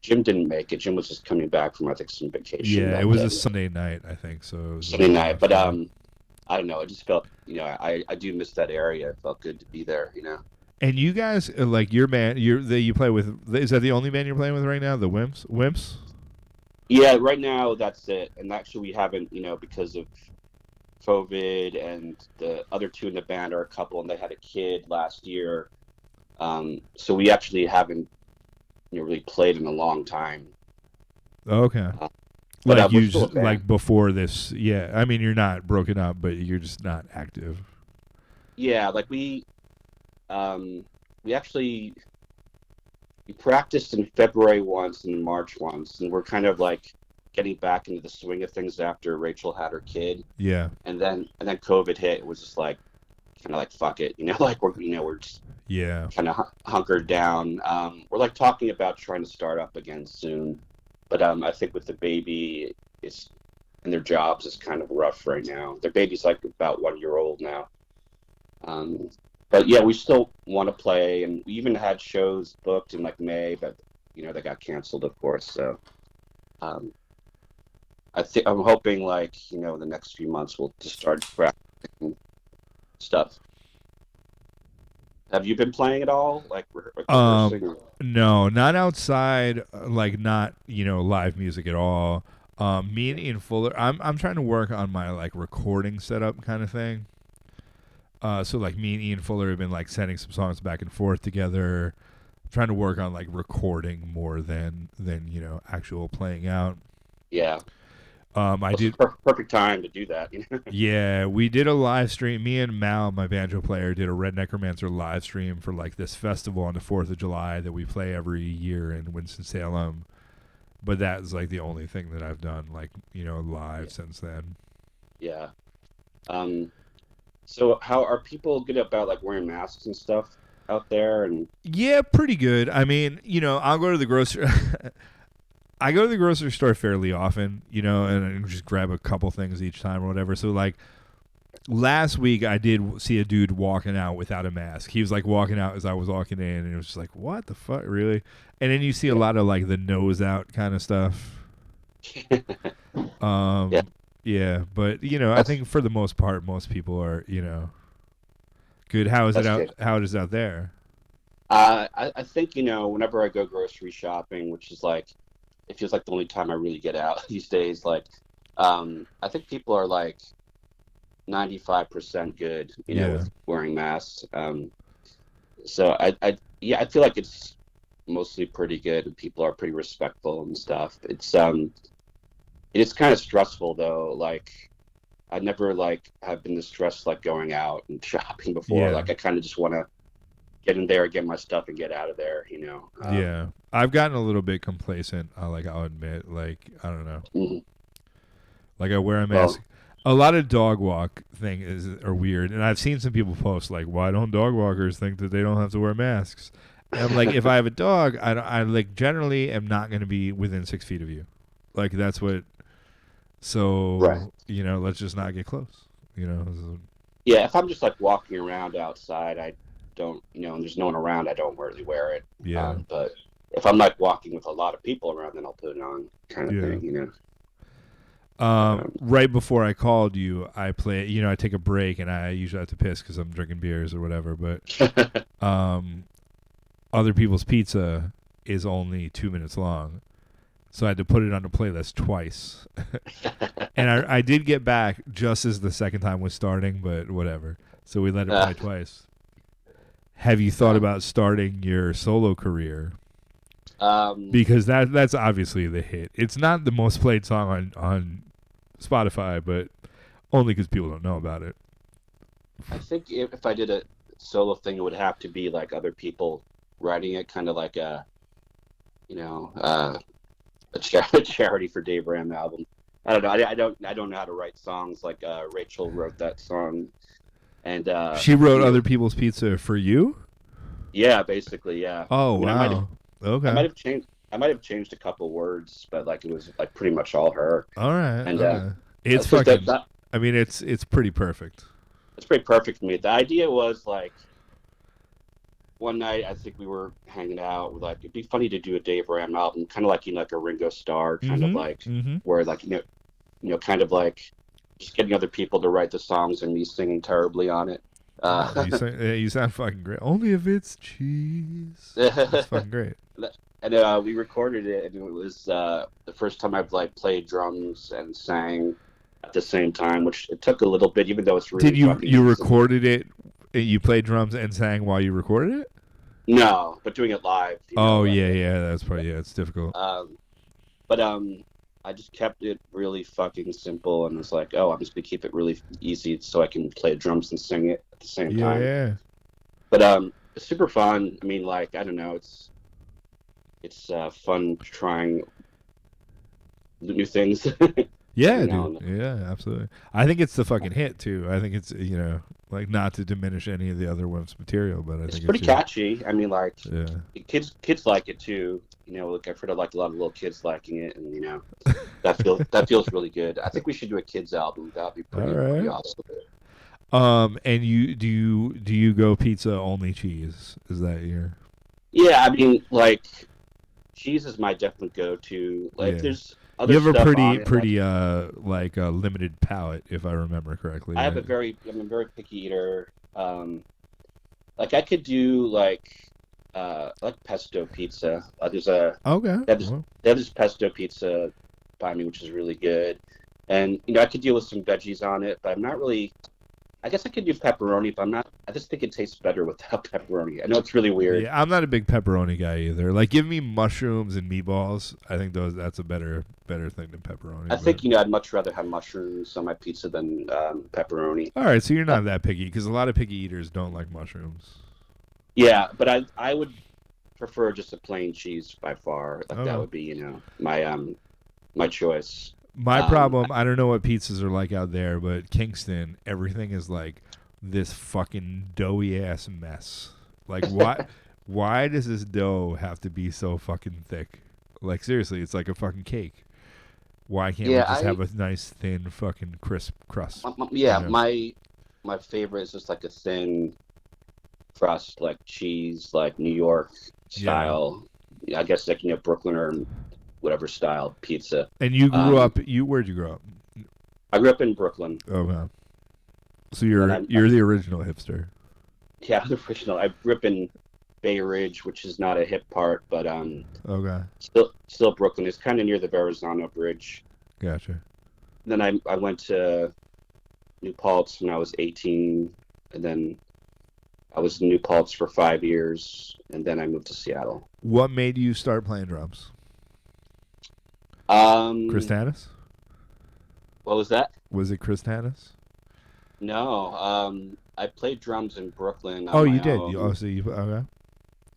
Jim didn't make it. Jim was just coming back from I think some vacation. Yeah, it was a Sunday night, I think. So it was Sunday night, but I don't know. I just felt I do miss that area. It felt good to be there. And you guys like your band, you play with. Is that the only band you're playing with right now? The Wimps? Yeah, right now that's it. And actually, we haven't because of COVID, and the other two in the band are a couple, and they had a kid last year. So we actually haven't really played in a long time. Okay. Like before this, yeah. I mean, you're not broken up, but you're just not active. Yeah, like we practiced in February once and in March once, and we're kind of like getting back into the swing of things after Rachel had her kid. Yeah. And then COVID hit. It was just like kind of like fuck it, like we're just kind of hunkered down. We're like talking about trying to start up again soon, but I think with the baby and their jobs is kind of rough right now. Their baby's like about 1 year old now. But yeah, we still want to play, and we even had shows booked in like May, but they got canceled, of course. So I'm hoping like the next few months we'll just start practicing stuff. Have you been playing at all? Like rehearsing? No, not outside, like not live music at all. Me and Ian Fuller, I'm trying to work on my like recording setup kind of thing. So like me and Ian Fuller have been like sending some songs back and forth together, trying to work on like recording more than actual playing out. Yeah. I did perfect time to do that. Yeah, we did a live stream. Me and Mal, my banjo player, did a Red Necromancer live stream for like this festival on the 4th of July that we play every year in Winston-Salem. But that's like the only thing that I've done like live since then. Yeah. So how are people good about like wearing masks and stuff out there? And yeah, pretty good. I mean, I'll go to the grocery. I go to the grocery store fairly often, and I just grab a couple things each time or whatever. So like last week, I did see a dude walking out without a mask. He was like walking out as I was walking in, and it was just like, what the fuck, really? And then you see a lot of like the nose out kind of stuff. Yeah. Yeah, but I think for the most part, most people are good. How is it out? Good. How is it out there? I think whenever I go grocery shopping, which is like, it feels like the only time I really get out these days. Like, I think people are like 95% good, with wearing masks. So I feel like it's mostly pretty good, and people are pretty respectful and stuff. It is kind of stressful though. Like, I never have been this stressed going out and shopping before. Yeah. Like, I kind of just want to get in there, get my stuff, and get out of there. Yeah, I've gotten a little bit complacent. I'll admit. I don't know. Mm-hmm. I wear a mask. A lot of dog walk are weird, and I've seen some people post why don't dog walkers think that they don't have to wear masks? And I'm if I have a dog, I generally am not going to be within 6 feet of you. That's what. So right. Let's just not get close. Yeah, if I'm just walking around outside, I don't, and there's no one around, I don't really wear it. Yeah. But if I'm walking with a lot of people around, then I'll put it on, kind of thing. Right before I called you, I play. I take a break, and I usually have to piss because I'm drinking beers or whatever. But Other People's Pizza is only 2 minutes long, so I had to put it on the playlist twice. And I did get back just as the second time was starting, but whatever. So we let it play twice. Have you thought about starting your solo career? Because that's obviously the hit. It's not the most played song on Spotify, but only because people don't know about it. I think if I did a solo thing, it would have to be other people writing it, kind of like a charity for Dave Ramm album. I don't know. I don't know how to write songs. Rachel wrote that song, and she wrote Other People's Pizza for you. Yeah, basically, yeah. Oh, wow. Okay. I might have changed a couple words, but it was pretty much all her. All right. And it's fucking. I mean, it's pretty perfect. It's pretty perfect for me. The idea was one night I think we were hanging out. It'd be funny to do a Dave Ramm album, kind of a Ringo Starr, kind of where kind of just getting other people to write the songs and me singing terribly on it. You sound fucking great. Only if it's cheese. That's fucking great. And we recorded it, and it was the first time I've played drums and sang at the same time, which it took a little bit, even though it's really. Did you recorded it? You played drums and sang while you recorded it? No, but doing it live. Yeah, that's probably it's difficult. But I just kept it really fucking simple, and was I'm just gonna keep it really easy so I can play drums and sing it at the same time. Yeah. But it's super fun. I mean, I don't know, it's fun trying new things. Yeah, dude. Yeah, absolutely. I think it's the fucking hit too. I think it's not to diminish any of the other one's material, but I think it's pretty catchy. I mean, yeah. Kids like it too. I've heard of a lot of little kids liking it, and that feels really good. I think we should do a kids album. That'd be pretty awesome. And do you go pizza only cheese? Is that your? Yeah, I mean, cheese is my definite go-to. There's other you have stuff a pretty limited palate, if I remember correctly. I'm a very picky eater. I could do pesto pizza. There's a they have this pesto pizza by me, which is really good. And I could deal with some veggies on it, but I'm not really. I guess I could do pepperoni, but I'm not. I just think it tastes better without pepperoni. I know it's really weird. Yeah, I'm not a big pepperoni guy either. Give me mushrooms and meatballs. I think that's a better thing than pepperoni. I think I'd much rather have mushrooms on my pizza than pepperoni. All right, so you're not that picky, because a lot of picky eaters don't like mushrooms. Yeah, but I would prefer just a plain cheese by far. That would be my choice. My problem, I don't know what pizzas are like out there, but Kingston, everything is this fucking doughy ass mess. Why does this dough have to be so fucking thick? Seriously, it's like a fucking cake. Why can't we just have a nice thin fucking crisp crust? My favorite is just a thin crust, cheese, New York style. Yeah. I guess Brooklyn or whatever style pizza. And you grew up. Where'd you grow up? I grew up in Brooklyn. Oh man. So you're the original hipster. Yeah, the original. I grew up in Bay Ridge, which is not a hip part, but Okay. still Brooklyn. It's kind of near the Verrazano Bridge. Gotcha. Then I went to New Paltz when I was 18, and then I was in New Paltz for 5 years, and then I moved to Seattle. What made you start playing drums? Chris Tanis? What was that? Was it Chris Tanis? No, I played drums in Brooklyn. Oh, you did. Own. Okay.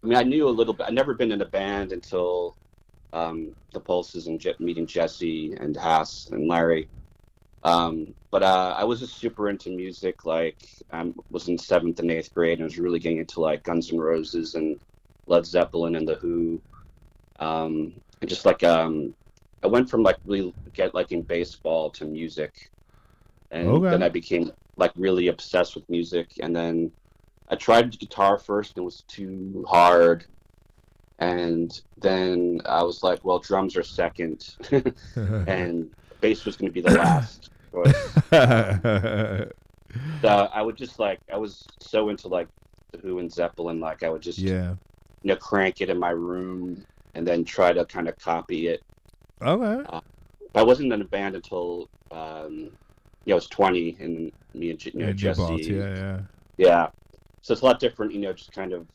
I mean, I knew a little bit. I'd never been in a band until the Pulses and meeting Jesse and Haas and Larry. But I was just super into music. Like, I was in 7th and 8th grade and was really getting into like Guns N' Roses and Led Zeppelin and The Who. And just like I went from like really liking baseball to music, and then I became like really obsessed with music. And then I tried guitar first and it was too hard. And then I was like, well, drums are second, and bass was going to be the last choice. So I would just like, I was so into like The Who and Zeppelin, like I would just crank it in my room and then try to kind of copy it. Okay. I wasn't in a band until I was 20, and me and Jesse. Yeah. So it's a lot different, just kind of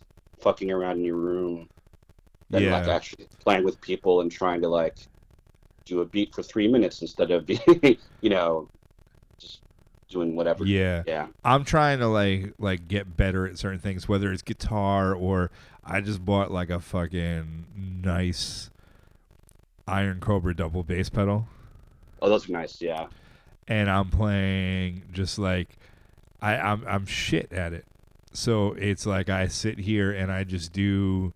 fucking around in your room than like actually playing with people and trying to like do a beat for 3 minutes instead of being, just doing whatever. Yeah. I'm trying to like get better at certain things, whether it's guitar or I just bought like a fucking nice Iron Cobra double bass pedal. Oh, those are nice, yeah. And I'm playing just like I'm shit at it. So it's like I sit here and I just do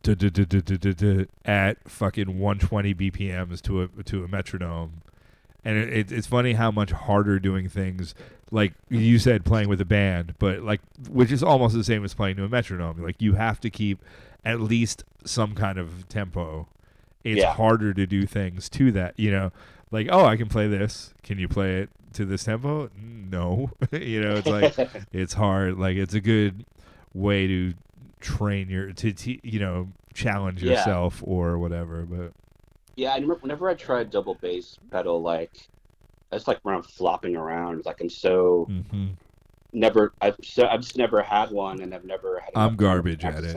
at fucking 120 BPMs to a metronome. And it's funny how much harder doing things, like you said, playing with a band, but like, which is almost the same as playing to a metronome. Like you have to keep at least some kind of tempo. It's harder to do things to that, like, oh, I can play this. Can you play it to this tempo? No. It's like, it's hard. Like, it's a good way to train challenge yourself or whatever. But yeah, I remember whenever I tried double bass pedal, like, it's like when I'm flopping around, like I'm so I've just never had one, and I've never had. I'm garbage at it.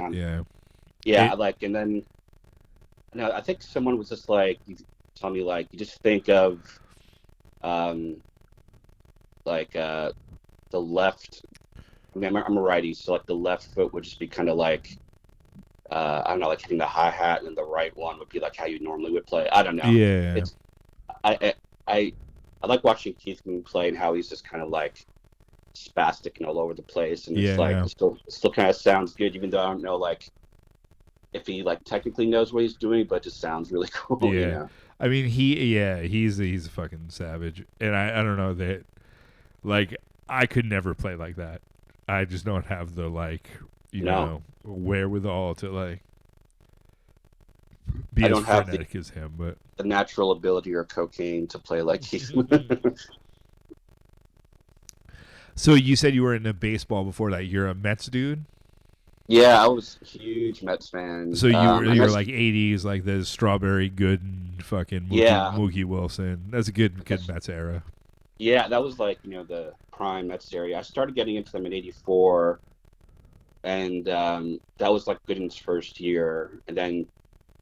Yeah. And then, I think someone was just like, tell me like, you just think of, the left. I mean, I'm a righty, so like the left foot would just be kind of like, I don't know, like hitting the hi-hat, and the right one would be like how you normally would play. I don't know. Yeah. It's, I like watching Keith Moon play and how he's just kind of like spastic and all over the place, and it's like it still kind of sounds good, even though I don't know like if he like technically knows what he's doing, but it just sounds really cool. Yeah. I mean, he's a fucking savage, and I don't know that, like, I could never play like that. I just don't have the like, wherewithal to like be as frenetic as him, but the natural ability or cocaine to play like Keith. So you said you were into baseball before that. You're a Mets dude? Yeah, I was a huge Mets fan. So you were like 80s, like the Strawberry Gooden, fucking Mookie Wilson. That's a good Mets era. Yeah, that was like, the prime Mets area. I started getting into them in 84, and that was like Gooden's first year. And then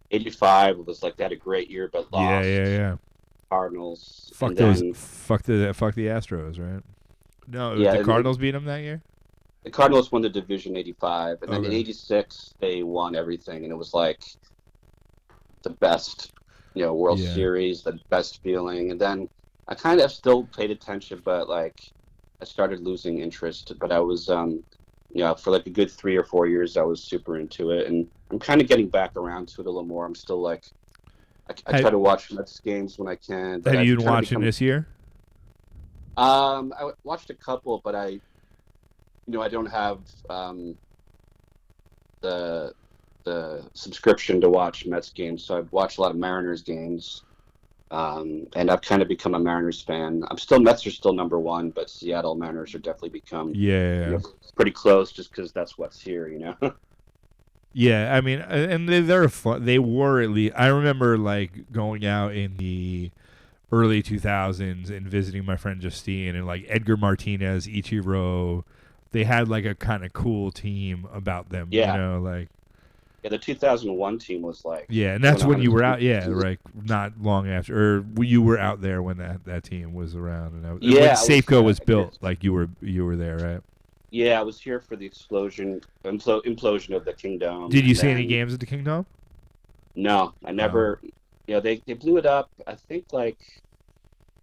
85 was like, they had a great year, but lost. Yeah. Cardinals. Fuck the Astros, right? No, the Cardinals beat them that year? The Cardinals won the division 85, and then in 86 they won everything, and it was like the best, World Series, the best feeling. And then I kind of still paid attention, but like I started losing interest. But I was, for like a good 3 or 4 years, I was super into it, and I'm kind of getting back around to it a little more. I'm still like, I try to watch Mets games when I can. Have you been watching this year? I watched a couple, but I don't have the subscription to watch Mets games, so I've watched a lot of Mariners games. And I've kind of become a Mariners fan. Mets are still number one, but Seattle Mariners are definitely become pretty close just because that's what's here, Yeah, I mean, and they're fun. They were at least. I remember like going out in the early 2000s and visiting my friend Justine and like Edgar Martinez, Ichiro. They had like a kind of cool team about them, Yeah. like. Yeah, the 2001 team was like. Yeah, and that's when you were out. Yeah, right. Not long after, or you were out there when that team was around, and when Safeco was built. Like you were there, right? Yeah, I was here for the implosion of the Kingdom. Did you see any games at the Kingdom? No, I never. They blew it up. I think like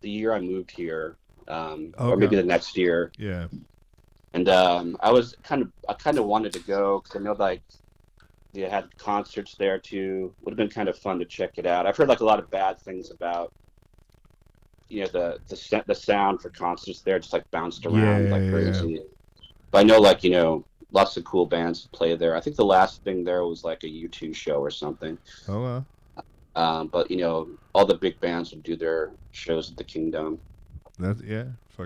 the year I moved here, or maybe the next year. Yeah. And I kind of wanted to go because I know like they had concerts there too. Would have been kind of fun to check it out. I've heard like a lot of bad things about the sound for concerts there, just like bounced around like crazy. Yeah. But I know like lots of cool bands play there. I think the last thing there was like a U2 show or something. Oh wow. But all the big bands would do their shows at the Kingdom. Fuck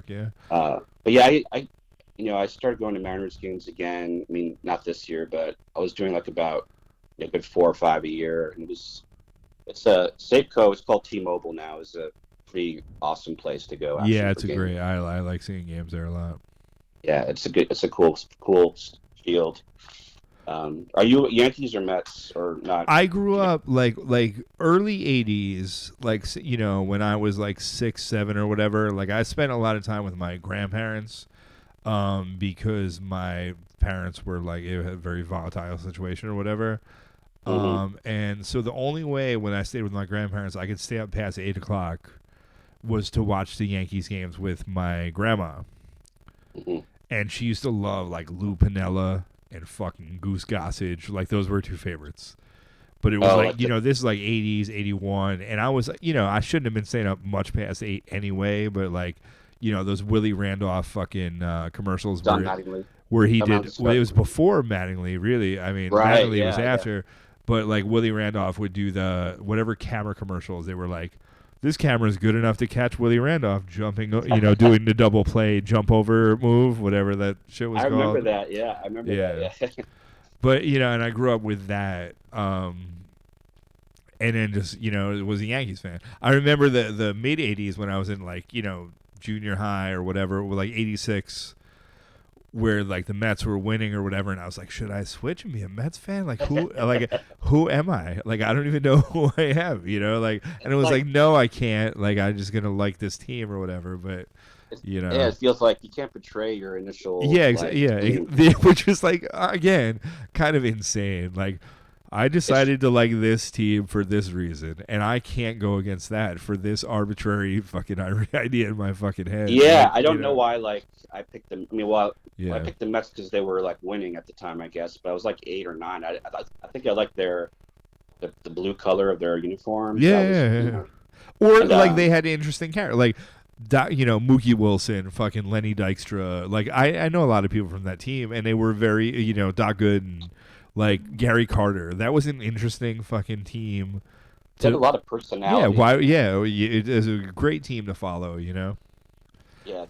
yeah. But yeah, I started going to Mariners games again. I mean, not this year, but I was doing like about a good 4 or 5 a year, and it's a Safeco. It's called T-Mobile now. It's a pretty awesome place to go. Yeah, it's a great. I like seeing games there a lot. Yeah, it's a cool field. Are you Yankees or Mets or not? I grew up like early 80s, like when I was like 6, 7 or whatever. Like I spent a lot of time with my grandparents. Because my parents were like in a very volatile situation or whatever. And so the only way when I stayed with my grandparents I could stay up past 8 o'clock was to watch the Yankees games with my grandma. And she used to love like Lou Piniella and fucking Goose Gossage. Like those were her two favorites. But it was this is like 80s, 81. And I was, I shouldn't have been staying up much past 8 anyway, but like, those Willie Randolph fucking commercials where he did. Well, it was before Mattingly, really. I mean, Mattingly was after. Yeah. But like Willie Randolph would do the whatever camera commercials. They were like, this camera is good enough to catch Willie Randolph jumping, doing the double play, jump over move, whatever that shit was called. I remember that. Yeah, I remember that. Yeah. But and I grew up with that. And then just was a Yankees fan. I remember the mid '80s when I was in like junior high or whatever, with like 86, where like the Mets were winning or whatever, and I was like, should I switch and be a Mets fan? Like who am I? Like I don't even know who I am, like, and it was like no, I can't, like I'm just gonna like this team or whatever, but yeah, it feels like you can't betray your initial which is like again kind of insane. Like I decided to like this team for this reason, and I can't go against that for this arbitrary fucking idea in my fucking head. Yeah, I don't know why. Like I picked them. I mean, I picked the Mets because they were like winning at the time, I guess. But I was like 8 or 9. I think I liked the blue color of their uniform. Yeah. Or like they had interesting character, like Mookie Wilson, fucking Lenny Dykstra. Like I know a lot of people from that team, and they were very Doc Good and. Like Gary Carter, that was an interesting fucking team. They had a lot of personality. It is a great team to follow, Yeah,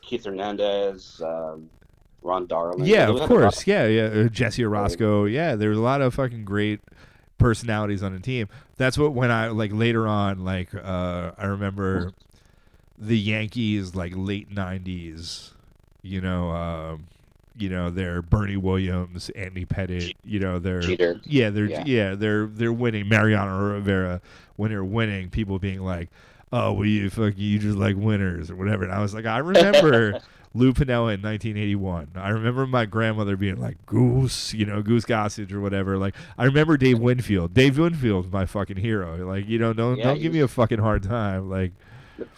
Keith Hernandez, Ron Darling. Yeah, of course. Jesse Orozco. Yeah, there's a lot of fucking great personalities on the team. That's what when I like later on, like I remember the Yankees, like late '90s. They're Bernie Williams, Andy Pettitte. They're Cheater. They're winning. Mariano Rivera, when they're winning, people being like, "Oh, well, you just like winners or whatever." And I was like, I remember Lou Piniella in 1981. I remember my grandmother being like, "Goose," Goose Gossage or whatever. Like I remember Dave Winfield. Dave Winfield's my fucking hero. Like don't give me a fucking hard time. Like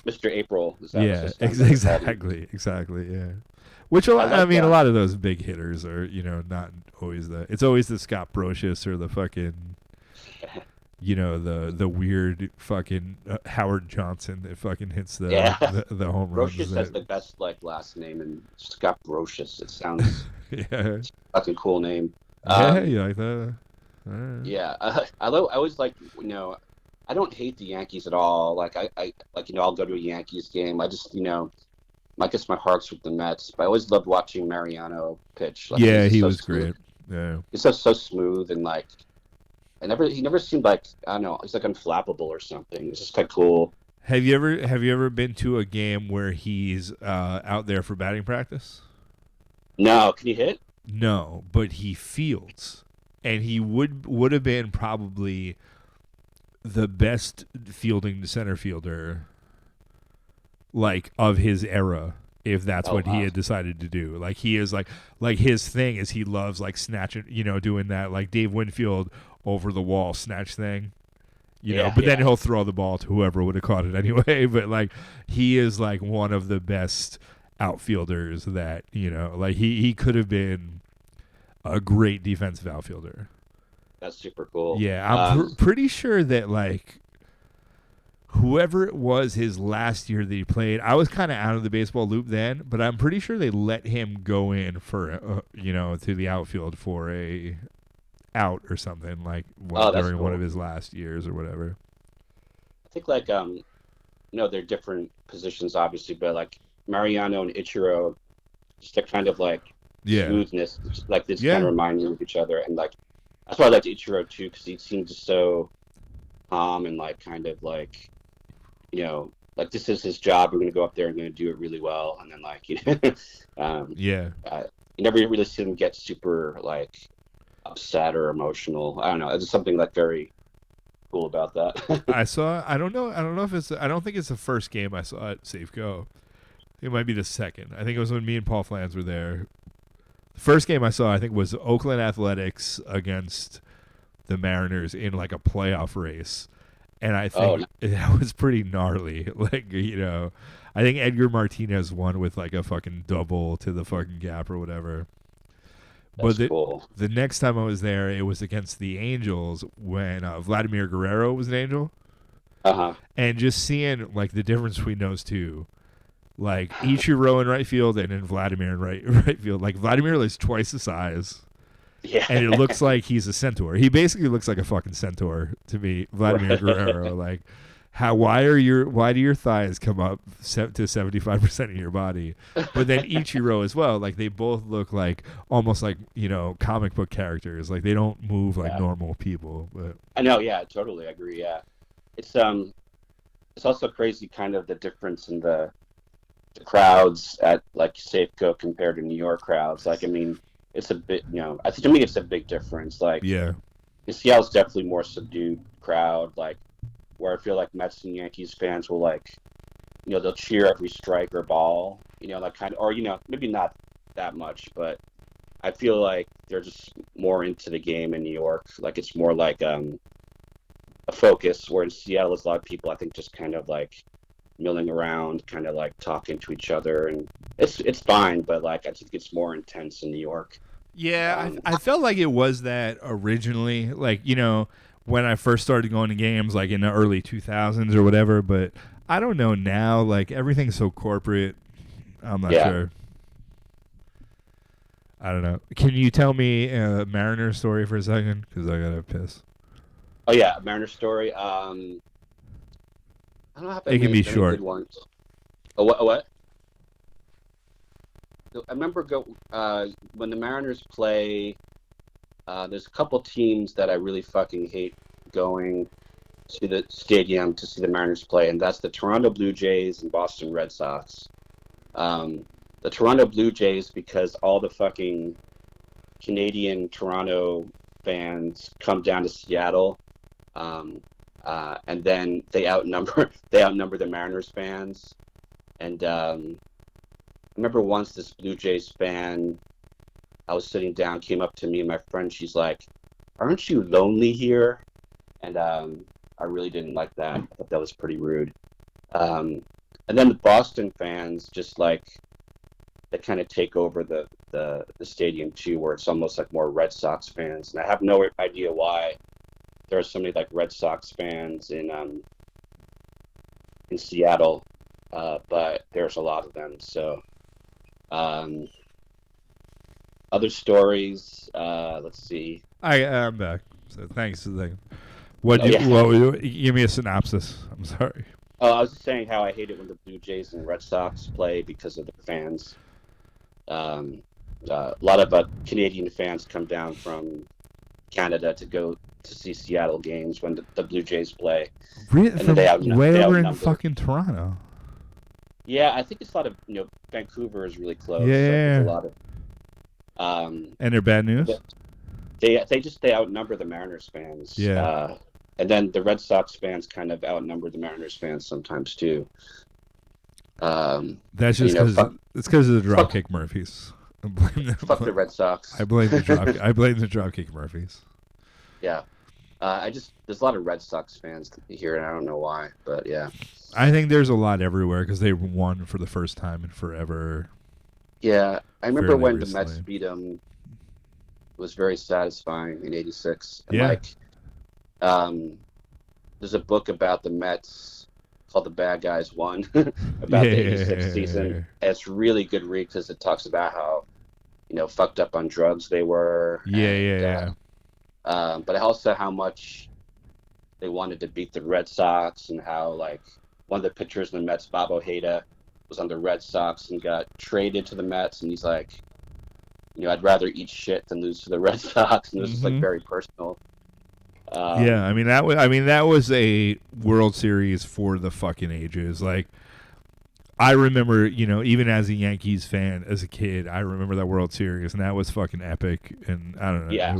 Mr. April. Exactly. Yeah. Which I mean, a lot of those big hitters are, not always it's always the Scott Brocious or the fucking, the weird fucking Howard Johnson that fucking hits the home run. Brocious has the best like last name, and Scott Brocious. It sounds fucking cool name. You like that? Right. Yeah, I always like I don't hate the Yankees at all. Like I like I'll go to a Yankees game. I just I guess my heart's with the Mets. But I always loved watching Mariano pitch. Like Yeah, he's just he so was smooth. great. Yeah. He's so smooth and like he never seemed like I don't know. He's like unflappable or something. It's just kind of cool. Have you ever been to a game where he's out there for batting practice? No, can he hit? No, but he fields, and he would have been probably the best fielding center fielder, like of his era, if that's what he had decided to do. Like he is like his thing is he loves like snatching, doing that like Dave Winfield over the wall snatch thing. But then he'll throw the ball to whoever would have caught it anyway. But like he is like one of the best outfielders that like he could have been a great defensive outfielder. That's super cool. Yeah, I'm pretty sure that like whoever it was his last year that he played, I was kind of out of the baseball loop then, but I'm pretty sure they let him go in for to the outfield for a out or something like during one of his last years or whatever. I think like they're different positions obviously, but like Mariano and Ichiro, just a kind of like smoothness, like this kind of remind you of each other, and like that's why I liked Ichiro too, because he seemed just so calm and like kind of like like this is his job. We're going to go up there and going to do it really well, and then like you never really see him get super like upset or emotional. I don't know. It's something like very cool about that. I don't think it's the first game I saw at Safeco. It might be the second. I think it was when me and Paul Flans were there. The first game I saw, I think, was Oakland Athletics against the Mariners in like a playoff race. And I think that was pretty gnarly. Like, I think Edgar Martinez won with like a fucking double to the fucking gap or whatever. That's cool. The next time I was there, it was against the Angels when Vladimir Guerrero was an Angel. And just seeing like the difference between those two, like Ichiro in right field and then Vladimir in right field. Like Vladimir is twice the size. Yeah. And it looks like he's a centaur. He basically looks like a fucking centaur to me, Vladimir Guerrero. Like, why do your thighs come up to 75% of your body? But then Ichiro as well. Like they both look like almost like comic book characters. Like they don't move like normal people. But I know. Yeah, totally. I agree. Yeah, it's also crazy, kind of the difference in the crowds at like Safeco compared to New York crowds. Like, I mean. It's a bit, I think to me it's a big difference. Like, Seattle's definitely more subdued crowd. Like, where I feel like Mets and Yankees fans will like, they'll cheer every strike or ball. Like kind of, or maybe not that much, but I feel like they're just more into the game in New York. Like it's more like a focus. Where in Seattle, there's a lot of people I think just kind of like milling around, kind of like talking to each other, and it's fine, but like I think it's more intense in New York. Yeah, I felt like it was that originally, like when I first started going to games, like in the early 2000s or whatever. But I don't know now, like everything's so corporate. I'm not sure. I don't know. Can you tell me a Mariner story for a second? Because I gotta piss. Oh yeah, Mariner story. I don't know if it can be short. What? I remember when the Mariners play. There's a couple teams that I really fucking hate going to the stadium to see the Mariners play, and that's the Toronto Blue Jays and Boston Red Sox. The Toronto Blue Jays, because all the fucking Canadian Toronto fans come down to Seattle. And then they outnumber the Mariners fans. And I remember once this Blue Jays fan, I was sitting down, came up to me and my friend. She's like, "Aren't you lonely here?" And I really didn't like that. I thought that was pretty rude. And then the Boston fans just like they kind of take over the stadium too, where it's almost like more Red Sox fans. And I have no idea why. There are so many like Red Sox fans in Seattle, but there's a lot of them. So, other stories. Let's see. I'm back. So thanks. Give me a synopsis. I'm sorry. Oh, I was just saying how I hate it when the Blue Jays and Red Sox play because of their fans. A lot of Canadian fans come down from Canada to go to see Seattle games when the Blue Jays play. Really? And From they way over in outnumber. fucking Toronto. Yeah, I think it's a lot of Vancouver is really close. Yeah. So there's a lot of. And they're bad news. They outnumber the Mariners fans. Yeah. And then the Red Sox fans kind of outnumber the Mariners fans sometimes too. That's just because it's because of the Dropkick Murphys. Fuck the Red Sox. I blame the Dropkick Murphys. Yeah. There's a lot of Red Sox fans here, and I don't know why, but yeah. I think there's a lot everywhere because they won for the first time in forever. Yeah, I remember when recently. the Mets beat them. It was very satisfying in '86. And Yeah. There's a book about the Mets called "The Bad Guys Won" about the '86 season. And it's really good read because it talks about how fucked up on drugs they were. But also how much they wanted to beat the Red Sox, and how one of the pitchers in the Mets, Bob Ojeda, was on the Red Sox and got traded to the Mets, and he's like, I'd rather eat shit than lose to the Red Sox, and it was just very personal. Yeah, that was a World Series for the fucking ages. I remember, even as a Yankees fan, as a kid, I remember that World Series, and that was fucking epic. And I don't know, Yeah.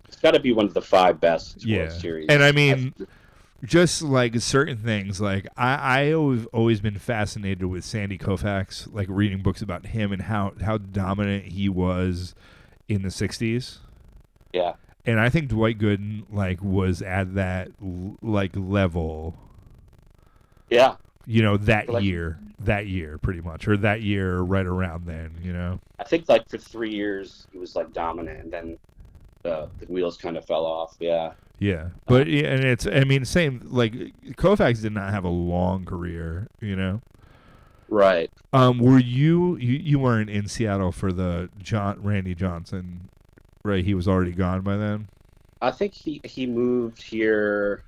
It's got to be one of the 5 best World Series. And just certain things, I always been fascinated with Sandy Koufax, reading books about him and how dominant he was in the 60s. Yeah. And I think Dwight Gooden was at that level. Yeah. That year pretty much, or that year right around then, I think for 3 years he was dominant, and then the wheels kind of fell off. Yeah. Yeah, but and it's same Koufax did not have a long career, Right. Were you weren't in Seattle for the Randy Johnson, right? He was already gone by then. I think he moved here.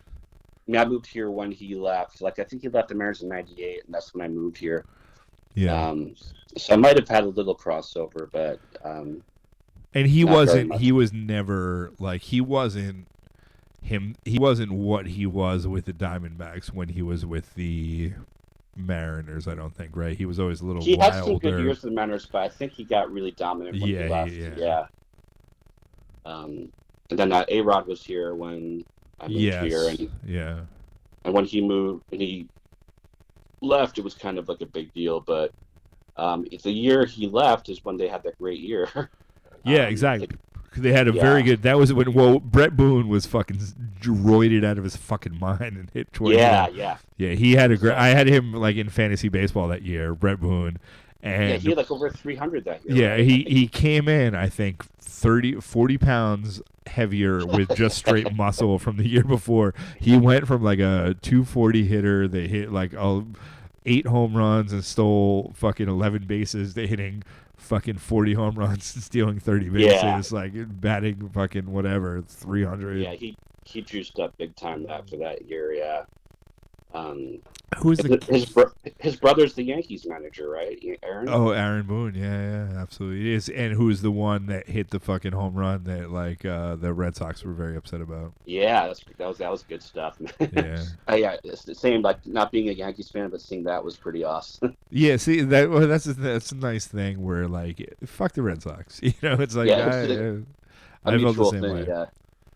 I moved here when he left. I think he left the Mariners in '98, and that's when I moved here. Yeah. So I might have had a little crossover, but. And he wasn't. He was never he wasn't him. He wasn't what he was with the Diamondbacks when he was with the Mariners. I don't think. Right. He was always a little. He wilder. had some good years with the Mariners, but I think he got really dominant when he left. Yeah. And then A-Rod was here when I moved here, and when he moved and he left, it was kind of a big deal. But the year he left is when they had that great year. Yeah, exactly. They had a very good. That was when Brett Boone was fucking droided out of his fucking mind and hit 20. Yeah. He had a great. I had him in fantasy baseball that year, Brett Boone, and he had over 300 that year. Yeah, right? he came in, I think 40 pounds heavier with just straight muscle from the year before. He went from a 240 hitter. They hit 8 home runs and stole fucking 11 bases. They hitting fucking 40 home runs and stealing 30 bases, batting fucking whatever 300. Yeah, he juiced up big time after that year. Yeah. Who's his brother's the Yankees manager, right? Aaron. Oh, Aaron Boone. Yeah, absolutely. Is and who's the one that hit the fucking home run that the Red Sox were very upset about? Yeah, that was good stuff, man. Yeah. It's the same. Not being a Yankees fan, but seeing that was pretty awesome. Yeah. See that's a nice thing where fuck the Red Sox. It's I felt the same way.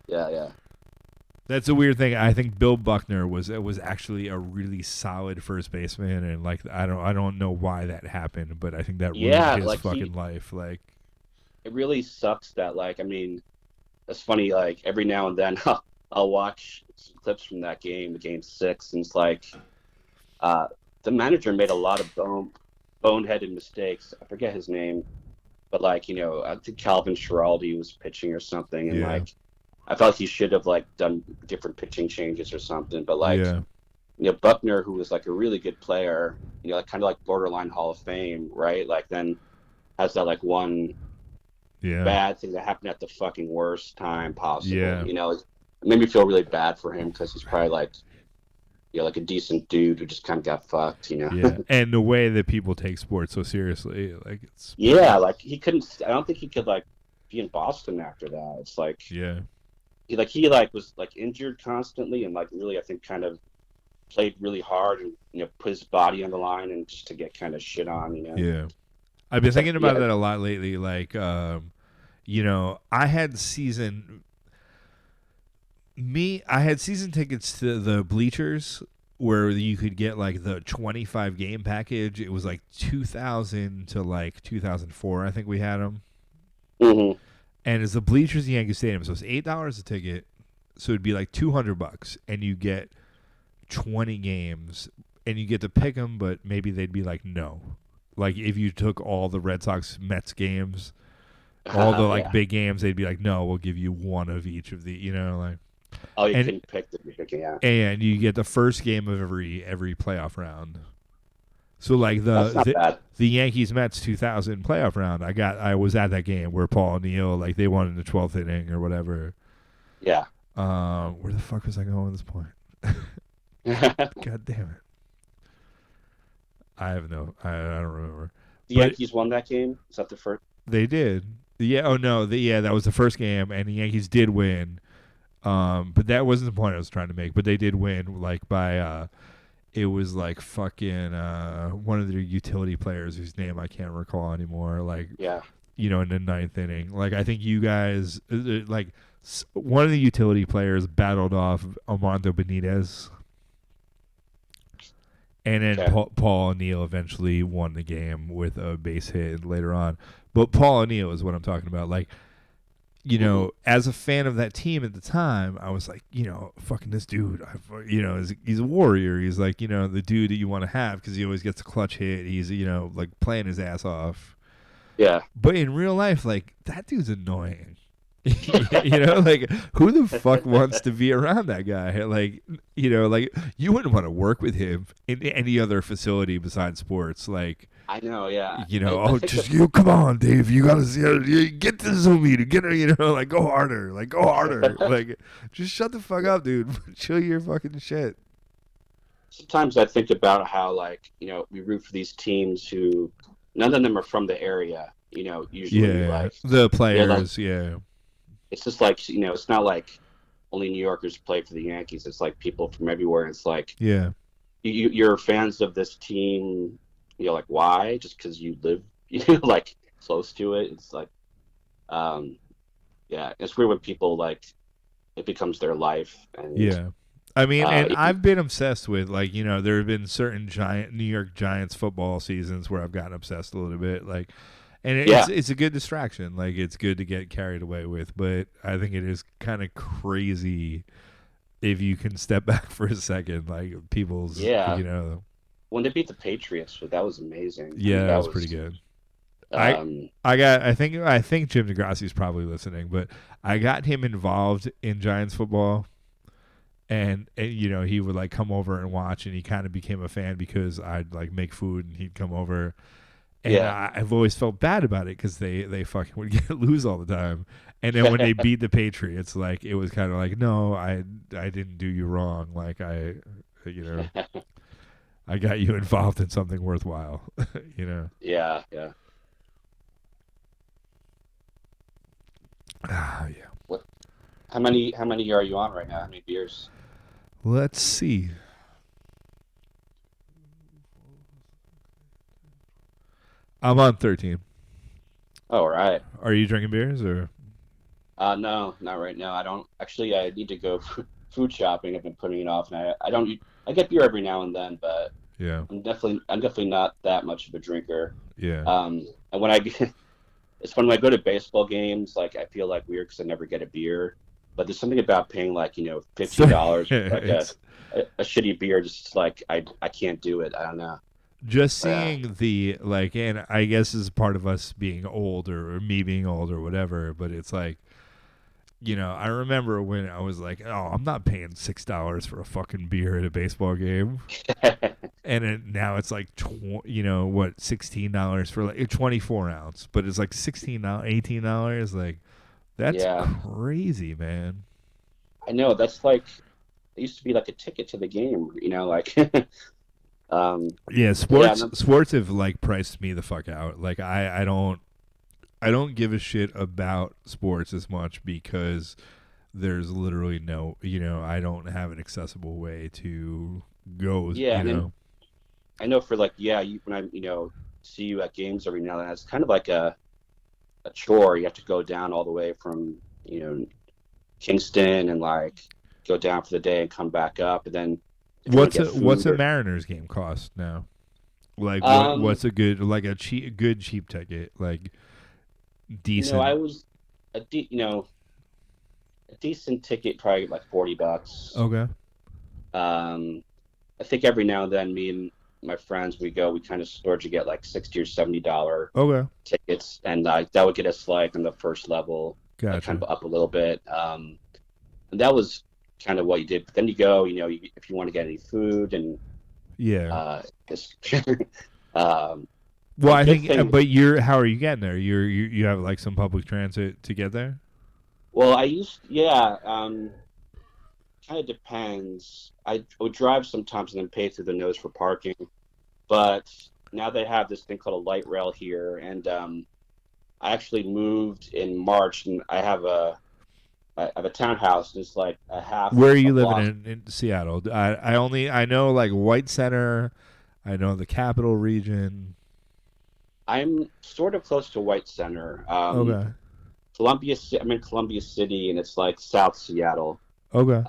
Yeah. That's a weird thing. I think Bill Buckner was actually a really solid first baseman, and I don't know why that happened, but I think that ruined his fucking life. It really sucks that it's funny. Every now and then I'll watch some clips from that game, Game 6, and it's the manager made a lot of boneheaded mistakes. I forget his name, but I think Calvin Schiraldi was pitching or something, and I felt he should have done different pitching changes or something. But Buckner, who was a really good player, kind of borderline Hall of Fame, right? Then has that one bad thing that happened at the fucking worst time possible. Yeah. it made me feel really bad for him because he's probably like, like a decent dude who just kind of got fucked, Yeah, and the way that people take sports so seriously, like it's like he couldn't. I don't think he could like be in Boston after that. It's like he was like injured constantly and like really I think kind of played really hard and put his body on the line and just to get kind of shit on. Yeah, I've been thinking about that a lot lately. Like I had season tickets to the bleachers where you could get like the 25 game package. It was like 2000 to like 2004. I think we had them. Mm-hmm. And it's the bleachers in Yankee Stadium, so it's $8 a ticket. So it'd be like $200, and you get 20 games, and you get to pick them, but maybe they'd be like no. Like if you took all the Red Sox Mets games, all the like big games, they'd be like no, we'll give you one of each of the like. Oh, you can pick the and you get the first game of every playoff round. So like the Yankees Mets 2000 playoff round, I was at that game where Paul O'Neill like they won in the 12th inning or whatever. Yeah. Where the fuck was I going at this point? God damn it! I don't remember. The Yankees won that game. Is that the first? They did. Yeah. Oh no. That was the first game, and the Yankees did win. But that wasn't the point I was trying to make. But they did win, like by it was like fucking one of their utility players whose name I can't recall anymore. Like in the ninth inning. Like I think you guys like one of the utility players battled off Armando Benitez, and then Paul O'Neill eventually won the game with a base hit later on. But Paul O'Neill is what I'm talking about. Like. As a fan of that team at the time, I was like, fucking this dude, he's a warrior. He's like, the dude that you want to have because he always gets a clutch hit. He's, like playing his ass off. Yeah. But in real life, like, that dude's annoying. Like, who the fuck wants to be around that guy? Like, like, you wouldn't want to work with him in any other facility besides sports. Like, I know, yeah. Come on, Dave. You gotta get to the Zoom meeting. Like go harder. Like just shut the fuck up, dude. Chill your fucking shit. Sometimes I think about how like we root for these teams who none of them are from the area. Usually like the players. It's just like it's not like only New Yorkers play for the Yankees. It's like people from everywhere. It's like you're fans of this team. Like why? Just because you live, like close to it. It's like, it's weird when people like it becomes their life. And, I mean, and I've been obsessed with like there have been certain New York Giants football seasons where I've gotten obsessed a little bit, like, and it's a good distraction. Like it's good to get carried away with, but I think it is kind of crazy if you can step back for a second, like people's when they beat the Patriots, that was amazing. Yeah, that was pretty good. I think Jim DeGrassi's probably listening, but I got him involved in Giants football, and he would like come over and watch, and he kind of became a fan because I'd like make food and he'd come over, and I've always felt bad about it because they fucking would lose all the time, and then when they beat the Patriots, like it was kind of like no, I didn't do you wrong, like I got you involved in something worthwhile, Yeah. Yeah. What? How many are you on right now? How many beers? Let's see. I'm on 13. Oh, all right. Are you drinking beers or? No, not right now. I don't actually. I need to go food shopping. I've been putting it off, and I get beer every now and then, but I'm definitely not that much of a drinker. Yeah. And when it's fun when I go to baseball games. Like I feel like weird because I never get a beer, but there's something about paying like $50 for like a shitty beer. Just like I can't do it. I don't know. Just seeing the like, and I guess is part of us being old or me being old or whatever. But it's like. I remember when I was like, "Oh, I'm not paying $6 for a fucking beer at a baseball game," and now it's like, $16 for like a 24 ounce, but it's like $16, $18. Like, that's crazy, man. I know that's like it used to be like a ticket to the game, like Yeah, yeah, sports have like priced me the fuck out. Like I don't give a shit about sports as much because there's literally no, I don't have an accessible way to go, yeah, and then I know for like when I see you at games every now and then, it's kind of like a chore. You have to go down all the way from Kingston and like go down for the day and come back up, and then if you want to get what's food a Mariners game cost now? Like what's a good like a cheap ticket, like decent? I was a decent ticket, probably like $40. Okay. I think every now and then me and my friends we kind of splurge to get like $60 or $70 Okay. tickets, and that would get us like on the first level, Gotcha. like, kind of up a little bit. And that was kind of what you did. But then you go, if you want to get any food and well, I think, but how are you getting there? You have like some public transit to get there? Well, kind of depends. I would drive sometimes and then pay through the nose for parking. But now they have this thing called a light rail here, and I actually moved in March, and I have a townhouse. It's like a half. Where are you living in Seattle? I know like White Center. I know the Capital Region. I'm sort of close to White Center. Okay. I'm in Columbia City, and it's like South Seattle. Okay.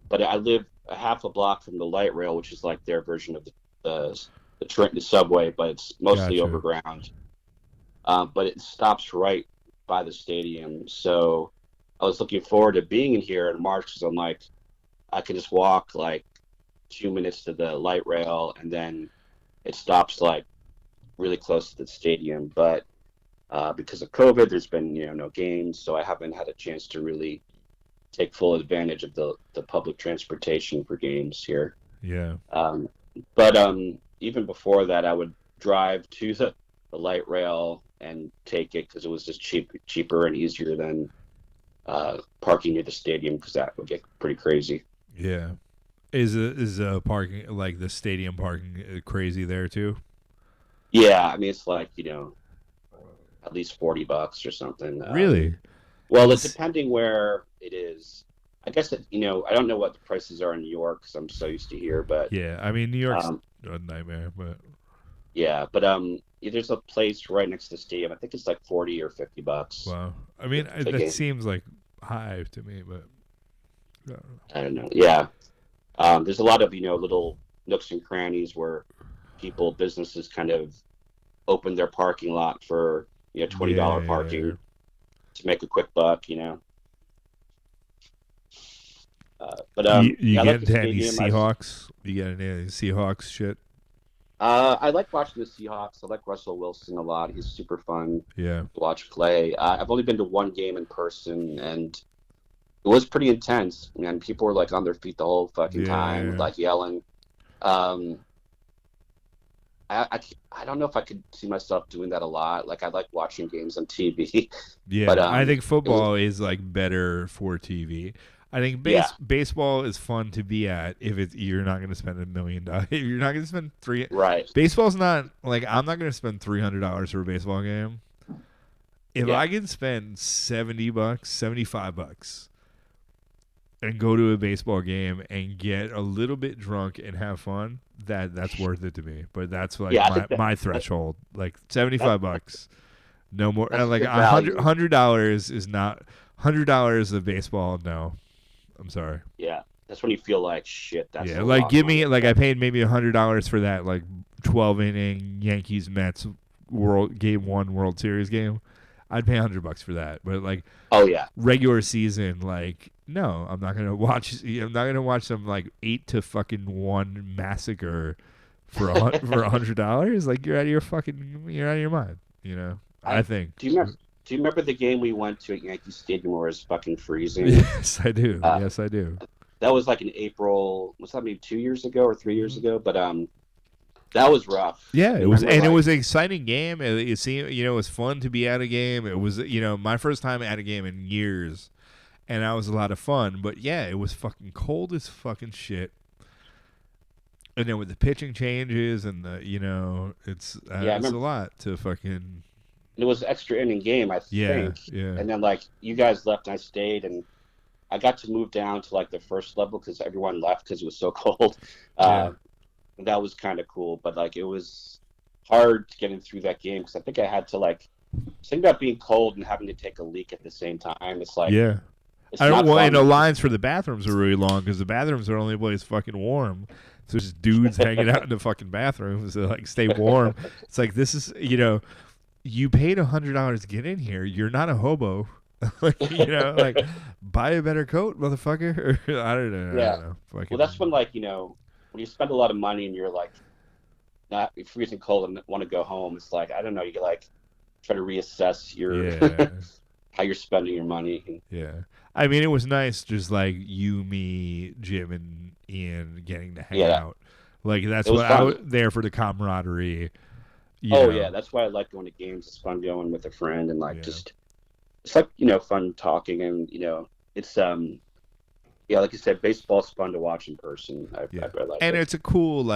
But I live a half a block from the light rail, which is like their version of the Trenton subway, but it's mostly overground. But it stops right by the stadium, so I was looking forward to being in here in March because I'm like, I could just walk like 2 minutes to the light rail, and then it stops like really close to the stadium. But because of COVID, there's been no games, so I haven't had a chance to really take full advantage of the public transportation for games here. Yeah. But even before that, I would drive to the light rail and take it because it was just cheaper and easier than parking near the stadium, because that would get pretty crazy. Yeah. Is parking, like the stadium parking, crazy there too? Yeah, I mean it's like at least $40 or something. Really? Well, it's depending where it is. I guess that I don't know what the prices are in New York because I'm so used to here, but yeah, I mean New York's a nightmare, but yeah, but there's a place right next to the stadium. I think it's like $40 or $50. Wow, I mean that seems like high to me, but I don't know. Yeah, there's a lot of little nooks and crannies where businesses kind of open their parking lot for $20 parking to make a quick buck. But you get like into any Seahawks? You get into any Seahawks shit? I like watching the Seahawks. I like Russell Wilson a lot. He's super fun to watch play. I've only been to one game in person, and it was pretty intense. Man, people were like on their feet the whole fucking time, like yelling. I don't know if I could see myself doing that a lot. Like I like watching games on TV. Yeah, but I think football is like better for TV. I think baseball is fun to be at if you're not going to spend $1 million. If you're not going to spend right. Baseball's not like I'm not going to spend $300 for a baseball game. If I can spend $70, $75, and go to a baseball game and get a little bit drunk and have fun, that's worth it to me. But that's like my threshold. Like $75, no more. Like $100 is not $100 of baseball. No. I'm sorry. Yeah, that's when you feel like shit. That's like give me like I paid maybe $100 for that like 12-inning Yankees Mets Game 1 World Series game. I'd pay $100 for that. But like regular season, like no, I'm not gonna watch. I'm not gonna watch some like 8-1 massacre for $100. Like you're out of your mind. I think. Do you remember the game we went to at Yankee Stadium where it was fucking freezing? Yes, I do. Yes, I do. That was like in April. Was that maybe 2 years ago or 3 years ago? But that was rough. Yeah, it was, and it was an exciting game. It seemed, it was fun to be at a game. It was, my first time at a game in years, and that was a lot of fun. But yeah, it was fucking cold as fucking shit. And then with the pitching changes and the, it's a lot to fucking. It was extra inning game, I think. Yeah. And then like you guys left, and I stayed, and I got to move down to like the first level because everyone left because it was so cold. And that was kind of cool, but like it was hard getting through that game because I think I had to like think about being cold and having to take a leak at the same time. It's like It's I don't. not Well, fun. the lines for the bathrooms are really long because the bathrooms are only place fucking warm. So there's dudes hanging out in the fucking bathrooms to like stay warm. It's like this is you paid $100 to get in here. You're not a hobo. Like buy a better coat, motherfucker. I don't know. Yeah. I don't know. Fucking, Well, that's when when you spend a lot of money and you're like not freezing cold and want to go home. It's like I don't know. You like try to reassess your how you're spending your money. Yeah. I mean, it was nice just like you, me, Jim, and Ian getting to hang out. Like, that's what I was there for, the camaraderie. Yeah. That's why I like going to games. It's fun going with a friend and just, it's like, fun talking and, it's, like you said, baseball's fun to watch in person. I like and it. It's a cool,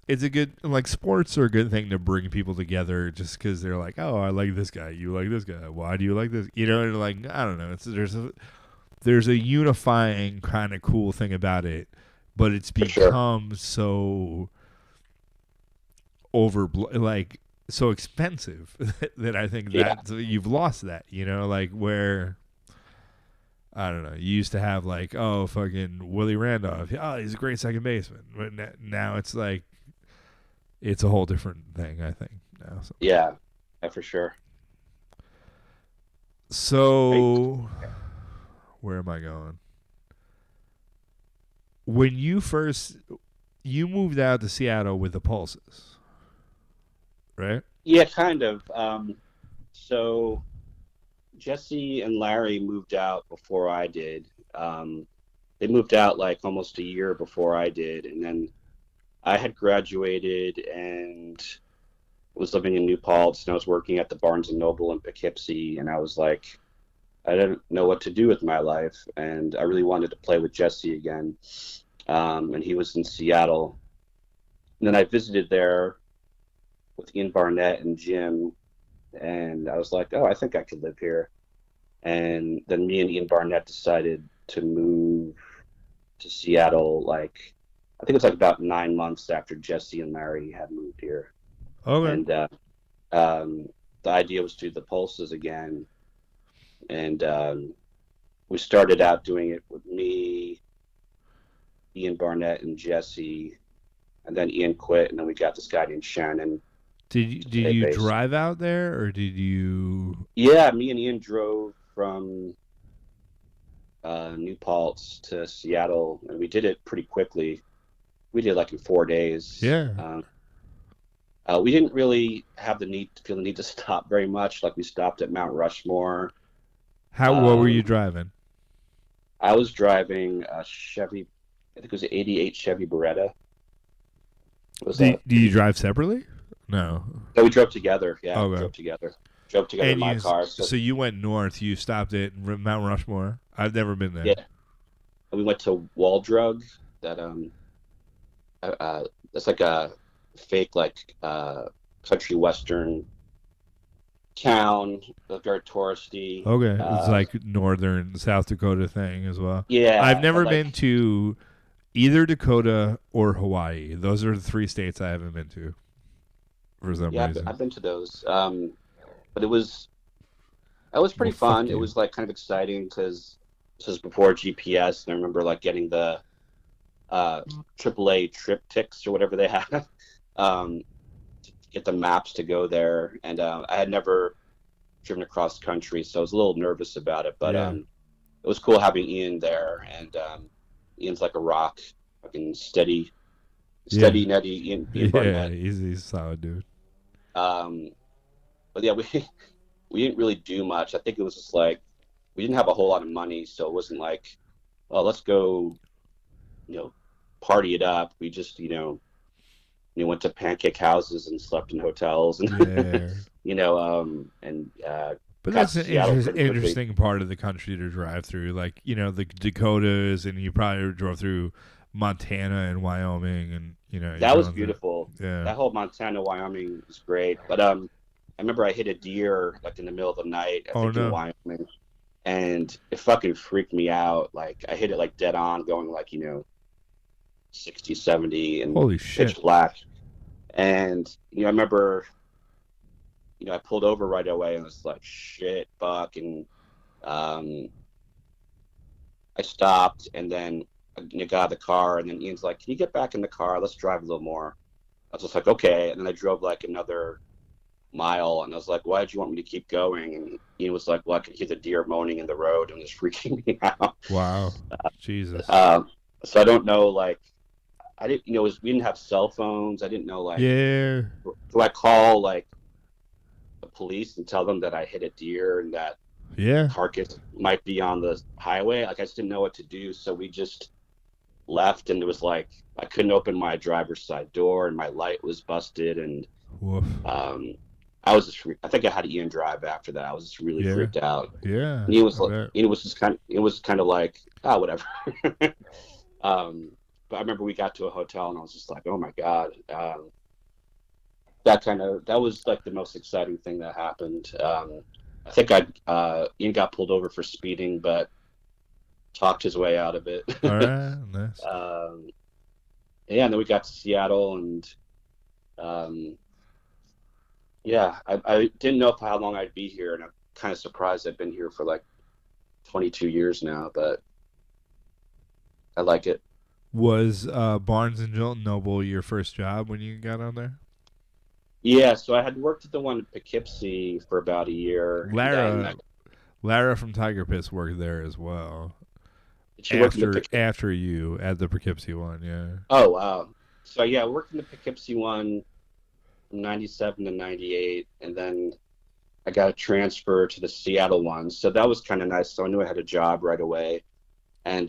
it's a good, sports are a good thing to bring people together just because they're like, oh, I like this guy, you like this guy, why do you like this? And like, I don't know. There's a unifying kind of cool thing about it, but it's become so so expensive that I think that you've lost that, where, I don't know. You used to have fucking Willie Randolph. Oh, he's a great second baseman. But now it's like, it's a whole different thing, I think. Now. So. Yeah, for sure. So, where am I going? When you moved out to Seattle with the Pulses, right? Yeah, kind of. So Jesse and Larry moved out before I did. They moved out almost a year before I did, and then I had graduated and was living in New Paltz, and I was working at the Barnes & Noble in Poughkeepsie, and I was like, I didn't know what to do with my life, and I really wanted to play with Jesse again, and he was in Seattle. And then I visited there with Ian Barnett and Jim, and I was like, oh, I think I could live here. And then me and Ian Barnett decided to move to Seattle, I think it's about 9 months after Jesse and Larry had moved here. Okay. And the idea was to do the Pulses again. And we started out doing it with me, Ian Barnett, and Jesse. And then Ian quit, and then we got this guy named Shannon. Did you drive out there, or did you? Yeah, me and Ian drove from New Paltz to Seattle, and we did it pretty quickly. We did in 4 days. Yeah. We didn't really feel the need to stop very much. We stopped at Mount Rushmore. What were you driving? I was driving a Chevy, I think it was an 88 Chevy Beretta. Do you drive separately? No. No, we drove together. Yeah, okay. We drove together in my car. So you went north. You stopped at Mount Rushmore. I've never been there. Yeah. We went to Waldrug. That that's a fake country western town, very touristy. Okay, it's northern South Dakota thing as well. Yeah, I've never been to either Dakota or Hawaii. Those are the 3 states I haven't been to for some reason. I've been to those, but it was pretty fun. It was kind of exciting because this was before GPS, and I remember getting the AAA triptychs or whatever they had. To get the maps to go there, and I had never driven across country, so I was a little nervous about it, but it was cool having Ian there, and Ian's like a rock, fucking steady Netty Ian Barnett. Yeah, he's a solid dude. But yeah, we didn't really do much. I think it was just we didn't have a whole lot of money, so it wasn't let's go, party it up. We just, went to pancake houses and slept in hotels, and and But got that's to an Seattle pretty quickly. interesting part of the country to drive through. Like, you know, the Dakotas, and you probably drove through Montana and Wyoming, and, you know. That was beautiful. Yeah. That whole Montana, Wyoming was great. But I remember I hit a deer, like, in the middle of the night, I think in Wyoming. And it fucking freaked me out. Like, I hit it, like, dead on, going, like, you know, 60, 70, and holy shit. pitch black. And, you know, I remember, you know, I pulled over right away and was like, shit, fuck. And I stopped, and then I got out of the car, and then Ian's like, can you get back in the car? Let's drive a little more. I was just like, okay. And then I drove like another mile, and I was like, why did you want me to keep going? And Ian was like, well, I could hear the deer moaning in the road, and it was freaking me out. Wow. Jesus. So I don't know, like, I didn't, you know, we didn't have cell phones. I didn't know, like, yeah. do I call, like, the police and tell them that I hit a deer and that carcass might be on the highway? Like, I just didn't know what to do. So we just left, and it was like, I couldn't open my driver's side door, and my light was busted. And I was just, I think I had Ian drive after that. I was just really freaked out. Yeah. And Ian was kind of like, whatever. But I remember we got to a hotel, and I was just like, oh my God. That was like the most exciting thing that happened. I think Ian got pulled over for speeding, but talked his way out of it. All right, nice. And then we got to Seattle, and I didn't know how long I'd be here, and I'm kind of surprised I've been here for like 22 years now, but I like it. Was Barnes and Noble your first job when you got on there? Yeah, so I had worked at the one in Poughkeepsie for about a year. Lara from Tiger Piss worked there as well. After you at the Poughkeepsie one, yeah. Oh, wow. So, yeah, I worked in the Poughkeepsie one from 97 to 98, and then I got a transfer to the Seattle one. So that was kind of nice. So I knew I had a job right away. And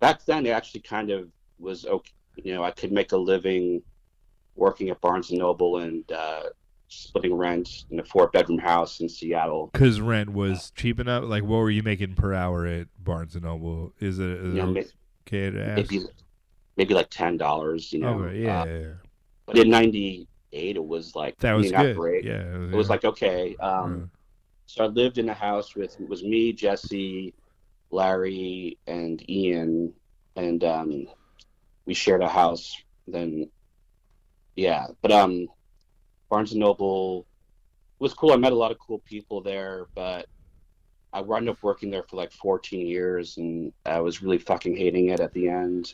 back then, it actually kind of was okay. You know, I could make a living working at Barnes & Noble and splitting rent in a 4-bedroom house in Seattle. Because rent was cheap enough? Like, what were you making per hour at Barnes & Noble? Is it okay to ask? Maybe like $10, you know. Okay, yeah. But in 98, it was like... That was good. Great. Yeah. It was like, okay. So I lived in a house it was me, Jesse, Larry, and Ian, and we shared a house then. Yeah, but Barnes & Noble was cool. I met a lot of cool people there, but I wound up working there for like 14 years, and I was really fucking hating it at the end.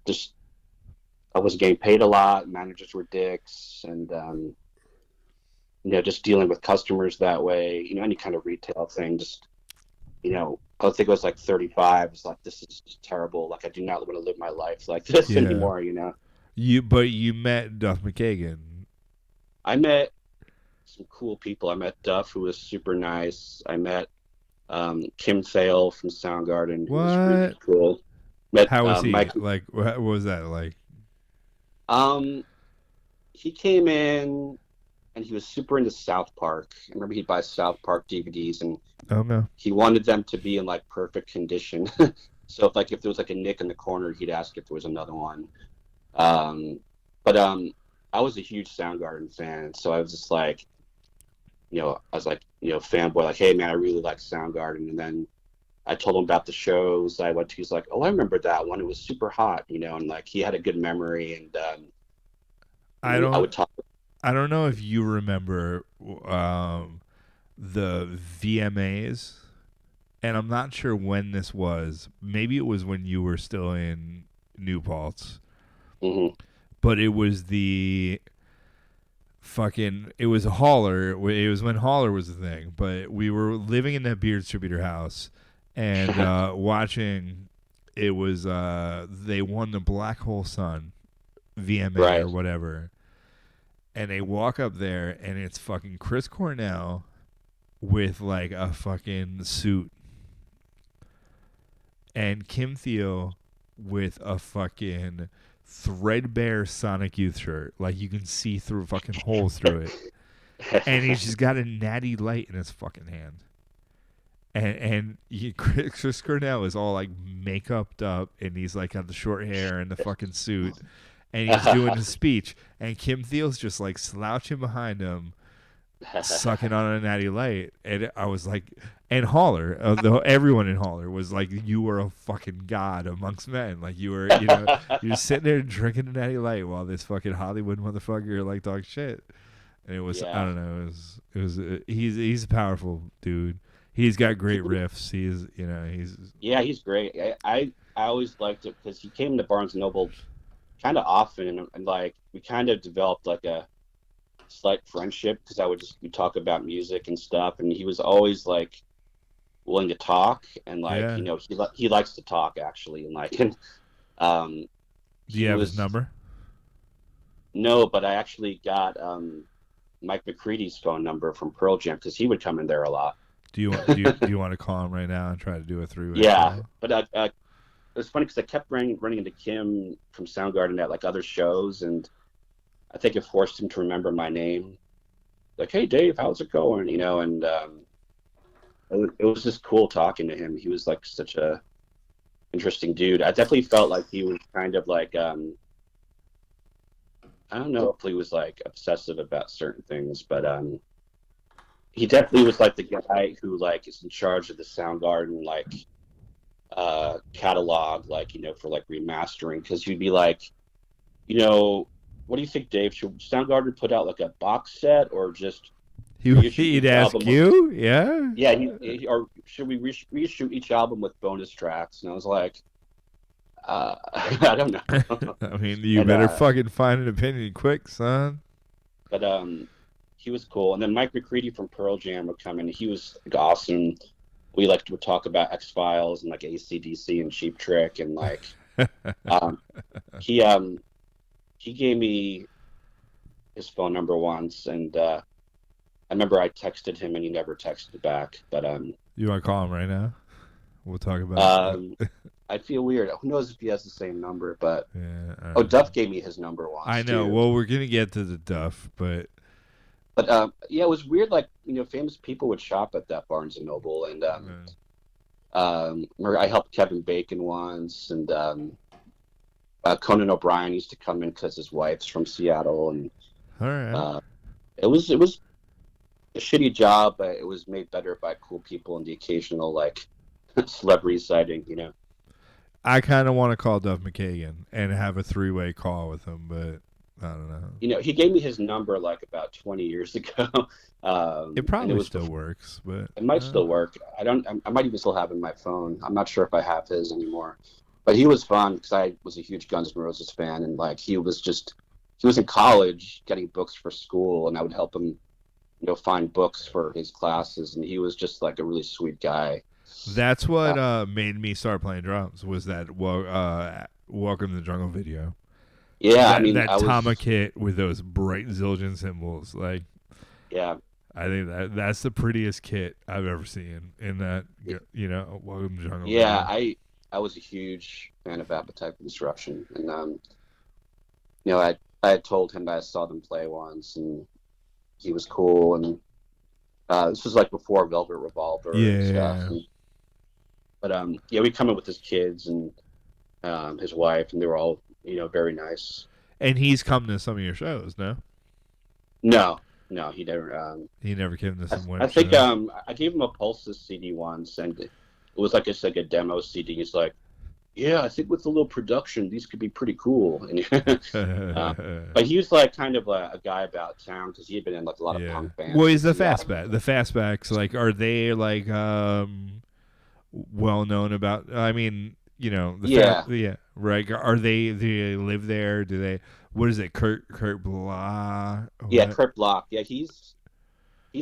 Just I wasn't getting paid a lot. Managers were dicks, and you know, just dealing with customers that way. You know, any kind of retail thing. Just, you know, I think it was like 35. It's like, this is just terrible. Like, I do not want to live my life like this anymore. You know. But you met Duff McKagen. I met some cool people. I met Duff, who was super nice. I met Kim Thale from Soundgarden, who was really cool. How was he? Like, what was that like? He came in, and he was super into South Park. I remember he'd buy South Park DVDs, and he wanted them to be in like perfect condition. So if there was like a nick in the corner, he'd ask if there was another one. But I was a huge Soundgarden fan, so I was just like, you know, I was like, you know, fanboy, like, hey man, I really like Soundgarden. And then I told him about the shows I went to. He's like, oh, I remember that one. It was super hot, you know, and like he had a good memory. And I don't know if you remember the VMAs, and I'm not sure when this was. Maybe it was when you were still in New Paltz. Mm-hmm. But it was it was a Holler. It was when Holler was the thing. But we were living in that beer distributor house and watching. It was they won the Black Hole Sun VMA or whatever, and they walk up there and it's fucking Chris Cornell with like a fucking suit, and Kim Thiel with a fucking threadbare Sonic Youth shirt, like you can see through fucking holes through it, and he's just got a natty light in his fucking hand. And Chris Cornell is all like make-upped up, and he's like got the short hair and the fucking suit, and he's doing his speech, and Kim Thiel's just like slouching behind him, sucking on a natty light, and I was like, and Haller, everyone in Haller was like, you were a fucking god amongst men, like you were, you're sitting there drinking a natty light while this fucking Hollywood motherfucker like talks shit, and it was, I don't know, it was he's a powerful dude. He's got great riffs. He's he's great. I always liked it because he came to Barnes and Noble kind of often, and like we kind of developed like a slight friendship because we talk about music and stuff, and he was always like willing to talk, and like he likes to talk actually, and like do you have his number? No, but I actually got Mike McCready's phone number from Pearl Jam because he would come in there a lot. Do you want to call him right now and try to do a three-way? Yeah, but it was funny because I kept running into Kim from Soundgarden at like other shows, and I think it forced him to remember my name. Like, hey Dave, how's it going? And it was just cool talking to him. He was like such a interesting dude. I definitely felt like he was kind of like I don't know if he was like obsessive about certain things, but he definitely was like the guy who like is in charge of the Soundgarden like catalog, like for like remastering, because he'd be like, what do you think, Dave? Should Soundgarden put out like a box set or just he'd ask you? Or should we reshoot each album with bonus tracks? And I was like, I don't know. I mean, you better fucking find an opinion quick, son. But he was cool. And then Mike McCready from Pearl Jam would come in. He was like awesome. We would talk about X-Files and like AC/DC and Cheap Trick, and like he gave me his phone number once, and I remember I texted him and he never texted back. But you want to call him right now? We'll talk about it. I feel weird. Who knows if he has the same number? But yeah, Duff gave me his number once. I know. Too. Well, we're gonna get to the Duff, but it was weird. Like famous people would shop at that Barnes and Noble, and I helped Kevin Bacon once, and Conan O'Brien used to come in because his wife's from Seattle, and all right. It was a shitty job, but it was made better by cool people and the occasional like celebrity sighting, I kind of want to call Duff McKagen and have a three-way call with him, but I don't know. He gave me his number like about 20 years ago. It probably still works, but it might still work. I might even still have it in my phone. I'm not sure if I have his anymore. But he was fun because I was a huge Guns N' Roses fan, and like he was in college getting books for school, and I would help him, find books for his classes, and he was just like a really sweet guy. That's what made me start playing drums, was that Welcome to the Jungle video. Yeah, that Tama kit with those bright Zildjian symbols, like. Yeah. I think that's the prettiest kit I've ever seen in that, Welcome to the Jungle. Yeah, video. I was a huge fan of Appetite for Destruction, and I had told him that I saw them play once, and he was cool, and this was like before Velvet Revolver and stuff. But we come in with his kids and his wife, and they were all very nice. And he's come to some of your shows, no? No, he never. He never came to some. I think I gave him a Pulses CD once, and it was like it's like a demo CD. He's like, "Yeah, I think with a little production, these could be pretty cool." But he was like kind of a guy about town because he had been in like a lot of punk bands. Well, he's the fastback. The fastbacks, like, are they like well known about? I mean, right? Are they? Do they live there? Do they? What is it, Kurt Blah? Yeah, Kurt Block. Yeah, he's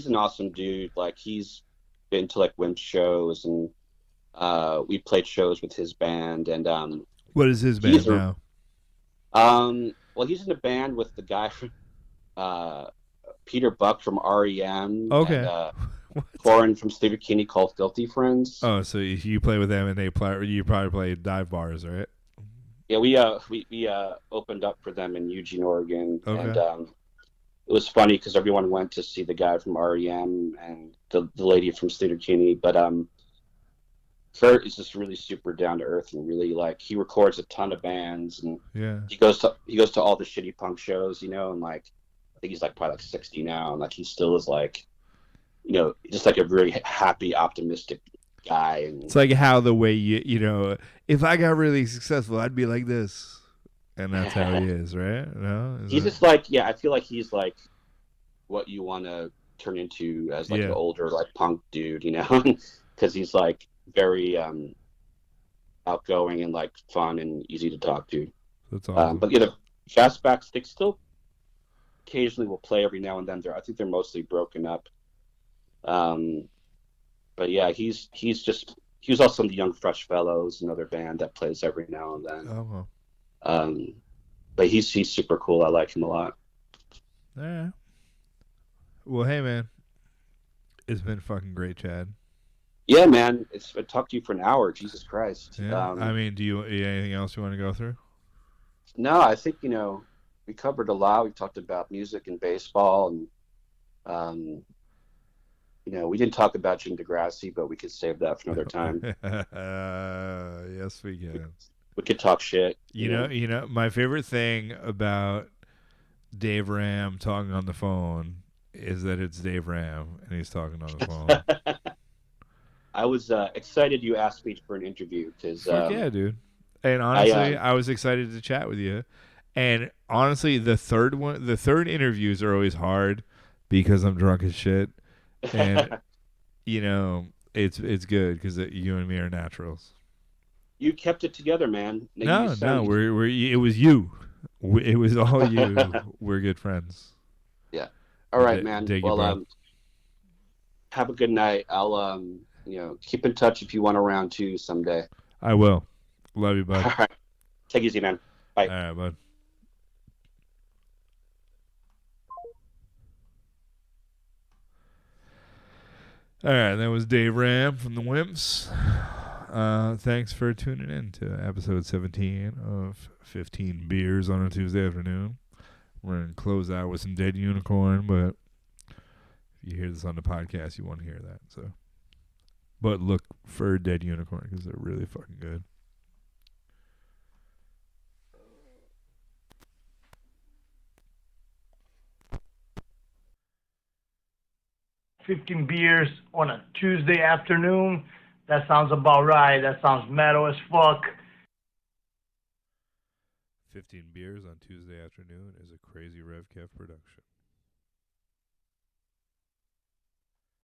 an awesome dude. Like he's been to like Wimp shows, and we played shows with his band. And what is his band now? Well, he's in a band with the guy from Peter Buck from REM. Okay. And, Corin from Steve Bikini called Filthy Friends. Oh, so you play with them, and you probably play dive bars, right? Yeah, we opened up for them in Eugene, Oregon, and it was funny because everyone went to see the guy from REM and the lady from Sleater-Kinney, but Kurt is just really super down to earth and really like he records a ton of bands and he goes to all the shitty punk shows, you know, and like I think he's like probably like 60 now and like he still is like, you know, just like a very happy, optimistic guy. And it's like how the way you know, if I got really successful, I'd be like this, and that's how he is, right? No, he's just like I feel like he's like what you want to turn into as like an older like punk dude, you know, because he's like very outgoing and like fun and easy to talk to. That's awesome. But the Fastbacks, they still occasionally will play every now and then. I think they're mostly broken up. But yeah, he was also in the Young Fresh Fellows, another band that plays every now and then. Oh. But he's super cool. I like him a lot. All right. Well, hey man, it's been fucking great, Chad. Yeah, man. I talked to you for an hour. Jesus Christ. Yeah. I mean, do you anything else you want to go through? No, I think we covered a lot. We talked about music and baseball, and we didn't talk about Jim DeGrassi, but we could save that for another time. Yes, we can. We could talk shit. You know, my favorite thing about Dave Ramm talking on the phone is that it's Dave Ramm and he's talking on the phone. I was excited you asked me for an interview because yeah, dude. And honestly, I was excited to chat with you. And honestly, the third interviews are always hard because I'm drunk as shit. And it's good because you and me are naturals. You kept it together, man. No, it was you. It was all you. We're good friends. Yeah. All right, man. Well, have a good night. I'll keep in touch if you want a round 2 someday. I will. Love you, bud. All right. Take it easy, man. Bye. All right, bud. All right, that was Dave Ramm from the Wimps. Thanks for tuning in to episode 17 of 15 Beers on a Tuesday afternoon. We're going to close out with some Dead Unicorn, but if you hear this on the podcast, you won't hear that. But look for Dead Unicorn because they're really fucking good. $15 beers on a Tuesday afternoon. That sounds about right. That sounds metal as fuck. 15 Beers on Tuesday afternoon is a Crazy Rev Kev production.